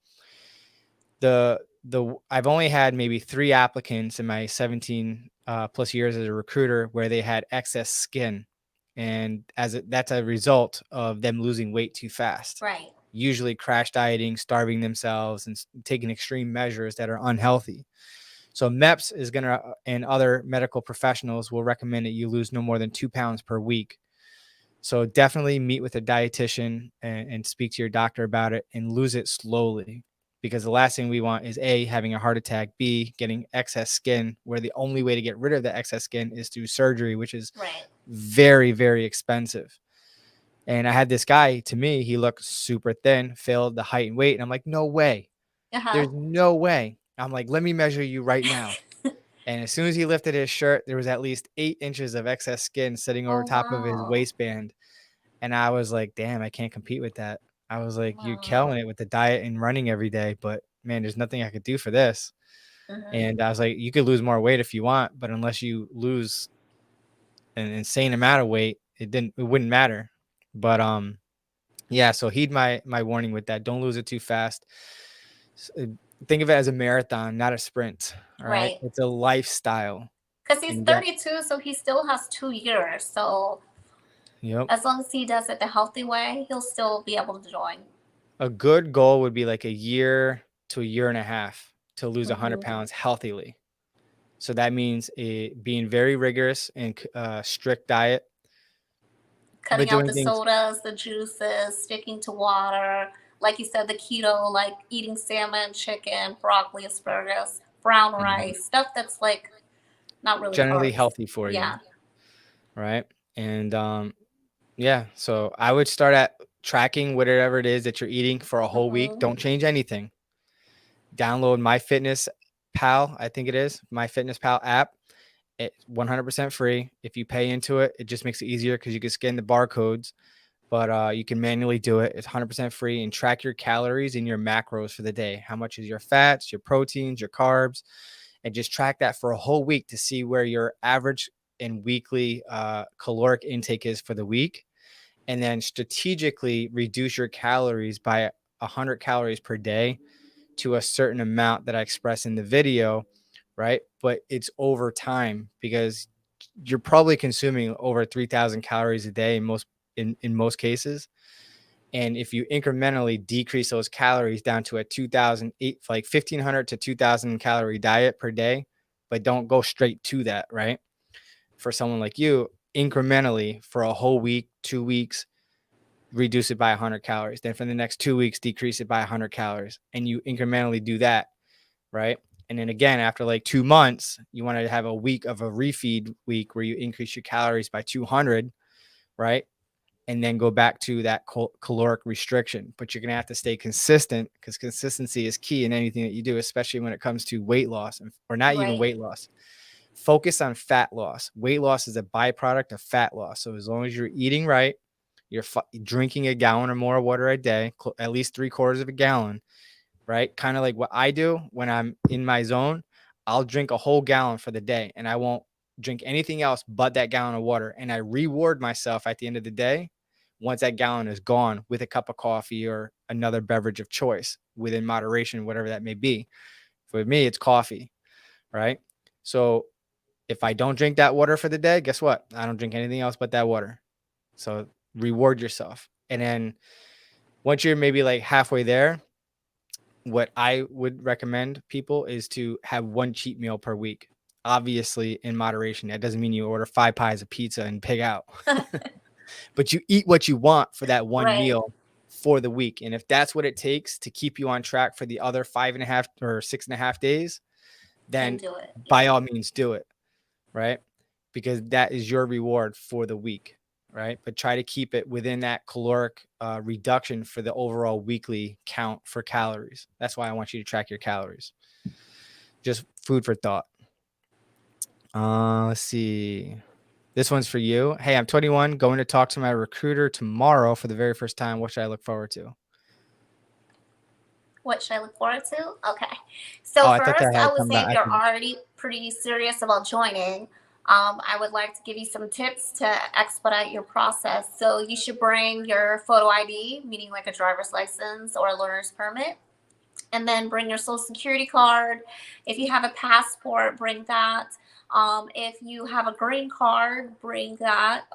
I've only had maybe 3 applicants in my 17 plus years as a recruiter where they had excess skin, and that's a result of them losing weight too fast. Right. Usually crash dieting, starving themselves, and taking extreme measures that are unhealthy. So MEPS is gonna and other medical professionals will recommend that you lose no more than 2 pounds per week. So definitely meet with a dietitian and speak to your doctor about it and lose it slowly, because the last thing we want is A, having a heart attack, B, getting excess skin, where the only way to get rid of the excess skin is through surgery, which is very, very expensive. And I had this guy, to me, he looked super thin, failed the height and weight. And I'm like, no way. There's no way. I'm like, let me measure you right now. And as soon as he lifted his shirt, there was at least 8 inches of excess skin sitting over top of his waistband. And I was like, damn, I can't compete with that. I was like, you're killing it with the diet and running every day, but man, there's nothing I could do for this. And I was like, you could lose more weight if you want, but unless you lose an insane amount of weight, it wouldn't matter. But yeah, so heed my warning with that. Don't lose it too fast. Think of it as a marathon, not a sprint. All right. It's a lifestyle. Because he's 32, so he still has 2 years. So yep, as long as he does it the healthy way, he'll still be able to join. A good goal would be like a year to a year and a half to lose 100 pounds healthily. So that means being very rigorous and strict diet. Cutting out the sodas, the juices, sticking to water. Like you said, the keto, like eating salmon, chicken, broccoli, asparagus, brown rice, stuff that's like not really generally healthy for you. Yeah. Right. And yeah, so I would start at tracking whatever it is that you're eating for a whole week. Don't change anything. Download MyFitnessPal, I think it is, MyFitnessPal app. It's 100% free. If you pay into it, it just makes it easier because you can scan the barcodes, but you can manually do it. It's 100% free, and track your calories and your macros for the day. How much is your fats, your proteins, your carbs, and just track that for a whole week to see where your average and weekly caloric intake is for the week. And then strategically reduce your calories by 100 calories per day to a certain amount that I express in the video, right? But it's over time, because you're probably consuming over 3,000 calories a day in most cases. And if you incrementally decrease those calories down to a 1,500 to 2,000 calorie diet per day, but don't go straight to that, right? For someone like you, incrementally for a whole week, 2 weeks, reduce it by 100 calories. Then for the next 2 weeks, decrease it by 100 calories. And you incrementally do that, right? And then again, after like 2 months, you want to have a week of a refeed week where you increase your calories by 200, right? And then go back to that caloric restriction. But you're going to have to stay consistent, because consistency is key in anything that you do, especially when it comes to weight loss, or not even weight loss. Focus on fat loss. Weight loss is a byproduct of fat loss. So as long as you're eating right, you're drinking a gallon or more of water a day, at least 3/4 of a gallon, right? Kind of like what I do when I'm in my zone. I'll drink a whole gallon for the day and I won't drink anything else but that gallon of water. And I reward myself at the end of the day once that gallon is gone with a cup of coffee or another beverage of choice within moderation, whatever that may be. For me, it's coffee, right? So if I don't drink that water for the day, guess what? I don't drink anything else but that water. So reward yourself. And then once you're maybe like halfway there, what I would recommend people is to have one cheat meal per week. Obviously in moderation. That doesn't mean you order 5 pies of pizza and pig out, but you eat what you want for that one Right. meal for the week. And if that's what it takes to keep you on track for the other 5.5 or 6.5 days, Then then do it. by Yeah. all means do it, right? Because that is your reward for the week, right? But try to keep it within that caloric reduction for the overall weekly count for calories. That's why I want you to track your calories. Just food for thought. Let's see. This one's for you. Hey, I'm 21, going to talk to my recruiter tomorrow for the very first time. What should I look forward to? What should I look forward to? Okay. Oh, So I thought first, that I had would come say back. if you're already pretty serious about joining, I would like to give you some tips to expedite your process. So you should bring your photo ID, meaning like a driver's license or a learner's permit, and then bring your social security card. If you have a passport, bring that. If you have a green card, bring that.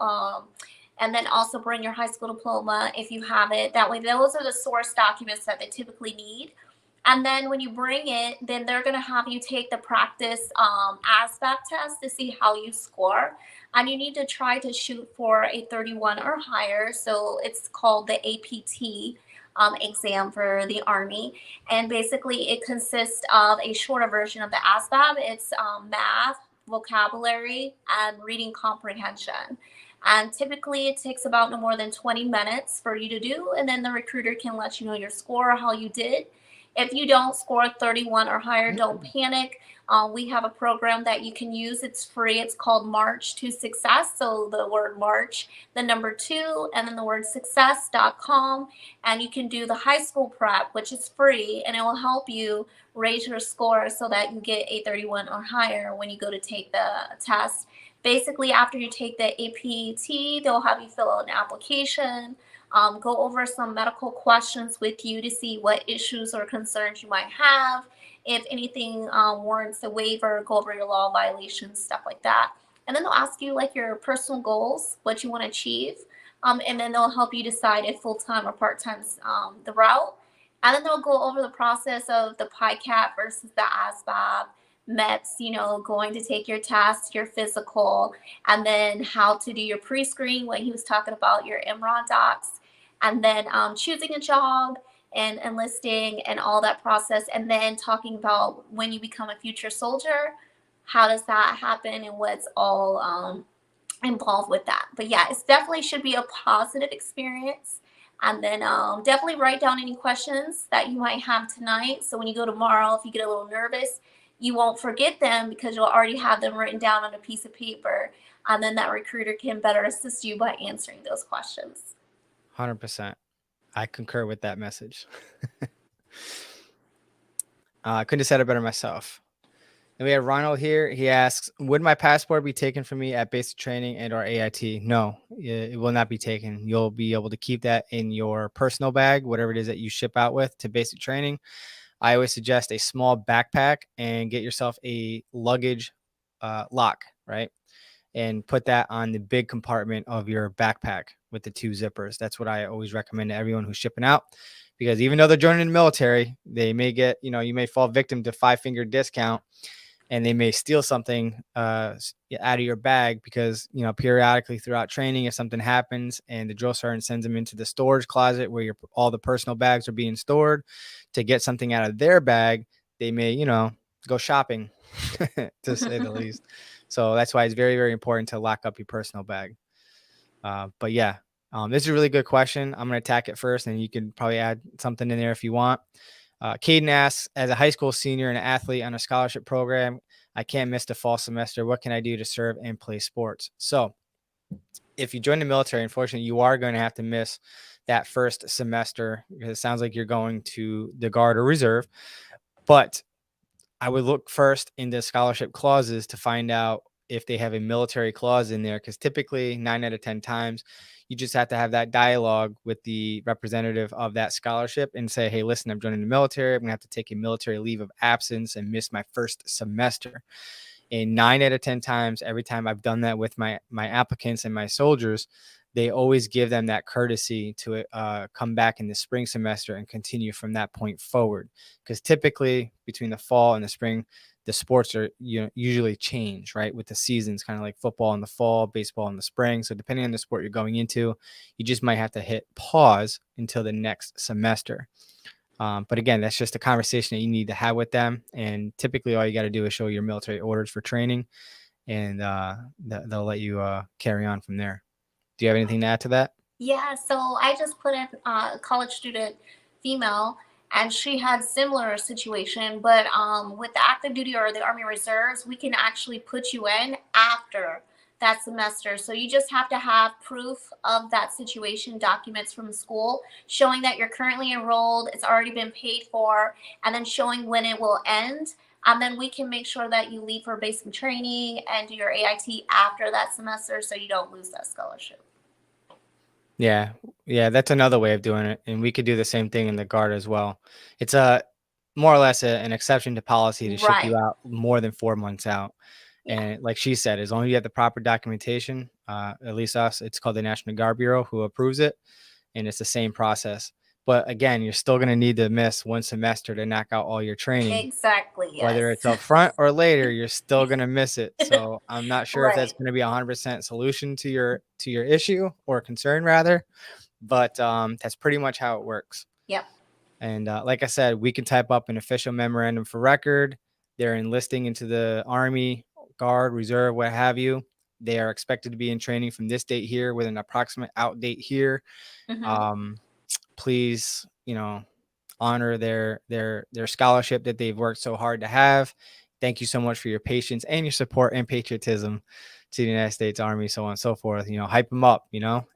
And then also bring your high school diploma if you have it. That way, those are the source documents that they typically need. And then when you bring it, then they're going to have you take the practice ASVAB test to see how you score. And you need to try to shoot for a 31 or higher. So it's called the APT exam for the Army. And basically, it consists of a shorter version of the ASVAB. It's math, vocabulary, and reading comprehension. And typically, it takes about no more than 20 minutes for you to do. And then the recruiter can let you know your score, how you did. If you don't score 31 or higher, don't panic. We have a program that you can use. It's free. It's called March to Success. So the word March, the number 2, and then the word success.com. And you can do the high school prep, which is free, and it will help you raise your score so that you get a 31 or higher when you go to take the test. Basically, after you take the APT, they'll have you fill out an application, go over some medical questions with you to see what issues or concerns you might have. If anything warrants a waiver, go over your law violations, stuff like that. And then they'll ask you like your personal goals, what you want to achieve. And then they'll help you decide if full-time or part-time's the route. And then they'll go over the process of the PICAP versus the ASVAB, MEPS, going to take your test, your physical, and then how to do your pre-screen when he was talking about your MROD docs, and then choosing a job and enlisting and all that process, and then talking about when you become a future soldier, how does that happen and what's all involved with that. But yeah, it definitely should be a positive experience. And then definitely write down any questions that you might have tonight. So when you go tomorrow, if you get a little nervous, you won't forget them because you'll already have them written down on a piece of paper. And then that recruiter can better assist you by answering those questions. 100%. I concur with that message. I couldn't have said it better myself. And we have Ronald here. He asks, would my passport be taken from me at basic training and or AIT? No, it will not be taken. You'll be able to keep that in your personal bag, whatever it is that you ship out with to basic training. I always suggest a small backpack and get yourself a luggage lock, right? And put that on the big compartment of your backpack with the 2 zippers. That's what I always recommend to everyone who's shipping out, because even though they're joining the military, they may get, you may fall victim to 5-finger discount, and they may steal something out of your bag because, periodically throughout training, if something happens and the drill sergeant sends them into the storage closet where all the personal bags are being stored to get something out of their bag, they may, go shopping to say the least. So that's why it's very, very important to lock up your personal bag. But yeah, this is a really good question. I'm going to attack it first, and you can probably add something in there if you want. Caden asks, as a high school senior and an athlete on a scholarship program, I can't miss the fall semester. What can I do to serve and play sports? So if you join the military, unfortunately, you are going to have to miss that first semester because it sounds like you're going to the Guard or Reserve. But I would look first into scholarship clauses to find out if they have a military clause in there, because typically 9 out of 10 times you just have to have that dialogue with the representative of that scholarship and say, hey, listen, I'm joining the military. I'm gonna have to take a military leave of absence and miss my first semester. And 9 out of 10 times, every time I've done that with my applicants and my soldiers, they always give them that courtesy to come back in the spring semester and continue from that point forward. Because typically between the fall and the spring, the sports are usually change, right? With the seasons, kind of like football in the fall, baseball in the spring. So depending on the sport you're going into, you just might have to hit pause until the next semester. But again, that's just a conversation that you need to have with them. And typically all you got to do is show your military orders for training, and they'll let you carry on from there. Do you have anything to add to that? Yeah, so I just put in a college student, female, and she had similar situation, but with the active duty or the Army Reserves, we can actually put you in after that semester. So you just have to have proof of that situation, documents from school showing that you're currently enrolled, it's already been paid for, and then showing when it will end. And then we can make sure that you leave for basic training and do your AIT after that semester so you don't lose that scholarship. Yeah, that's another way of doing it, and we could do the same thing in the Guard as well. It's a more or less an exception to policy to ship you Right. out more than 4 months out. Yeah. And like she said, as long as you have the proper documentation, at least us, it's called the National Guard Bureau who approves it, and it's the same process. But again, you're still going to need to miss one semester to knock out all your training. Exactly. Whether Yes. it's up front or later, you're still going to miss it. So I'm not sure if that's Right. going to be 100% solution to your issue or concern rather, but that's pretty much how it works. Yep. And like I said, we can type up an official memorandum for record. They're enlisting into the Army, Guard, Reserve, what have you. They are expected to be in training from this date here with an approximate out date here. Mm-hmm. Please, honor their scholarship that they've worked so hard to have. Thank you so much for your patience and your support and patriotism to the United States Army, so on and so forth. Hype them up,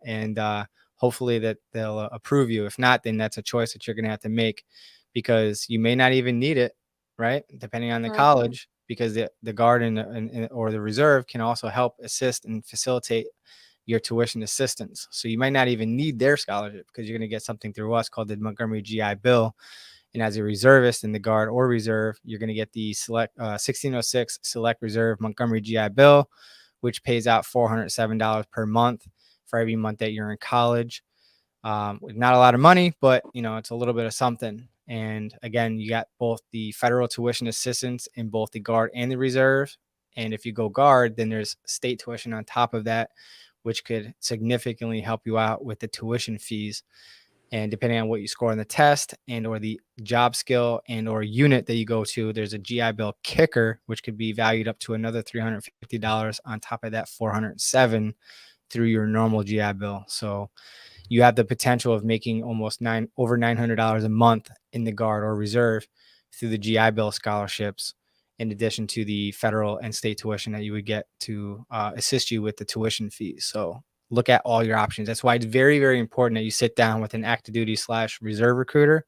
and hopefully that they'll approve you. If not, then that's a choice that you're going to have to make, because you may not even need it, right? Depending on the Mm-hmm. college, because the Guard or the Reserve can also help assist and facilitate your tuition assistance. So you might not even need their scholarship, because you're going to get something through us called the Montgomery GI Bill. And as a reservist in the Guard or Reserve, you're going to get the 1606 Select Reserve Montgomery GI Bill, which pays out $407 per month for every month that you're in college. Not a lot of money, but it's a little bit of something. And again, you got both the federal tuition assistance in both the Guard and the Reserve. And if you go Guard, then there's state tuition on top of that, which could significantly help you out with the tuition fees. And depending on what you score on the test and or the job skill and or unit that you go to, there's a GI Bill kicker, which could be valued up to another $350 on top of that 407 through your normal GI Bill. So you have the potential of making almost over $900 a month in the Guard or Reserve through the GI Bill scholarships, in addition to the federal and state tuition that you would get to assist you with the tuition fees. So look at all your options. That's why it's very, very important that you sit down with an active duty / reserve recruiter,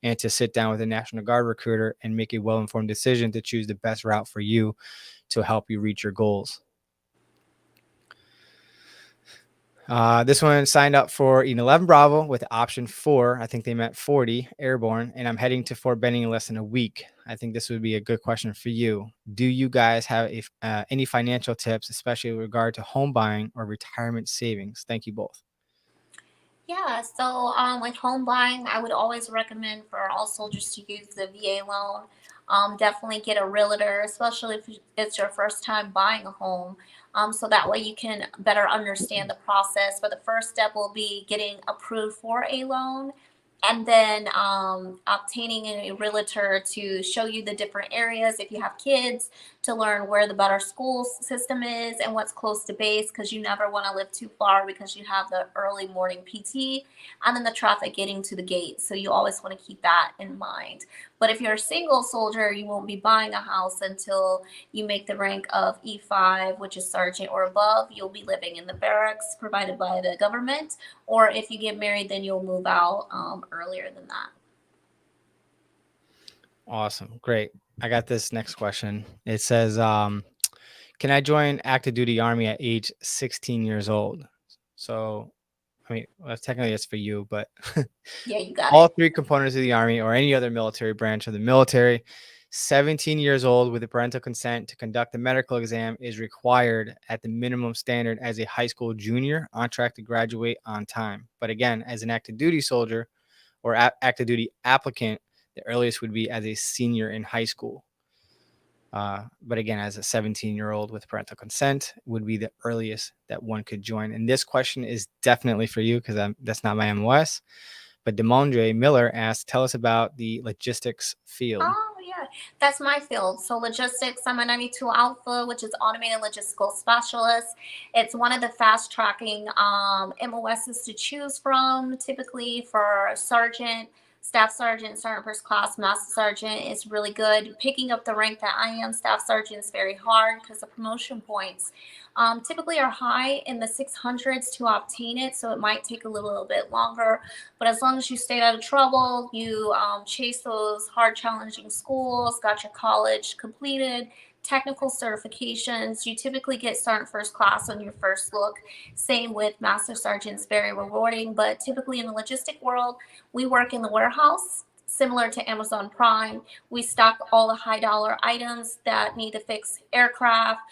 and to sit down with a National Guard recruiter and make a well-informed decision to choose the best route for you to help you reach your goals. This one signed up for an 11 Bravo with option 4. I think they meant 40 airborne, and I'm heading to Fort Benning in less than a week. I think this would be a good question for you. Do you guys have any financial tips, especially with regard to home buying or retirement savings? Thank you both. Yeah, so like home buying, I would always recommend for all soldiers to use the VA loan. Definitely get a realtor, especially if it's your first time buying a home. So that way you can better understand the process. But the first step will be getting approved for a loan. and then obtaining a realtor to show you the different areas if you have kids, to learn where the better school system is and what's close to base, because you never want to live too far because you have the early morning PT and then the traffic getting to the gate. So you always want to keep that in mind. But if you're a single soldier, you won't be buying a house until you make the rank of E5, which is sergeant or above. You'll be living in the barracks provided by the government, or if you get married, then you'll move out earlier than that. Awesome. Great. I got this next question. It says, can I join active duty Army at age 16 years old? So, I mean, well, technically it's for you, but Yeah, you got all it. 3 components of the Army or any other military branch of the military, 17 years old with the parental consent to conduct the medical exam is required at the minimum standard as a high school junior on track to graduate on time. But again, as an active duty soldier or active duty applicant, the earliest would be as a senior in high school. But again, as a 17-year-old with parental consent would be the earliest that one could join. And this question is definitely for you because that's not my MOS. But Demondre Miller asked, tell us about the logistics field. Oh, yeah, that's my field. So, logistics, I'm a 92 Alpha, which is automated logistical specialist. It's one of the fast tracking MOSs to choose from, typically for sergeant, staff sergeant, sergeant first class, master sergeant is really good. Picking up the rank that I am, staff sergeant, is very hard because the promotion points typically are high in the 600s to obtain it. So it might take a little bit longer. But as long as you stay out of trouble, you chase those hard, challenging schools, got your college completed, technical certifications, you typically get sergeant first class on your first look. Same with master sergeants, very rewarding. But typically in the logistic world, we work in the warehouse. Similar to Amazon Prime, we stock all the high dollar items that need to fix aircraft,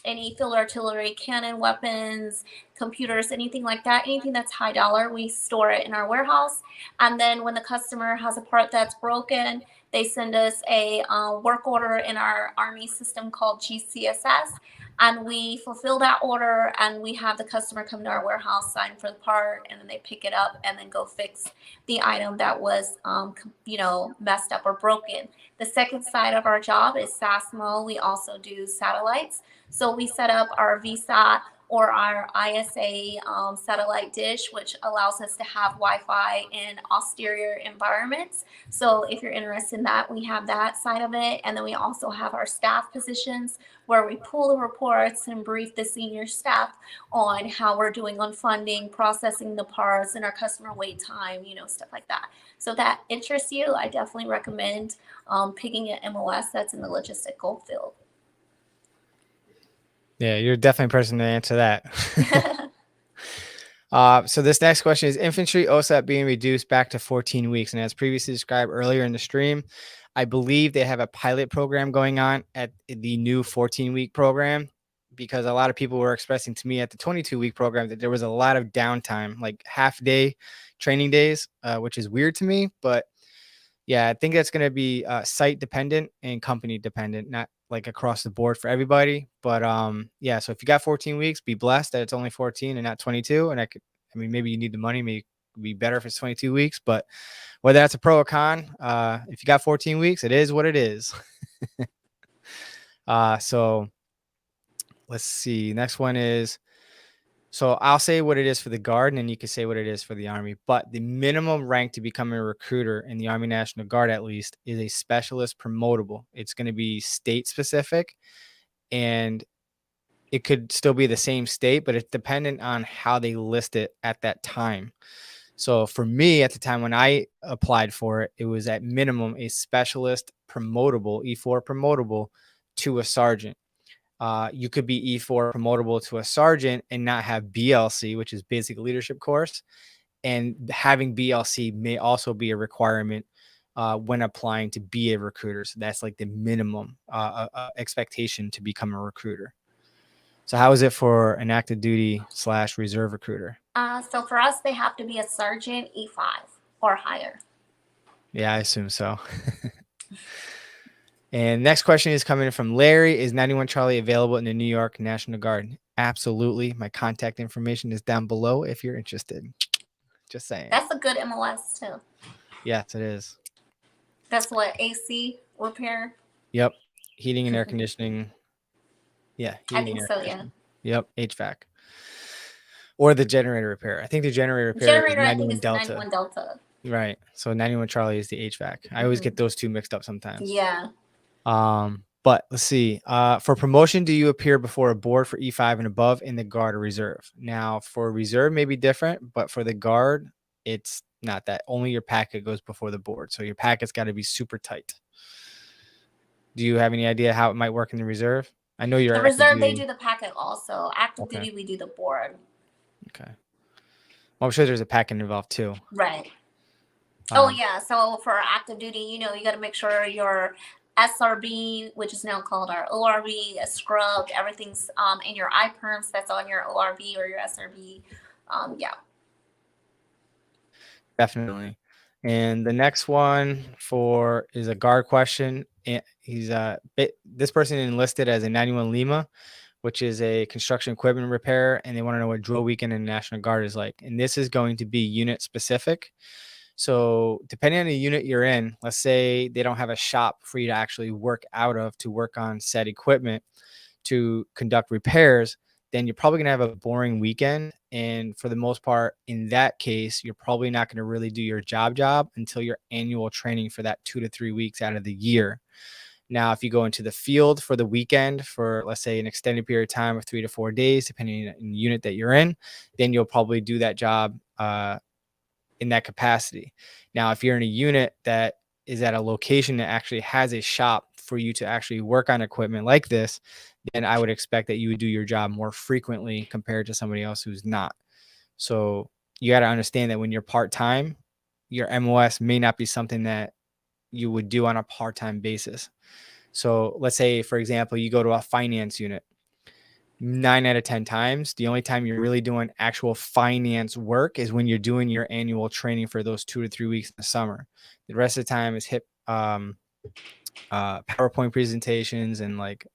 any field artillery, cannon weapons, computers, anything like that, anything that's high dollar, we store it in our warehouse. And then when the customer has a part that's broken, they send us a work order in our Army system called GCSS, and we fulfill that order, and we have the customer come to our warehouse, sign for the part, and then they pick it up and then go fix the item that was messed up or broken. The second side of our job is SASMO. We also do satellites. So we set up our VSAT or our ISA satellite dish, which allows us to have Wi-Fi in austere environments. So if you're interested in that, we have that side of it. And then we also have our staff positions where we pull the reports and brief the senior staff on how we're doing on funding, processing the parts, and our customer wait time, stuff like that. So if that interests you, I definitely recommend picking an MOS that's in the logistical field. Yeah, you're definitely a person to answer that. So this next question is infantry OSAP being reduced back to 14 weeks. And as previously described earlier in the stream, I believe they have a pilot program going on at the new 14-week program, because a lot of people were expressing to me at the 22-week program that there was a lot of downtime, like half-day training days, which is weird to me. But yeah, I think that's going to be site dependent and company dependent, not like across the board for everybody. But yeah, so if you got 14 weeks, be blessed that it's only 14 and not 22. And maybe you need the money, maybe it'd be better if it's 22 weeks, but whether that's a pro or con, if you got 14 weeks, it is what it is. So let's see. Next one is, so I'll say what it is for the Guard, and then you can say what it is for the Army. But the minimum rank to become a recruiter in the Army National Guard, at least, is a specialist promotable. It's going to be state specific, and it could still be the same state, but it's dependent on how they list it at that time. So for me, at the time when I applied for it, it was at minimum a specialist promotable, E4 promotable to a sergeant. You could be E4 promotable to a sergeant and not have BLC, which is basic leadership course. And having BLC may also be a requirement when applying to be a recruiter. So that's like the minimum expectation to become a recruiter. So how is it for an active duty / reserve recruiter? So for us, they have to be a sergeant E5 or higher. Yeah, I assume so. And next question is coming from Larry. Is 91 Charlie available in the New York National Guard? Absolutely. My contact information is down below if you're interested. Just saying. That's a good MOS too. Yes, it is. That's what, AC repair? Yep. Heating and air conditioning. Yeah. I think so, yeah. Yep. HVAC. Or the generator repair. I think the generator repair Generator, is I think 91 it's Delta. 91 Delta. Right. So 91 Charlie is the HVAC. I always get those two mixed up sometimes. Yeah. But let's see. For promotion, do you appear before a board for E5 and above in the guard or reserve? Now, for reserve may be different, but for the guard, it's not that. Only your packet goes before the board. So your packet's got to be super tight. Do you have any idea how it might work in the reserve? I know you're the reserve. They do the packet also. Active duty, we do the board. Okay. Well, I'm sure there's a packet involved too. Right. Oh yeah. So for active duty, you know, you got to make sure your SRB, which is now called our ORB, is scrubbed. Everything's in your I-perms that's on your ORB or your SRB. Yeah. Definitely. And the next one is a guard question. And he's this person enlisted as a 91 Lima, which is a construction equipment repair, and they want to know what drill weekend in the National Guard is like. And this is going to be unit specific. So depending on the unit you're in, let's say they don't have a shop for you to actually work out of to work on said equipment to conduct repairs, then you're probably going to have a boring weekend. And for the most part, in that case, you're probably not going to really do your job until your annual training for that 2 to 3 weeks out of the year. Now, if you go into the field for the weekend for, let's say, an extended period of time of 3 to 4 days, depending on the unit that you're in, then you'll probably do that job in that capacity. Now, if you're in a unit that is at a location that actually has a shop for you to actually work on equipment like this, then I would expect that you would do your job more frequently compared to somebody else who's not. So you got to understand that when you're part-time, your MOS may not be something that you would do on a part-time basis. So let's say, for example, you go to a finance unit. 9 out of 10 times, the only time you're really doing actual finance work is when you're doing your annual training for those 2 to 3 weeks in the summer. The rest of the time is PowerPoint presentations and like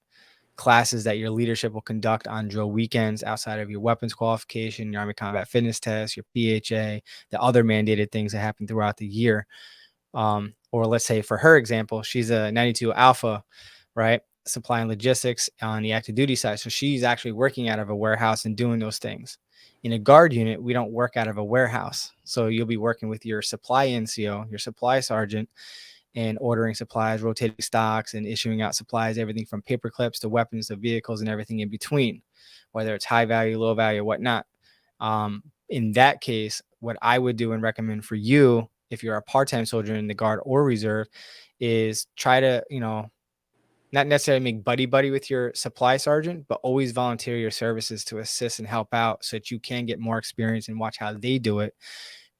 classes that your leadership will conduct on drill weekends outside of your weapons qualification, your Army Combat Fitness Test, your PHA, the other mandated things that happen throughout the year. Or let's say for her example, she's a 92 Alpha, right? Supply and logistics on the active duty side. So she's actually working out of a warehouse and doing those things. In a guard unit, we don't work out of a warehouse. So you'll be working with your supply NCO, your supply sergeant, and ordering supplies, rotating stocks, and issuing out supplies, everything from paper clips to weapons to vehicles and everything in between, whether it's high value, low value, whatnot. In that case, what I would do and recommend for you, if you're a part-time soldier in the guard or reserve, is try to, not necessarily make buddy with your supply sergeant, but always volunteer your services to assist and help out so that you can get more experience and watch how they do it.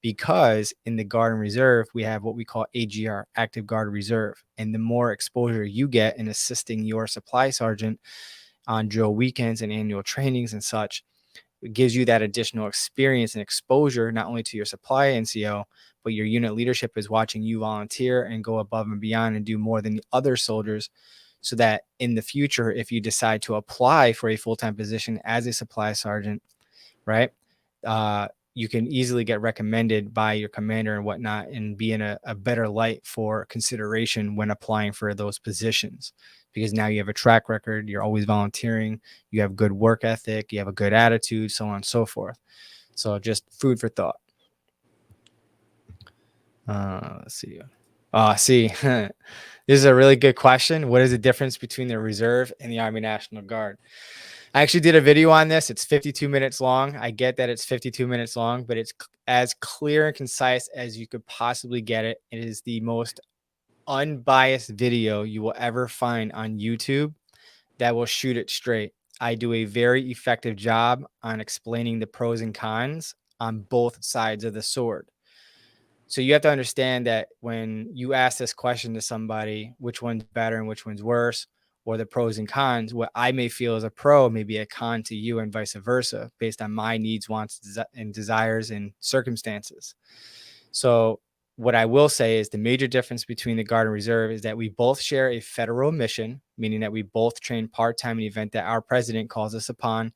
Because in the guard and reserve, we have what we call AGR, active guard reserve. And the more exposure you get in assisting your supply sergeant on drill weekends and annual trainings and such, it gives you that additional experience and exposure, not only to your supply NCO, but your unit leadership is watching you volunteer and go above and beyond and do more than the other soldiers, so that in the future, if you decide to apply for a full-time position as a supply sergeant, right, you can easily get recommended by your commander and whatnot and be in a better light for consideration when applying for those positions, because now you have a track record, you're always volunteering, you have good work ethic, you have a good attitude, so on and so forth. So just food for thought. Let's see. This is a really good question. What is the difference between the reserve and the Army National Guard? I actually did a video on this. It's 52 minutes long. I get that it's 52 minutes long, but it's as clear and concise as you could possibly get it. It is the most unbiased video you will ever find on YouTube that will shoot it straight. I do a very effective job on explaining the pros and cons on both sides of the sword. So you have to understand that when you ask this question to somebody, which one's better and which one's worse, or the pros and cons, what I may feel as a pro may be a con to you and vice versa, based on my needs, wants, and desires and circumstances. So What I will say is the major difference between the Guard and Reserve is that we both share a federal mission, meaning that we both train part-time in the event that our president calls us upon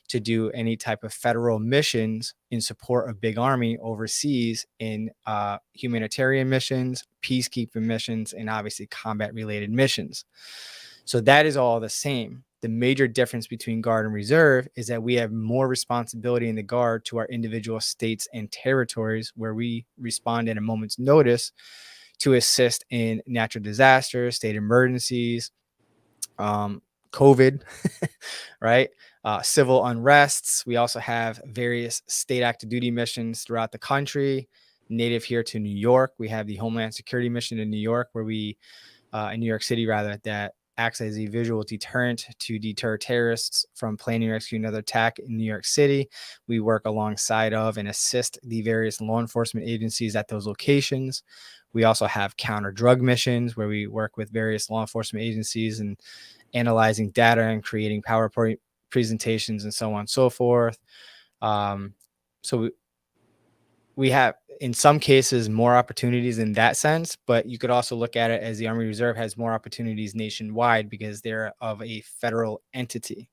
to do any type of federal missions in support of Big Army overseas in humanitarian missions, peacekeeping missions, and obviously combat-related missions. So that is all the same. The major difference between Guard and Reserve is that we have more responsibility in the Guard to our individual states and territories, where we respond at a moment's notice to assist in natural disasters, state emergencies, COVID, right? Civil unrests. We also have various state active duty missions throughout the country. Native here to New York, we have the Homeland Security mission in New York, where we, in New York City rather, that acts as a visual deterrent to deter terrorists from planning or executing another attack in New York City. We work alongside of and assist the various law enforcement agencies at those locations. We also have counter drug missions, where we work with various law enforcement agencies and analyzing data and creating PowerPoint presentations and so on and so forth. So we have, in some cases, more opportunities in that sense, but you could also look at it as the Army Reserve has more opportunities nationwide because they're of a federal entity,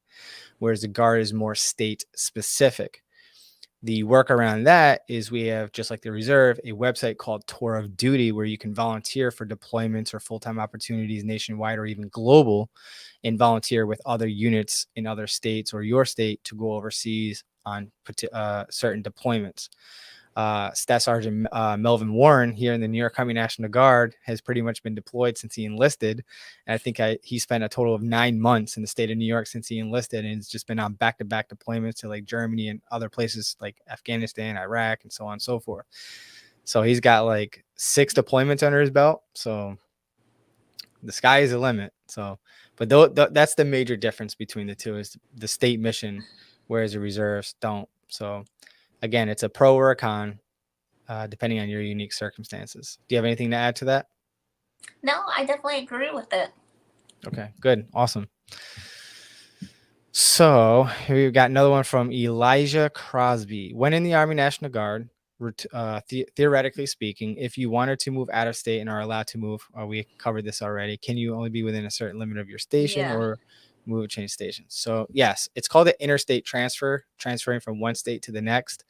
whereas the Guard is more state specific. The work around that is we have, just like the Reserve, a website called Tour of Duty, where you can volunteer for deployments or full-time opportunities nationwide or even global, and volunteer with other units in other states or your state to go overseas on certain deployments. Staff Sergeant Melvin Warren here in the New York Army National Guard has pretty much been deployed since he enlisted. And I think he spent a total of 9 months in the state of New York since he enlisted, and it's just been on back-to-back deployments to like Germany and other places like Afghanistan, Iraq, and so on and so forth. So he's got like 6 deployments under his belt. So the sky is the limit. So, but that's the major difference between the two, is the state mission, whereas the reserves don't. So again, it's a pro or a con, depending on your unique circumstances. Do you have anything to add to that? No, I definitely agree with it. Okay, good. Awesome. So here we've got another one from Elijah Crosby. When in the Army National Guard, theoretically speaking, if you wanted to move out of state and are allowed to move, we covered this already, can you only be within a certain limit of your station or move or change stations? So yes, it's called an interstate transfer, transferring from one state to the next.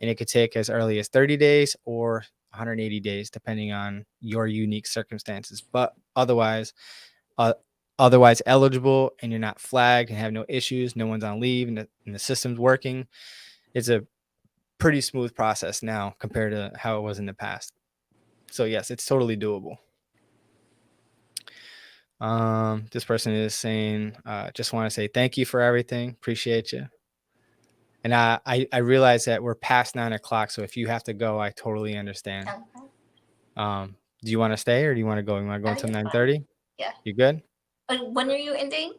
And it could take as early as 30 days or 180 days, depending on your unique circumstances. But otherwise eligible, and you're not flagged and have no issues, no one's on leave, and the system's working, it's a pretty smooth process now compared to how it was in the past. So yes, it's totally doable. This person is saying, just want to say thank you for everything. Appreciate you. And I realize that we're past 9 o'clock. So if you have to go, I totally understand. Okay. Do you want to stay or do you want to go? You want to go until 9:30? Yeah. You good? When are you ending?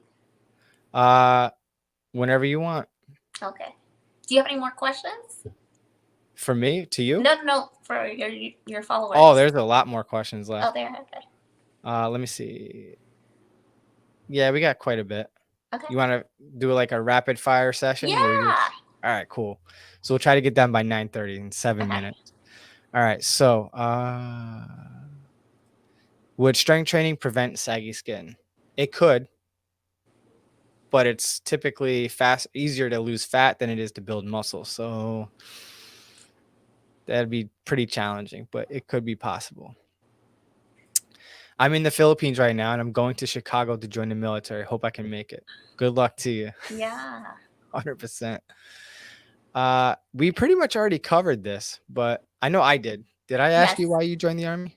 Whenever you want. Okay. Do you have any more questions? For me? To you? No, for your followers. Oh, there's a lot more questions left. Oh, there. Okay. Let me see. Yeah, we got quite a bit. Okay. You want to do like a rapid fire session? Yeah. All right, cool. So we'll try to get done by 9:30 in 7 minutes. All right. So, would strength training prevent saggy skin? It could, but it's typically easier to lose fat than it is to build muscle. So that'd be pretty challenging, but it could be possible. I'm in the Philippines right now, and I'm going to Chicago to join the military. Hope I can make it. Good luck to you. Yeah. 100%. We pretty much already covered this, but I know I did. Did I ask you why you joined the Army?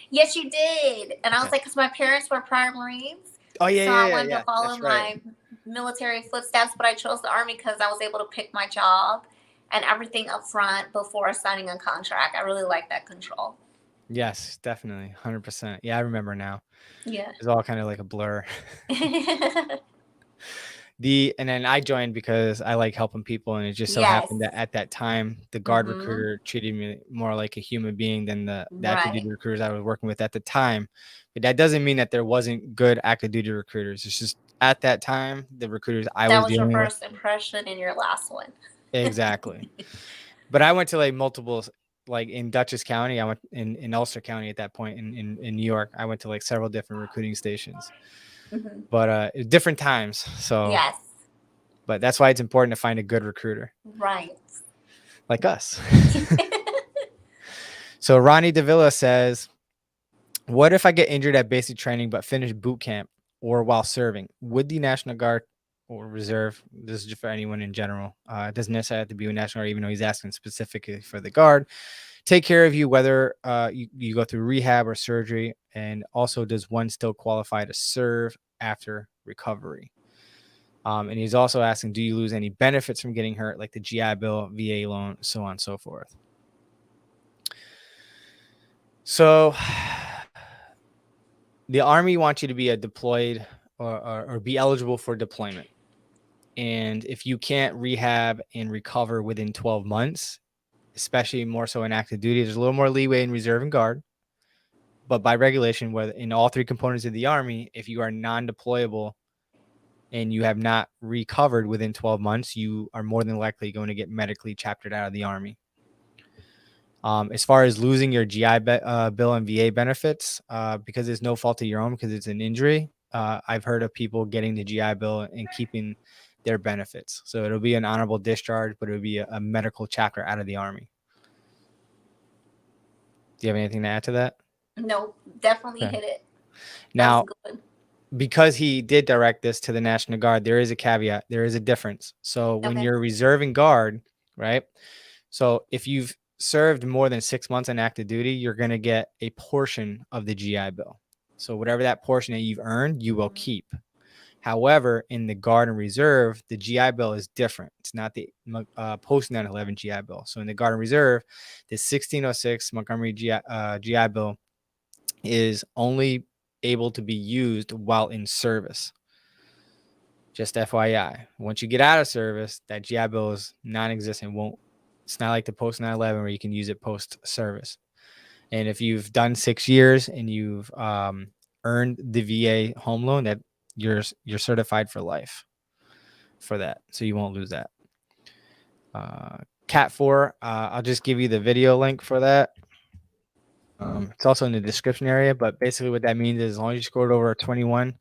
Yes, you did. And I was like, because my parents were prior Marines. Oh, yeah, so I wanted to follow my military footsteps, but I chose the Army because I was able to pick my job and everything up front before signing a contract. I really like that control. Yes, definitely. 100%. Yeah, I remember now. Yeah. It's all kind of like a blur. And then I joined because I like helping people, and it just so happened that at that time the Guard recruiter treated me more like a human being than the active duty recruiters I was working with at the time. But that doesn't mean that there wasn't good active duty recruiters. It's just at that time the recruiters I was dealing with. That was your first impression and your last one. Exactly. But I went to like multiple like in Dutchess County. I went in Ulster County at that point in New York. I went to like several different recruiting stations, but different times. So Yes. but that's why it's important to find a good recruiter. Right. Like us. So Ronnie Davila says, what if I get injured at basic training but finish boot camp or while serving? Would the National Guard or Reserve, this is just for anyone in general, it doesn't necessarily have to be a National Guard, even though he's asking specifically for the Guard, take care of you whether you go through rehab or surgery? And also, does one still qualify to serve after recovery? And he's also asking, do you lose any benefits from getting hurt, like the GI Bill, VA loan, so on and so forth? So the Army wants you to be a deployed or be eligible for deployment. And if you can't rehab and recover within 12 months, especially more so in active duty, there's a little more leeway in reserve and guard. But by regulation, whether in all three components of the Army, if you are non-deployable and you have not recovered within 12 months, you are more than likely going to get medically chaptered out of the Army. As far as losing your GI Bill and VA benefits, because it's no fault of your own, because it's an injury, I've heard of people getting the GI Bill and keeping their benefits. So it'll be an honorable discharge, but it'll be a medical chapter out of the Army. Do you have anything to add to that? No, definitely hit it. Now, because he did direct this to the National Guard, there is a caveat. There is a difference. So when you're reserving guard, right? So if you've served more than 6 months on active duty, you're going to get a portion of the GI Bill. So whatever that portion that you've earned, you will keep. However, in the Guard and Reserve, the GI Bill is different. It's not the post 9/11 GI Bill. So in the Guard and Reserve, the 1606 Montgomery GI Bill is only able to be used while in service. Just FYI. Once you get out of service, that GI Bill is non-existent. It's not like the post 9/11 where you can use it post service. And if you've done 6 years and you've earned the VA home loan, that you're certified for life for that, so you won't lose that. Cat 4, I'll just give you the video link for that. It's also in the description area, but basically what that means is as long as you scored over a 21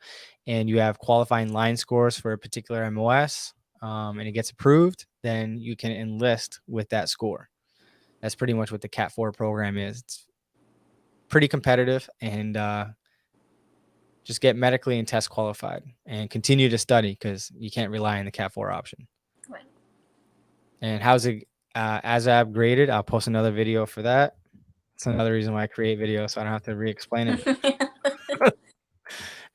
and you have qualifying line scores for a particular MOS and it gets approved, then you can enlist with that score. That's pretty much what the Cat 4 program is. It's pretty competitive, and just get medically and test qualified and continue to study because you can't rely on the Cat 4 option. Right. And how's it as I upgraded? I'll post another video for that. It's another reason why I create videos, so I don't have to re-explain it.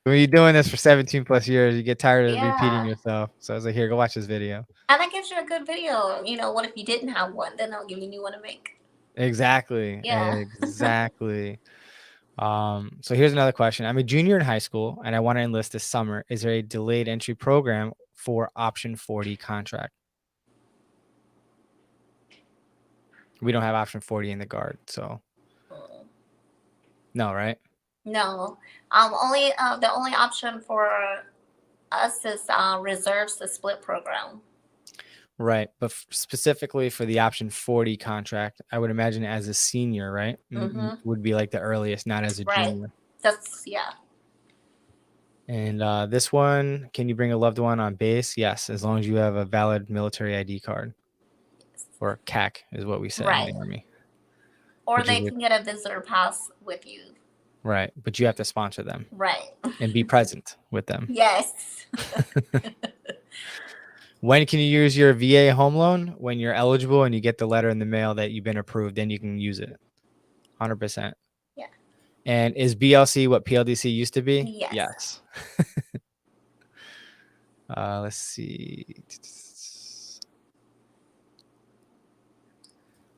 When you're doing this for 17 plus years, you get tired of repeating yourself. So I was like, here, go watch this video. And that gives you a good video. You know, what if you didn't have one? Then I'll give you a new one to make. Exactly. Yeah. Exactly. So here's another question. I'm a junior in high school and I want to enlist this summer. Is there a delayed entry program for option 40 contract? We don't have option 40 in the Guard, so no, right? No. The only option for us is reserves the split program. Right, but specifically for the option 40 contract, I would imagine as a senior, right? Would be like the earliest, not as a junior. That's And this one, can you bring a loved one on base? Yes, as long as you have a valid military ID card, or CAC is what we say in the Army. Or they can get a visitor pass with you. Right, but you have to sponsor them. Right. And be present with them. Yes. When can you use your VA home loan? When you're eligible and you get the letter in the mail that you've been approved, then you can use it. 100%. Yeah. And is BLC what PLDC used to be? Yes. Yes. Let's see.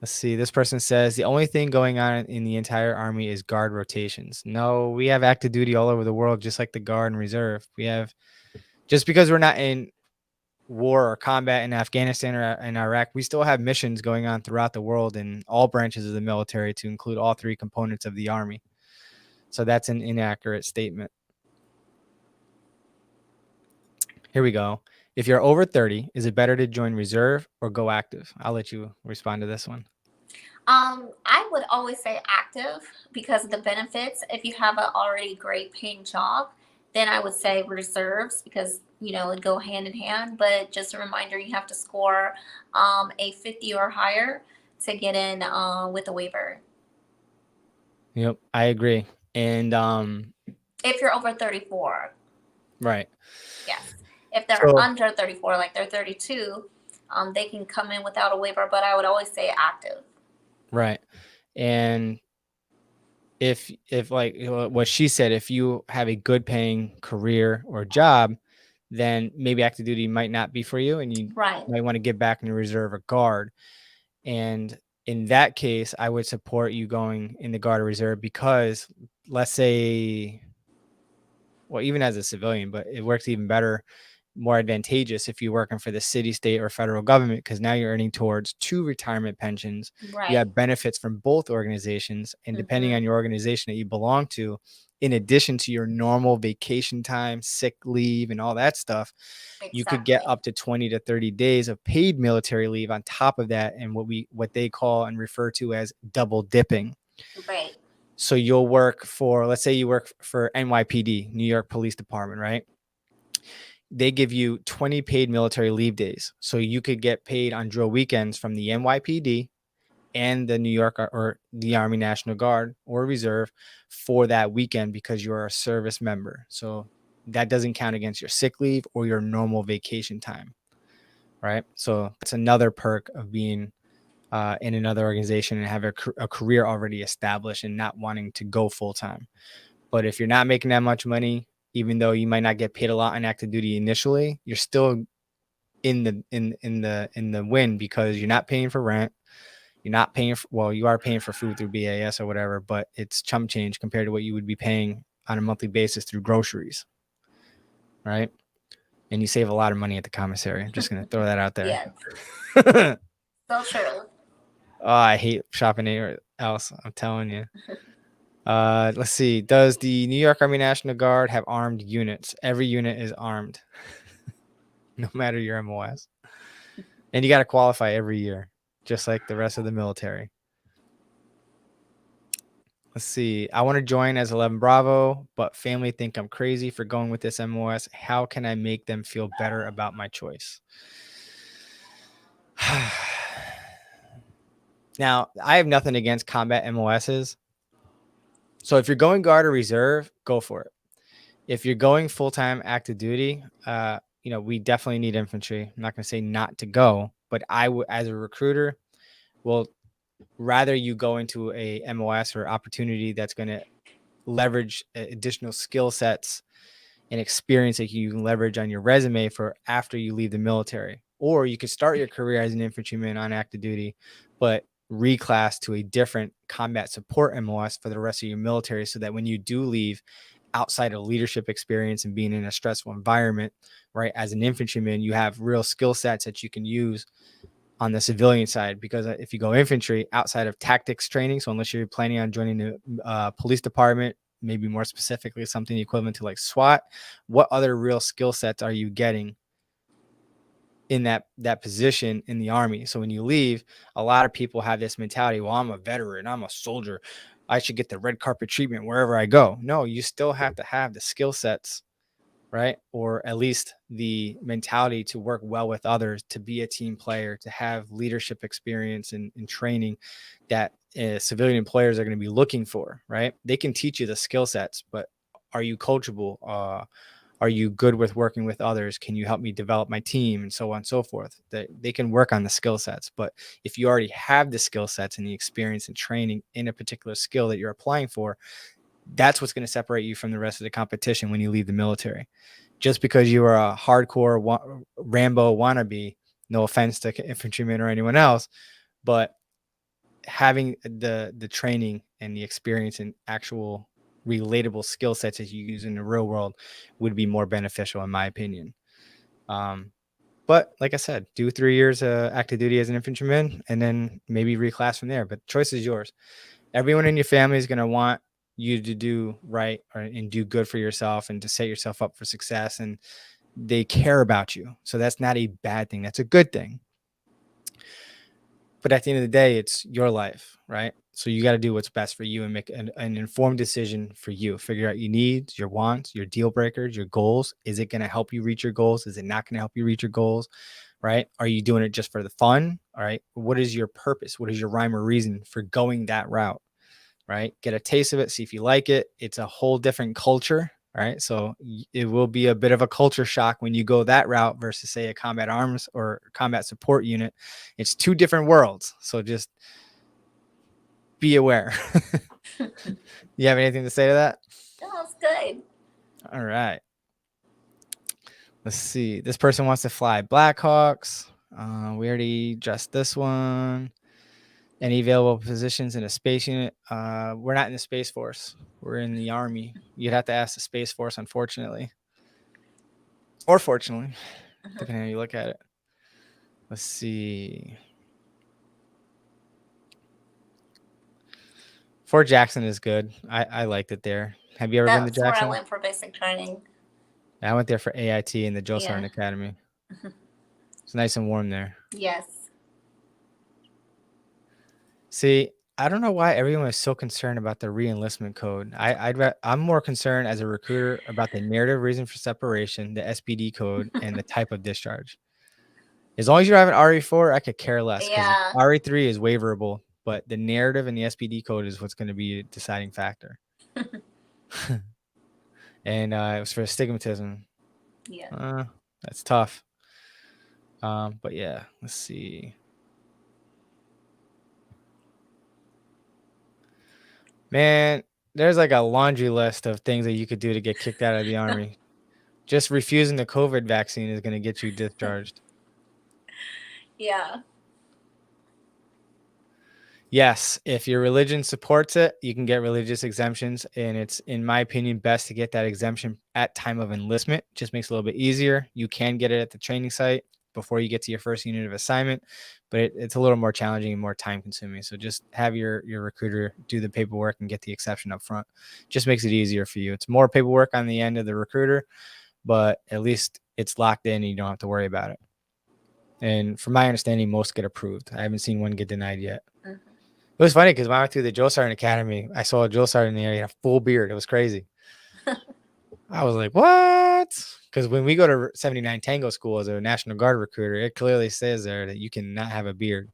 Let's see. This person says the only thing going on in the entire Army is Guard rotations. No, we have active duty all over the world, just like the Guard and Reserve. We have, just because we're not in war or combat in Afghanistan or in Iraq, we still have missions going on throughout the world in all branches of the military, to include all three components of the Army. So that's an inaccurate statement. Here we go. If you're over 30, is it better to join reserve or go active? I'll let you respond to this one. I would always say active because of the benefits. If you have an already great paying job, then I would say reserves because it go hand in hand. But just a reminder, you have to score a 50 or higher to get in with a waiver. Yep, I agree. And If you're over 34, right. yes. If they're So under 34, like they're 32, they can come in without a waiver. But I would always say active. right. And if like what she said, if you have a good paying career or job, then maybe active duty might not be for you, and you Right. might want to get back in the reserve or guard. And in that case, I would support you going in the guard or reserve because let's say, well, even as a civilian, but it works even better, more advantageous if you're working for the city, state, or federal government, because now you're earning towards 2 retirement pensions. You Right. have benefits from both organizations, and depending on Mm-hmm. your organization that you belong to, in addition to your normal vacation time, sick leave, and all that stuff, you could get Exactly. up to 20 to 30 days of paid military leave on top of that, and what they call and refer to as double dipping. Right. So you'll work for, let's say you work for NYPD, New York Police Department, right? They give you 20 paid military leave days. So you could get paid on drill weekends from the NYPD and the New York or the Army National Guard or Reserve for that weekend because you're a service member. So that doesn't count against your sick leave or your normal vacation time, right? So that's another perk of being in another organization and have a career already established and not wanting to go full time. But if you're not making that much money, even though you might not get paid a lot on active duty initially, you're still in the win because you're not paying for rent. You're not paying for, well, you are paying for food through BAS or whatever, but it's chump change compared to what you would be paying on a monthly basis through groceries, right? And you save a lot of money at the commissary. I'm just gonna throw that out there. Yes. So true. Oh, I hate shopping anywhere else. I'm telling you. Let's see. Does the New York Army National Guard have armed units? Every unit is armed, no matter your MOS. And you got to qualify every year, just like the rest of the military. Let's see. I want to join as 11 Bravo, but family think I'm crazy for going with this MOS. How can I make them feel better about my choice? Now, I have nothing against combat MOSs. So if you're going guard or reserve, go for it. If you're going full-time active duty, we definitely need infantry. I'm not going to say not to go, but I would, as a recruiter, will rather you go into a MOS or opportunity that's going to leverage additional skill sets and experience that you can leverage on your resume for after you leave the military. Or you could start your career as an infantryman on active duty, but reclass to a different combat support MOS for the rest of your military so that when you do leave, outside of leadership experience and being in a stressful environment, right, as an infantryman, you have real skill sets that you can use on the civilian side. Because if you go infantry outside of tactics training, so unless you're planning on joining the police department, maybe more specifically something equivalent to like SWAT, what other real skill sets are you getting in that position in the Army? So when you leave, a lot of people have this mentality, well, I'm a veteran, I'm a soldier, I should get the red carpet treatment wherever I go. No, you still have to have the skill sets, right? Or at least the mentality to work well with others, to be a team player, to have leadership experience and training that civilian employers are going to be looking for, right? They can teach you the skill sets, but are you coachable? Are you good with working with others? Can you help me develop my team, and so on and so forth? They can work on the skill sets. But if you already have the skill sets and the experience and training in a particular skill that you're applying for, that's what's going to separate you from the rest of the competition when you leave the military. Just because you are a hardcore Rambo wannabe, no offense to infantrymen or anyone else, but having the training and the experience and actual relatable skill sets that you use in the real world would be more beneficial, in my opinion. But like I said, do 3 years active duty as an infantryman and then maybe reclass from there. But choice is yours. Everyone in your family is going to want you to do right and do good for yourself and to set yourself up for success. And they care about you. So that's not a bad thing. That's a good thing. But at the end of the day, it's your life, right? So you got to do what's best for you and make an informed decision for you. Figure out your needs, your wants, your deal breakers, your goals. Is it going to help you reach your goals? Is it not going to help you reach your goals? Right? Are you doing it just for the fun? All right. What is your purpose? What is your rhyme or reason for going that route? Right? Get a taste of it, see if you like it. It's a whole different culture. Right. So it will be a bit of a culture shock when you go that route versus, say, a combat arms or combat support unit. It's two different worlds. So just be aware. You have anything to say to that? No, that's good. All right. Let's see. This person wants to fly Blackhawks. We already addressed this one. Any available positions in a space unit? We're not in the Space Force. We're in the Army. You'd have to ask the Space Force, unfortunately. Or fortunately, depending on how you look at it. Let's see. Fort Jackson is good. I liked it there. Have you ever been to That's where I Jackson? went for basic training. I went there for AIT in the Joe Sargent Academy. It's nice and warm there. Yes. See, I don't know why everyone is so concerned about the re-enlistment code. I'm more concerned as a recruiter about the narrative reason for separation, the SPD code, and the type of discharge. As long as you have an RE4, I could care less because Yeah. RE3 is waiverable, but the narrative and the SPD code is what's going to be a deciding factor. And it was for astigmatism. Yeah. That's tough. But yeah, let's see. Man, there's like a laundry list of things that you could do to get kicked out of the Army. Just refusing the COVID vaccine is going to get you discharged. Yeah. Yes, if your religion supports it, you can get religious exemptions, and it's, in my opinion, best to get that exemption at time of enlistment. Just makes it a little bit easier. You can get it at the training site before you get to your first unit of assignment, but it's a little more challenging and more time consuming. So just have your recruiter do the paperwork and get the exception up front. Just makes it easier for you. It's more paperwork on the end of the recruiter, but at least it's locked in and you don't have to worry about it. And from my understanding, most get approved. I haven't seen one get denied yet. It was funny because when I went through the Joe Sargent Academy, I saw a Joe Sargent in there. He had a full beard. It was crazy. I was like, what? Because when we go to 79 Tango School as a National Guard recruiter, it clearly says there that you cannot have a beard.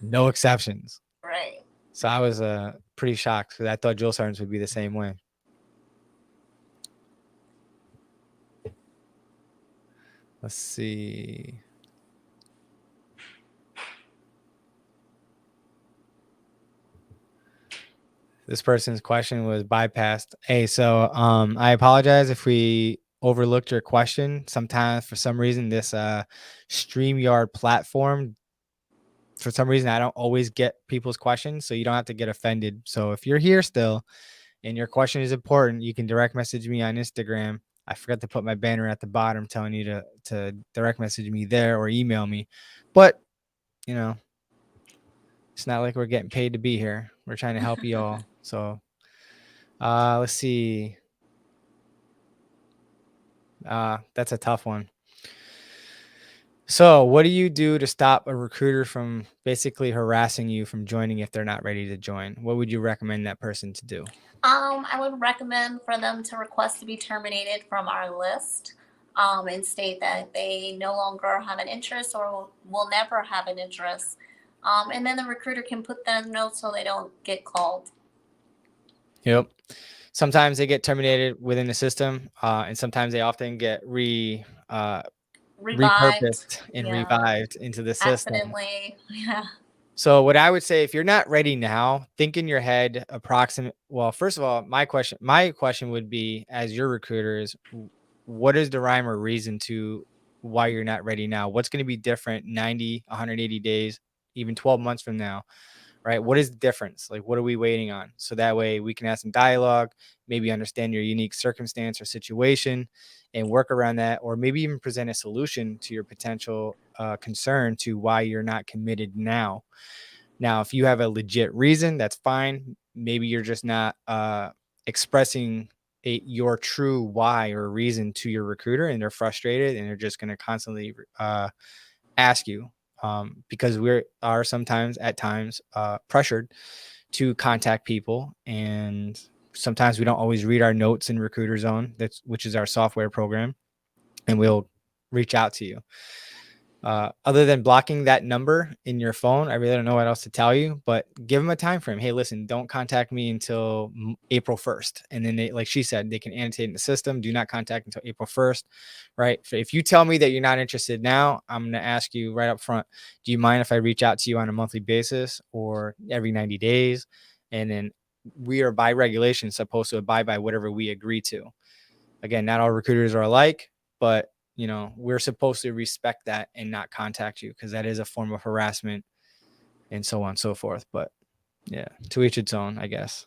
No exceptions. Right. So I was pretty shocked because I thought Joe Sargents would be the same way. Let's see. This person's question was bypassed. Hey, so I apologize if we overlooked your question. Sometimes for some reason this StreamYard platform, for some reason I don't always get people's questions, so you don't have to get offended. So if you're here still and your question is important, you can direct message me on Instagram. I forgot to put my banner at the bottom telling you to direct message me there or email me. But you know, it's not like we're getting paid to be here. We're trying to help you all. So let's see. That's a tough one. So what do you do to stop a recruiter from basically harassing you from joining if they're not ready to join? What would you recommend that person to do? I would recommend for them to request to be terminated from our list, and state that they no longer have an interest or will never have an interest. And then the recruiter can put that in notes so they don't get called. Yep. Sometimes they get terminated within the system, and sometimes they often get repurposed and revived into the system. Accidentally. Yeah. So what I would say, if you're not ready now, think in your head approximate. Well, first of all, my question would be, as your recruiter, is what is the rhyme or reason to why you're not ready now? What's going to be different 90, 180 days, even 12 months from now? Right? What is the difference? Like, what are we waiting on? So that way we can have some dialogue, maybe understand your unique circumstance or situation and work around that, or maybe even present a solution to your potential concern to why you're not committed now. Now, if you have a legit reason, that's fine. Maybe you're just not expressing your true why or reason to your recruiter, and they're frustrated and they're just going to constantly ask you, because we are sometimes at times pressured to contact people, and sometimes we don't always read our notes in Recruiter Zone, which is our software program, and we'll reach out to you. Other than blocking that number in your phone, I really don't know what else to tell you, but give them a time frame. Hey, listen, don't contact me until April 1st. And then they, like she said, they can annotate in the system, do not contact until April 1st, right? If you tell me that you're not interested now, I'm going to ask you right up front, do you mind if I reach out to you on a monthly basis or every 90 days? And then we are by regulation supposed to abide by whatever we agree to. Again, not all recruiters are alike, but you know, we're supposed to respect that and not contact you, because that is a form of harassment and so on and so forth. But yeah, to each its own, I guess.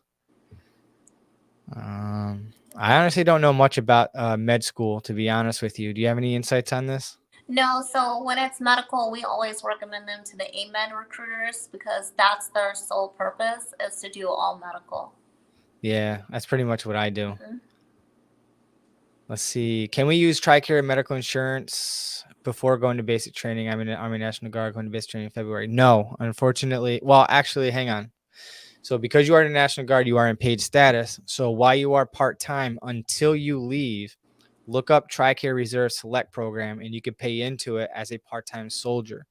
I honestly don't know much about med school, to be honest with you. Do you have any insights on this? No, so when it's medical, we always recommend them to the AMED recruiters because that's their sole purpose, is to do all medical. Yeah, that's pretty much what I do. Mm-hmm. Let's see. Can we use TRICARE medical insurance before going to basic training? I'm in the Army National Guard, going to basic training in February. No, unfortunately. Well, actually, hang on. So because you are in the National Guard, you are in paid status. So while you are part-time until you leave, look up TRICARE Reserve Select program, and you can pay into it as a part-time soldier.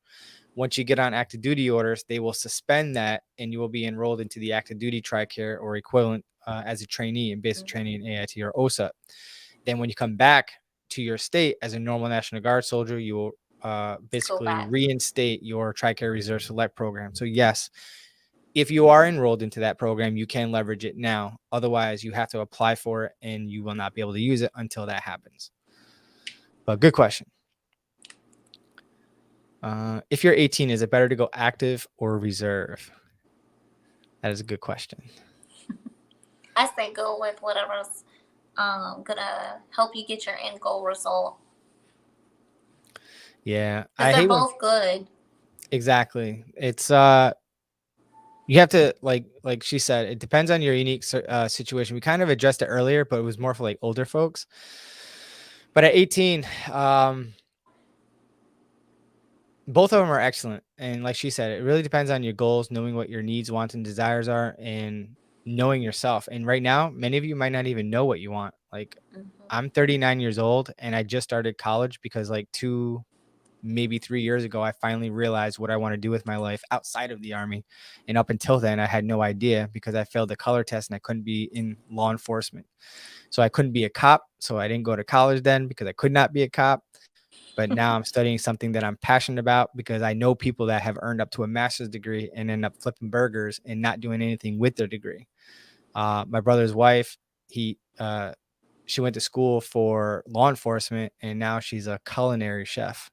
Once you get on active duty orders, they will suspend that, and you will be enrolled into the active duty TRICARE or equivalent as a trainee in basic training in AIT or OSUT. Then when you come back to your state as a normal National Guard soldier, you will basically reinstate your TRICARE Reserve Select program. So yes, if you are enrolled into that program, you can leverage it now. Otherwise, you have to apply for it, and you will not be able to use it until that happens. But good question. If you're 18, is it better to go active or reserve? That is a good question. I say go with whatever's gonna help you get your end goal result. Yeah, they're both good. Exactly. It's you have to, like she said, it depends on your unique situation. We kind of addressed it earlier, but it was more for like older folks. But at 18, both of them are excellent. And like she said, it really depends on your goals, knowing what your needs, wants, and desires are, and knowing yourself. And right now, many of you might not even know what you want. Like, I'm 39 years old, and I just started college because like 2, maybe 3 years ago, I finally realized what I want to do with my life outside of the Army. And up until then, I had no idea because I failed the color test and I couldn't be in law enforcement. So I couldn't be a cop. So I didn't go to college then because I could not be a cop. But now I'm studying something that I'm passionate about because I know people that have earned up to a master's degree and end up flipping burgers and not doing anything with their degree. My brother's wife, she went to school for law enforcement, and now she's a culinary chef,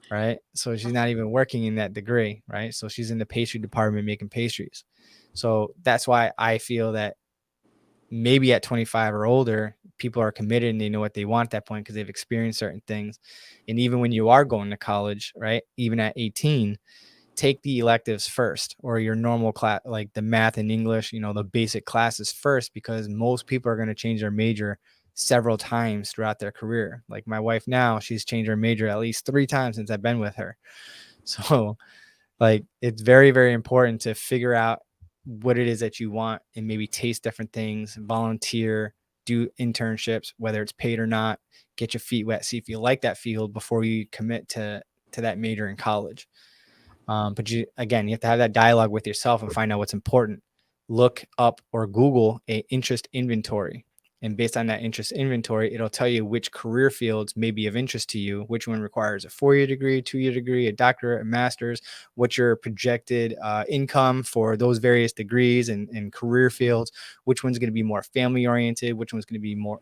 right? So she's not even working in that degree, right? So she's in the pastry department making pastries. So that's why I feel that maybe at 25 or older, people are committed and they know what they want at that point because they've experienced certain things. And even when you are going to college, right, even at 18, take the electives first, or your normal class, like the math and English, you know, the basic classes first, because most people are going to change their major several times throughout their career. Like my wife now, she's changed her major at least 3 times since I've been with her. So like, it's very, very important to figure out what it is that you want and maybe taste different things, volunteer, do internships, whether it's paid or not, get your feet wet, see if you like that field before you commit to that major in college. But you have to have that dialogue with yourself and find out what's important. Look up or Google a interest inventory. And based on that interest inventory, it'll tell you which career fields may be of interest to you, which one requires a 4-year degree, 2-year degree, a doctorate, a master's, what's your projected income for those various degrees and career fields, which one's going to be more family oriented, which one's going to be more,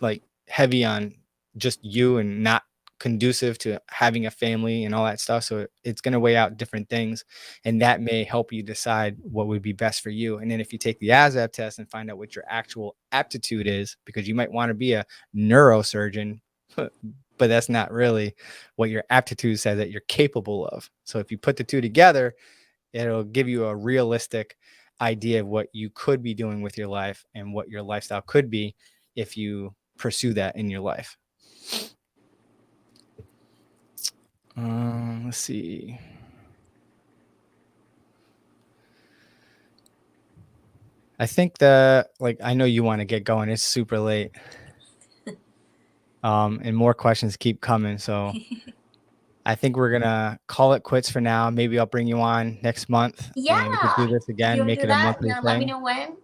like heavy on just you and not conducive to having a family and all that stuff. So it's going to weigh out different things, and that may help you decide what would be best for you. And then if you take the ASVAB test and find out what your actual aptitude is, because you might want to be a neurosurgeon, but that's not really what your aptitude says that you're capable of. So if you put the two together, it'll give you a realistic idea of what you could be doing with your life and what your lifestyle could be if you pursue that in your life. Let's see. I think I know you want to get going. It's super late. And more questions keep coming. So I think we're gonna call it quits for now. Maybe I'll bring you on next month and we could do Yeah. this again, You'll make do it a that? monthly You'll let me thing. know when?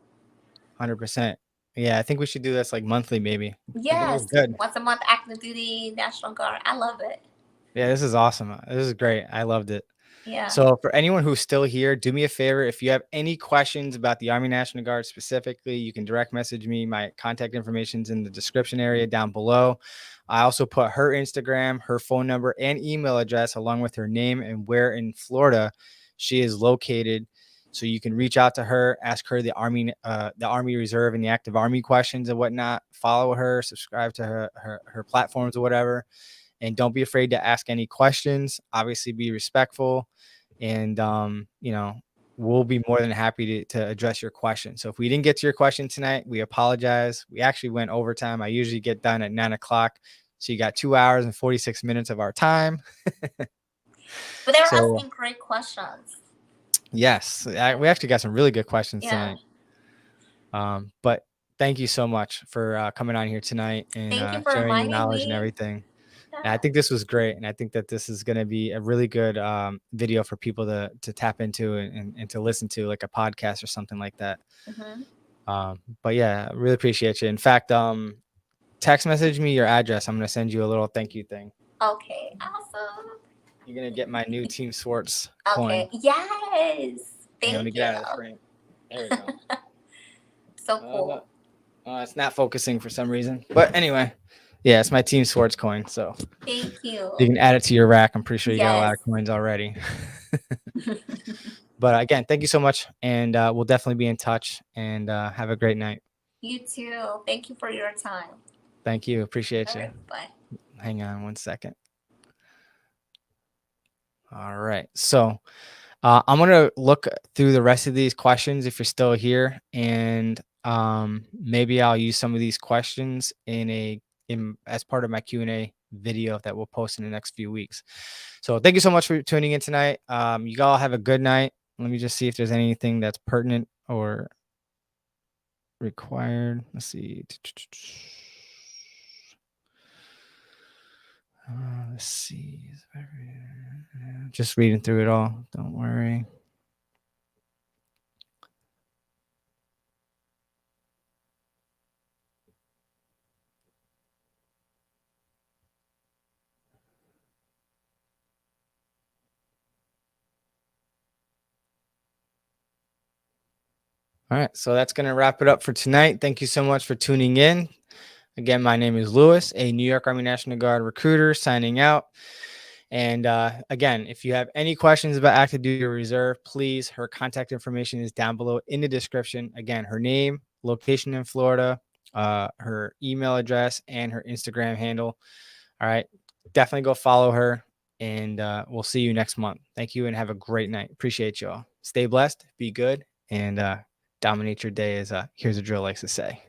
100%. Yeah, I think we should do this like monthly, maybe. I think it was Yes. good. Once a month, active duty, National Guard. I love it. Yeah, this is awesome. This is great. I loved it. Yeah. So for anyone who's still here, do me a favor. If you have any questions about the Army National Guard specifically, you can direct message me. My contact information is in the description area down below. I also put her Instagram, her phone number, and email address along with her name and where in Florida she is located. So you can reach out to her, ask her the Army Reserve and the Active Army questions and whatnot. Follow her, subscribe to her platforms or whatever. And don't be afraid to ask any questions. Obviously, be respectful, and we'll be more than happy to address your question. So if we didn't get to your question tonight, we apologize. We actually went overtime. I usually get done at 9 o'clock, so you got 2 hours and 46 minutes of our time. But they were So asking great questions. yes, we actually got some really good questions Yeah. tonight. But thank you so much for coming on here tonight and Thank you for sharing your inviting knowledge and me. everything. And I Yeah. think this was great, and I think that this is going to be a really good video for people to tap into and to listen to, like a podcast or something like that. But yeah, I really appreciate you. In fact, text message me your address. I'm going to send you a little thank you thing. Okay, awesome. You're going to get my new Team SWARTZ coin. Okay, yes. Let me Thank get you. out of the frame. There we go. So cool. It's not focusing for some reason. But anyway, yeah, it's my Team SWARTZ coin. So Thank you. you can add it to your rack. I'm pretty sure you got a lot Yes. of coins already. But again, thank you so much. And we'll definitely be in touch. And have a great night. You too. Thank you for your time. Thank you. Appreciate All you. right, bye. Hang on one second. All right. So I'm going to look through the rest of these questions if you're still here. And maybe I'll use some of these questions as part of my Q&A video that we'll post in the next few weeks. So thank you so much for tuning in tonight. You all have a good night. Let me just see if there's anything that's pertinent or required. Let's see. Let's see. Just reading through it all. Don't worry. All right, so that's going to wrap it up for tonight. Thank you so much for tuning in. Again, my name is Lewis, a New York Army National Guard recruiter, signing out. And again, if you have any questions about active duty or reserve, please, her contact information is down below in the description. Again, her name, location in Florida, her email address, and her Instagram handle. All right, definitely go follow her, and we'll see you next month. Thank you and have a great night. Appreciate you all. Stay blessed, be good, and dominate your day, as Here's a Drill likes to say.